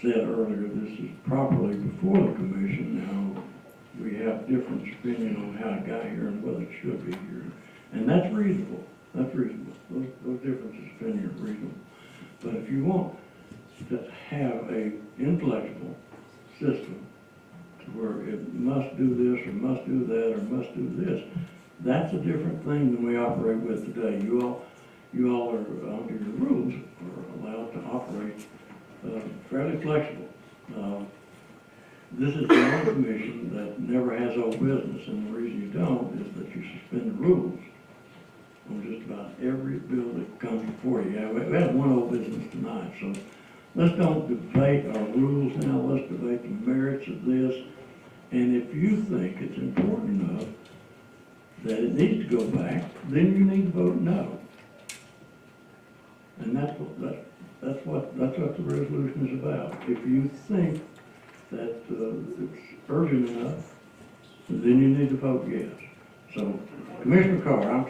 said earlier, this is properly before the commission. Now, we have different opinion on how it got here and whether it should be here. And that's reasonable. That's reasonable. Those differences of opinion are reasonable. But if you want to have a inflexible system where it must do this or must do that or must do this, that's a different thing than we operate with today. You all are, under your rules, are allowed to operate fairly flexible. This is the one commission that never has old business, and the reason you don't is that you suspend the rules on just about every bill that comes before you. Yeah, we have one old business tonight, so let's don't debate our rules now. Let's debate the merits of this. And if you think it's important enough that it needs to go back, then you need to vote no. And that's what the resolution is about. If you think that it's urgent enough, then you need to vote yes. So, Commissioner Carr,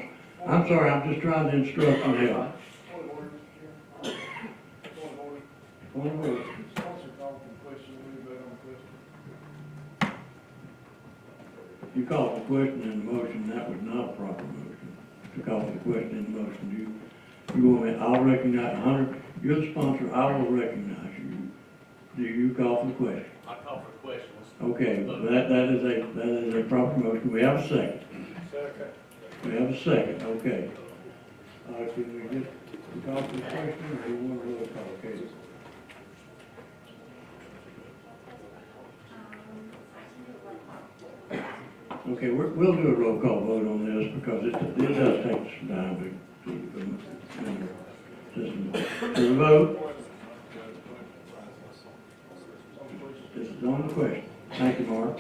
I'm sorry, I'm just trying to instruct and help. Point of order. If you call for question in the motion, that was not a proper motion. To call for question in the motion, you want me, I'll recognize, Hunter, you're the sponsor, I will recognize you. Do you call for the question? I call for questions. Okay, that is a proper motion. We have a second. Second. We have a second, okay. Can we just call for the question, or do you want to roll call, okay? Okay, we'll do a roll call vote on this because it does take some time to vote. This is on the question. Thank you, Mark.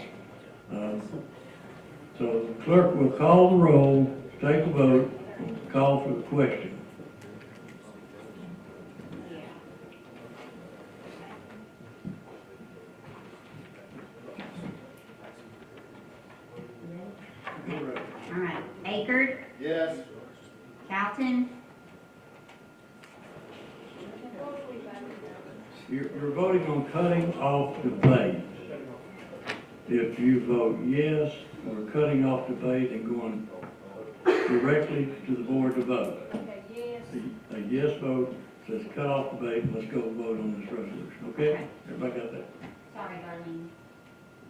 So the clerk will call the roll, take a vote, and call for the question. All right, Akert, Yes. Calton, You're voting on cutting off debate. If you vote yes, we're cutting off debate and going directly to the board to vote. Okay, yes. A yes vote says cut off debate, and let's go vote on this resolution, okay? Everybody got that? sorry, Darlene.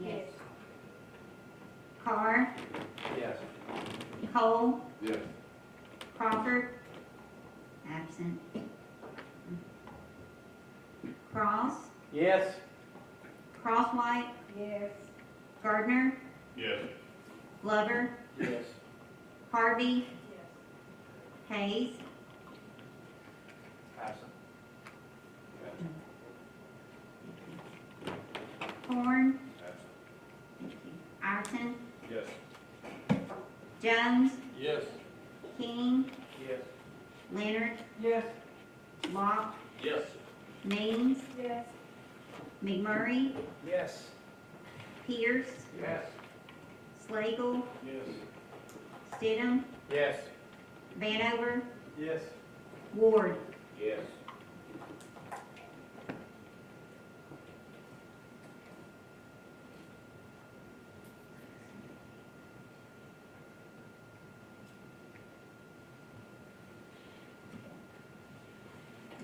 Yes. Carr, Yes. Cole, Yes. Crawford, absent. Cross, Yes. Crosswhite, Yes. Gardner, Yes. Glover, Yes. Harvey, Hayes, Absent. Horn, Ireton, Yes. Jones, Yes. King, Yes. Leonard, Yes. Locke, Yes. Means, Yes. McMurray, Yes. Pierce, Yes. Slagle, Yes. Stidham, Yes. Vanover, Yes. Ward. Yes.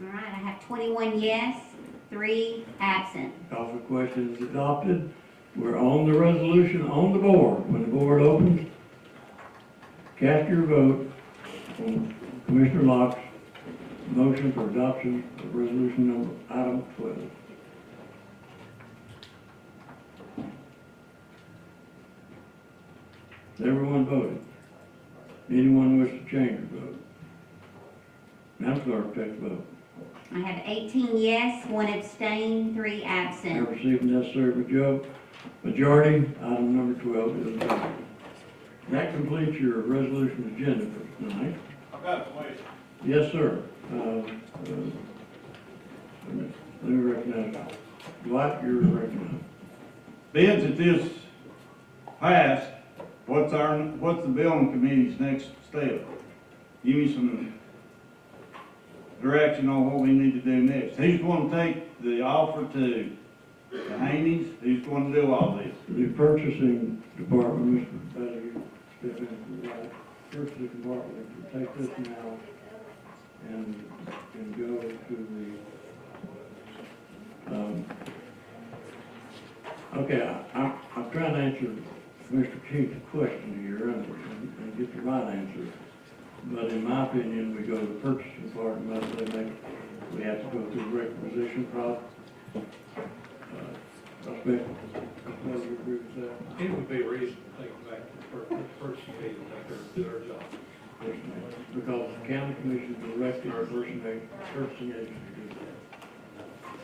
All right, I have 21 yes, 3 absent. Call for question is adopted. We're on the resolution on the board. When the board opens, cast your vote on Commissioner Locke's motion for adoption of resolution number, item 12. Everyone voted. Anyone wish to change their vote? Madam Clerk, take the vote. I have 18 yes, 1 abstain, 3 I absent. received the necessary majority. Item number 12 is adopted. That completes your resolution agenda for tonight. I've got a question. Yes, sir. Let me recognize Dwight, you're recognized. Bids at this passed, what's the building committee's next step? Give me some direction on what we need to do next. Who's going to take the offer to the Haney's? Who's going to do all this? The purchasing department, Mr. Bailey, step in for the right. Purchasing department will take this now and go to the, okay, I'm trying to answer Mr. King's question here and get the right answer. But in my opinion, we go to the purchasing department, we have to go through the requisition process. I expect, you agree with that? It would be reasonable to take back to the purchasing committee to do their job. Because the county commission directed our purchasing agent to do that.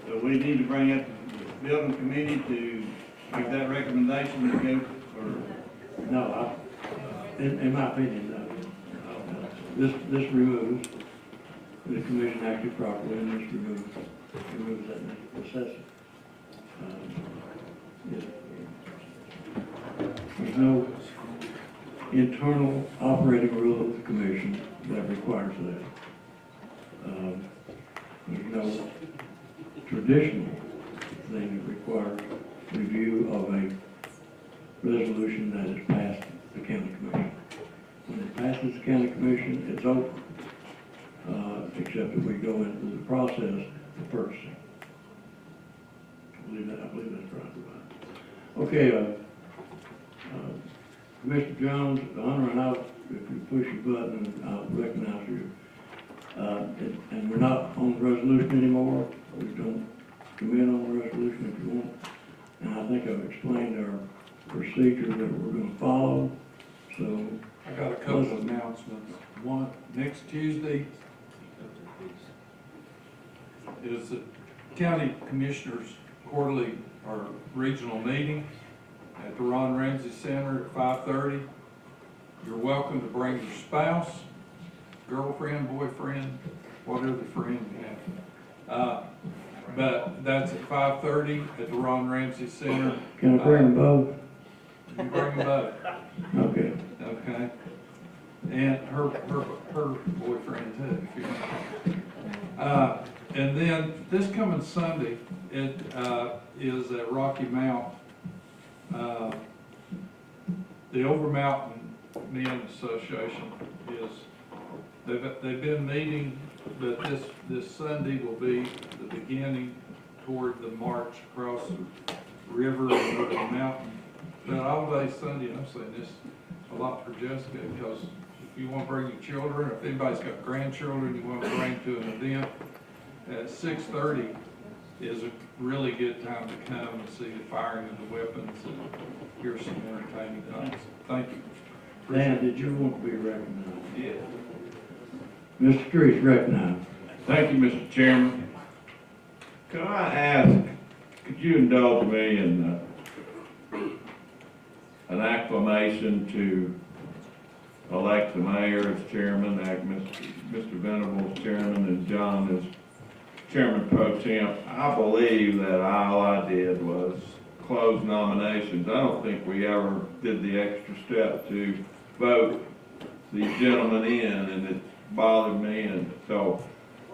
So we need to bring up the building committee to make that recommendation to go, or? No, in my opinion, no. This removes the commission acted properly, and this removes that necessity. There's no internal operating rule of the commission that requires that. There's no traditional thing that requires review of a resolution that has passed the county commission. When it passes the county commission, it's over, except that we go into the process of purchasing. I believe that's right. Okay, Commissioner Jones, Honor, and if you push your button, I'll recognize you. And we're not on the resolution anymore. We don't commit on the resolution if you want. And I think I've explained our procedure that we're going to follow. So I got a couple of announcements. One, next Tuesday is the county commissioners quarterly or regional meeting at the Ron Ramsey Center at 5:30. You're welcome to bring your spouse, girlfriend, boyfriend, whatever friend you have. But that's at 5:30 at the Ron Ramsey Center. can I bring them both? You bring them both. Okay. Okay. And her boyfriend too, if you want. And then this coming Sunday, it is at Rocky Mount. The Over Mountain Men Association is, they've been meeting, but this Sunday will be the beginning toward the march across the river and over the mountain. But all day Sunday, and I'm saying this a lot for Jessica, because if you want to bring your children, if anybody's got grandchildren you want to bring to an event, at 6:30 is a really good time to come and see the firing of the weapons and hear some entertaining things. Thank you. Dan, did you want to be recognized? Yes. Mr. Street, recognized. Thank you, Mr. Chairman. Could I ask, could you indulge me in an acclamation to elect the mayor as chairman, act Mr. Venable as chairman, and John as chairman pro temp? I believe that all I did was close nominations. I don't think we ever did the extra step to vote these gentlemen in, and it bothered me, and so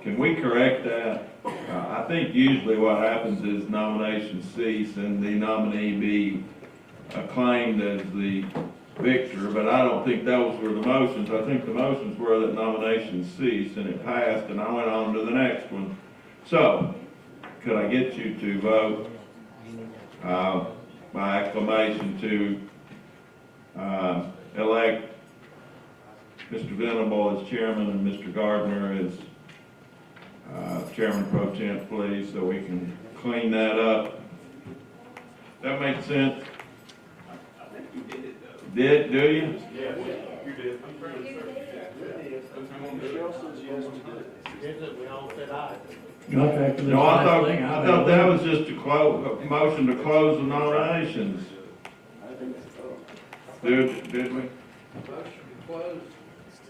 can we correct that? I think usually what happens is nominations cease and the nominee be acclaimed as the victor, but I don't think those were the motions. I think the motions were that nominations ceased, and it passed, and I went on to the next one. So, could I get you to vote by acclamation to elect Mr. Venable as chairman and Mr. Gardner as chairman pro temp, please, so we can clean that up. That makes sense? I think you did it though. Do you? Yes, you did. I'm fairly certain you did. Michelle says yes, we did it. We all said aye. Okay, for this No, I last thing, thought that was just a motion to close the nominations. I think so. Did we? Motion to close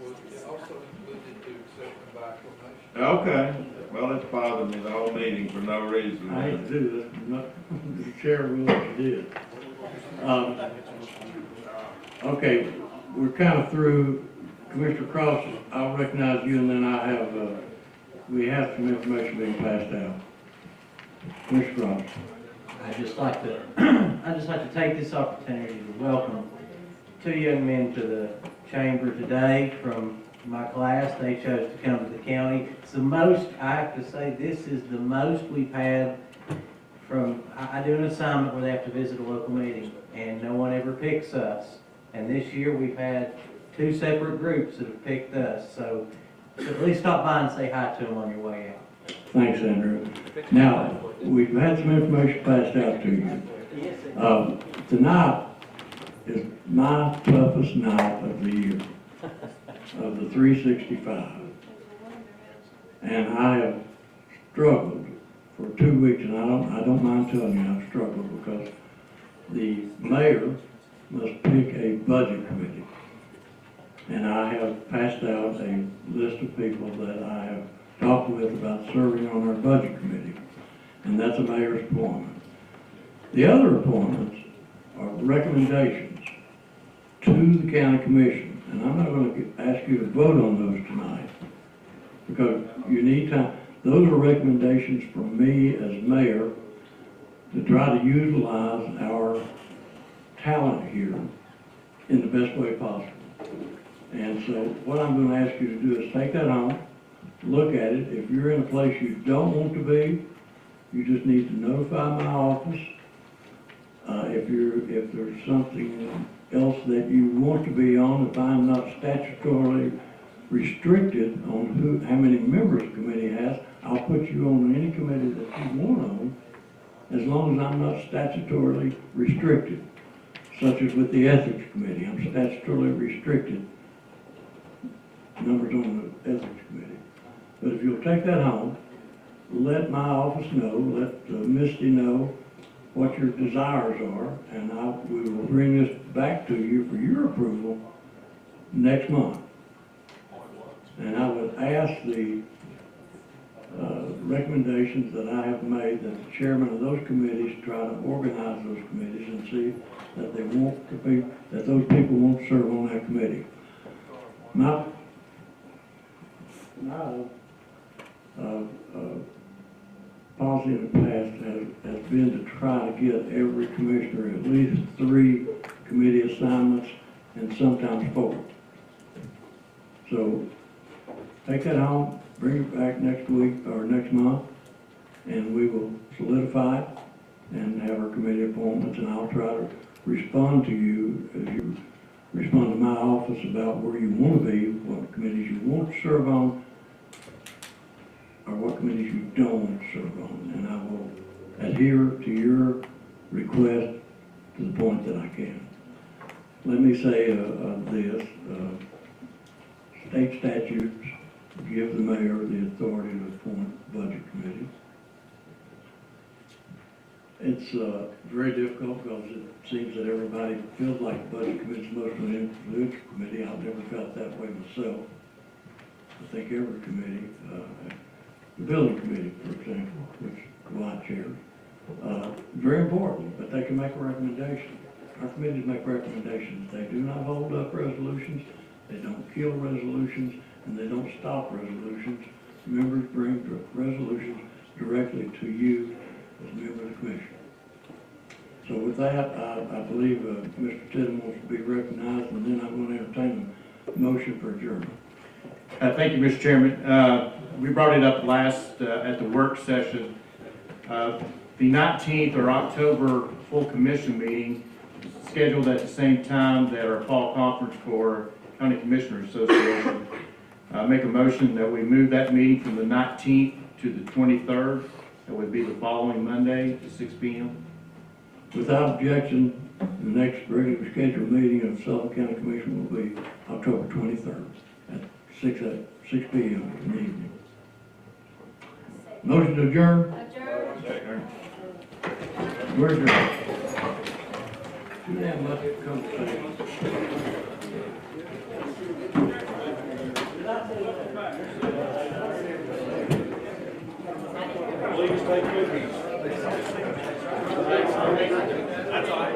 was also included to accept by acclamation. Okay, well, it's bothered me the whole meeting for no reason. I hate to do this, but the chair will what you did. Okay, we're kind of through. Commissioner Cross, I'll recognize you, and then I have, we have some information being passed out. Commissioner Cross. I'd just like to take this opportunity to welcome two young men to the chamber today from my class. They chose to come to the county. It's the most, I have to say, this is the most we've had from, I do an assignment where they have to visit a local meeting, and no one ever picks us. And this year we've had two separate groups that have picked us, so at least stop by and say hi to them on your way out. Thanks, Andrew. Now, we've had some information passed out to you. Tonight is my toughest night of the year, of the 365. And I have struggled for 2 weeks, and I don't mind telling you I've struggled because the mayor must pick a budget committee. And I have passed out a list of people that I have talked with about serving on our budget committee. And that's a mayor's appointment. The other appointments are recommendations to the county commission. And I'm not going to ask you to vote on those tonight because you need time. Those are recommendations from me as mayor to try to utilize our talent here in the best way possible. And so what I'm going to ask you to do is take that home, look at it. If you're in a place you don't want to be, you just need to notify my office. If there's something else that you want to be on, if I'm not statutorily restricted on how many members the committee has, I'll put you on any committee that you want on, as long as I'm not statutorily restricted, such as with the ethics committee. I'm statutorily restricted. Numbers on the ethics committee. But if you'll take that home, let my office know, let Misty know what your desires are, and we will bring this back to you for your approval next month. And I would ask the recommendations that I have made that the chairman of those committees try to organize those committees and see that that those people won't serve on that committee. My policy in the past has been to try to get every commissioner at least 3 committee assignments and sometimes 4. So take that home, bring it back next week or next month, and we will solidify it and have our committee appointments, and I'll try to respond to you as you respond to my office about where you want to be, what committees you want to serve on, or what committees you don't want to serve on. And I will adhere to your request to the point that I can. Let me say this. State statutes give the mayor the authority to appoint budget committees. It's very difficult because it seems that everybody feels like the budget committee is the most influential committee. I've never felt that way myself. I think every committee, the building committee, for example, which I chair, very important, but they can make a recommendation. Our committees make recommendations. They do not hold up resolutions, they don't kill resolutions, and they don't stop resolutions. Members bring resolutions directly to you as a member of the commission. So with that, I believe Mr. Tittle wants to be recognized, and then I'm going to entertain a motion for adjournment. Thank you, Mr. Chairman. We brought it up last at the work session. the 19th or October full commission meeting scheduled at the same time that our fall conference for County Commissioners Association. Make a motion that we move that meeting from the 19th to the 23rd. That would be the following Monday at 6 p.m. Without objection, the next regular scheduled meeting of Sullivan County Commission will be October 23rd at 6 p.m. in the evening. Motion to adjourn? Adjourn. We're adjourned. Too damn much conversation. Please take cookies. That's all right.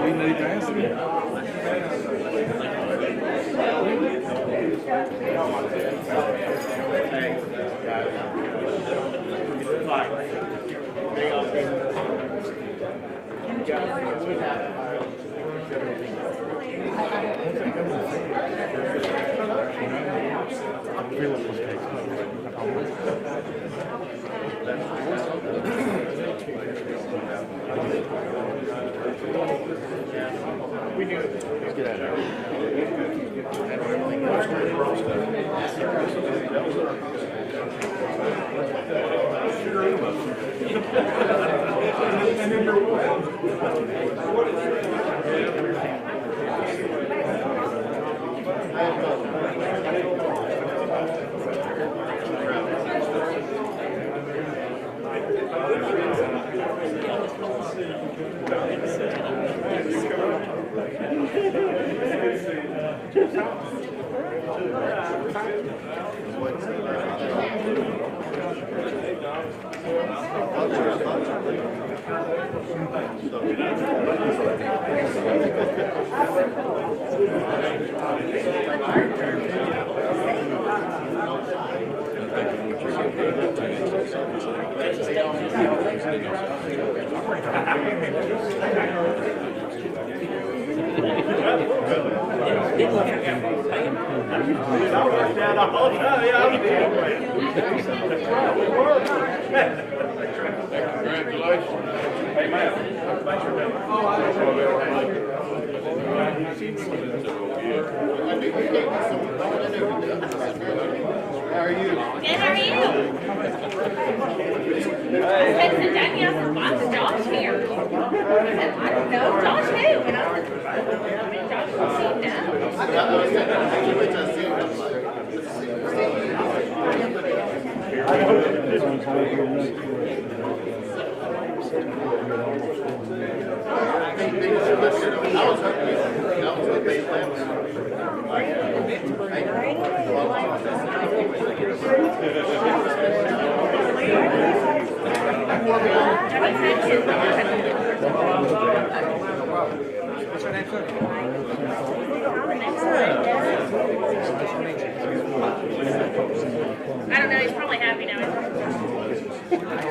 We need to answer We do it. Let's get out of How are you? Good, how are you? Hey. Danny, I said, why is Josh here? I said, I don't know, Josh who? And I was like, I mean, Josh was sitting I don't know, he's probably happy now.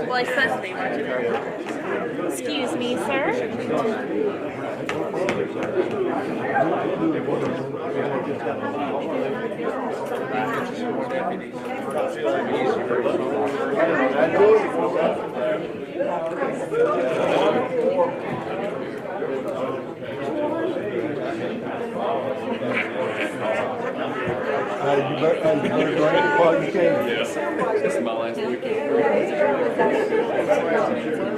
Well, he's supposed to be watching it. Excuse me, sir. You better drink while you can. Yes. This is my last weekend.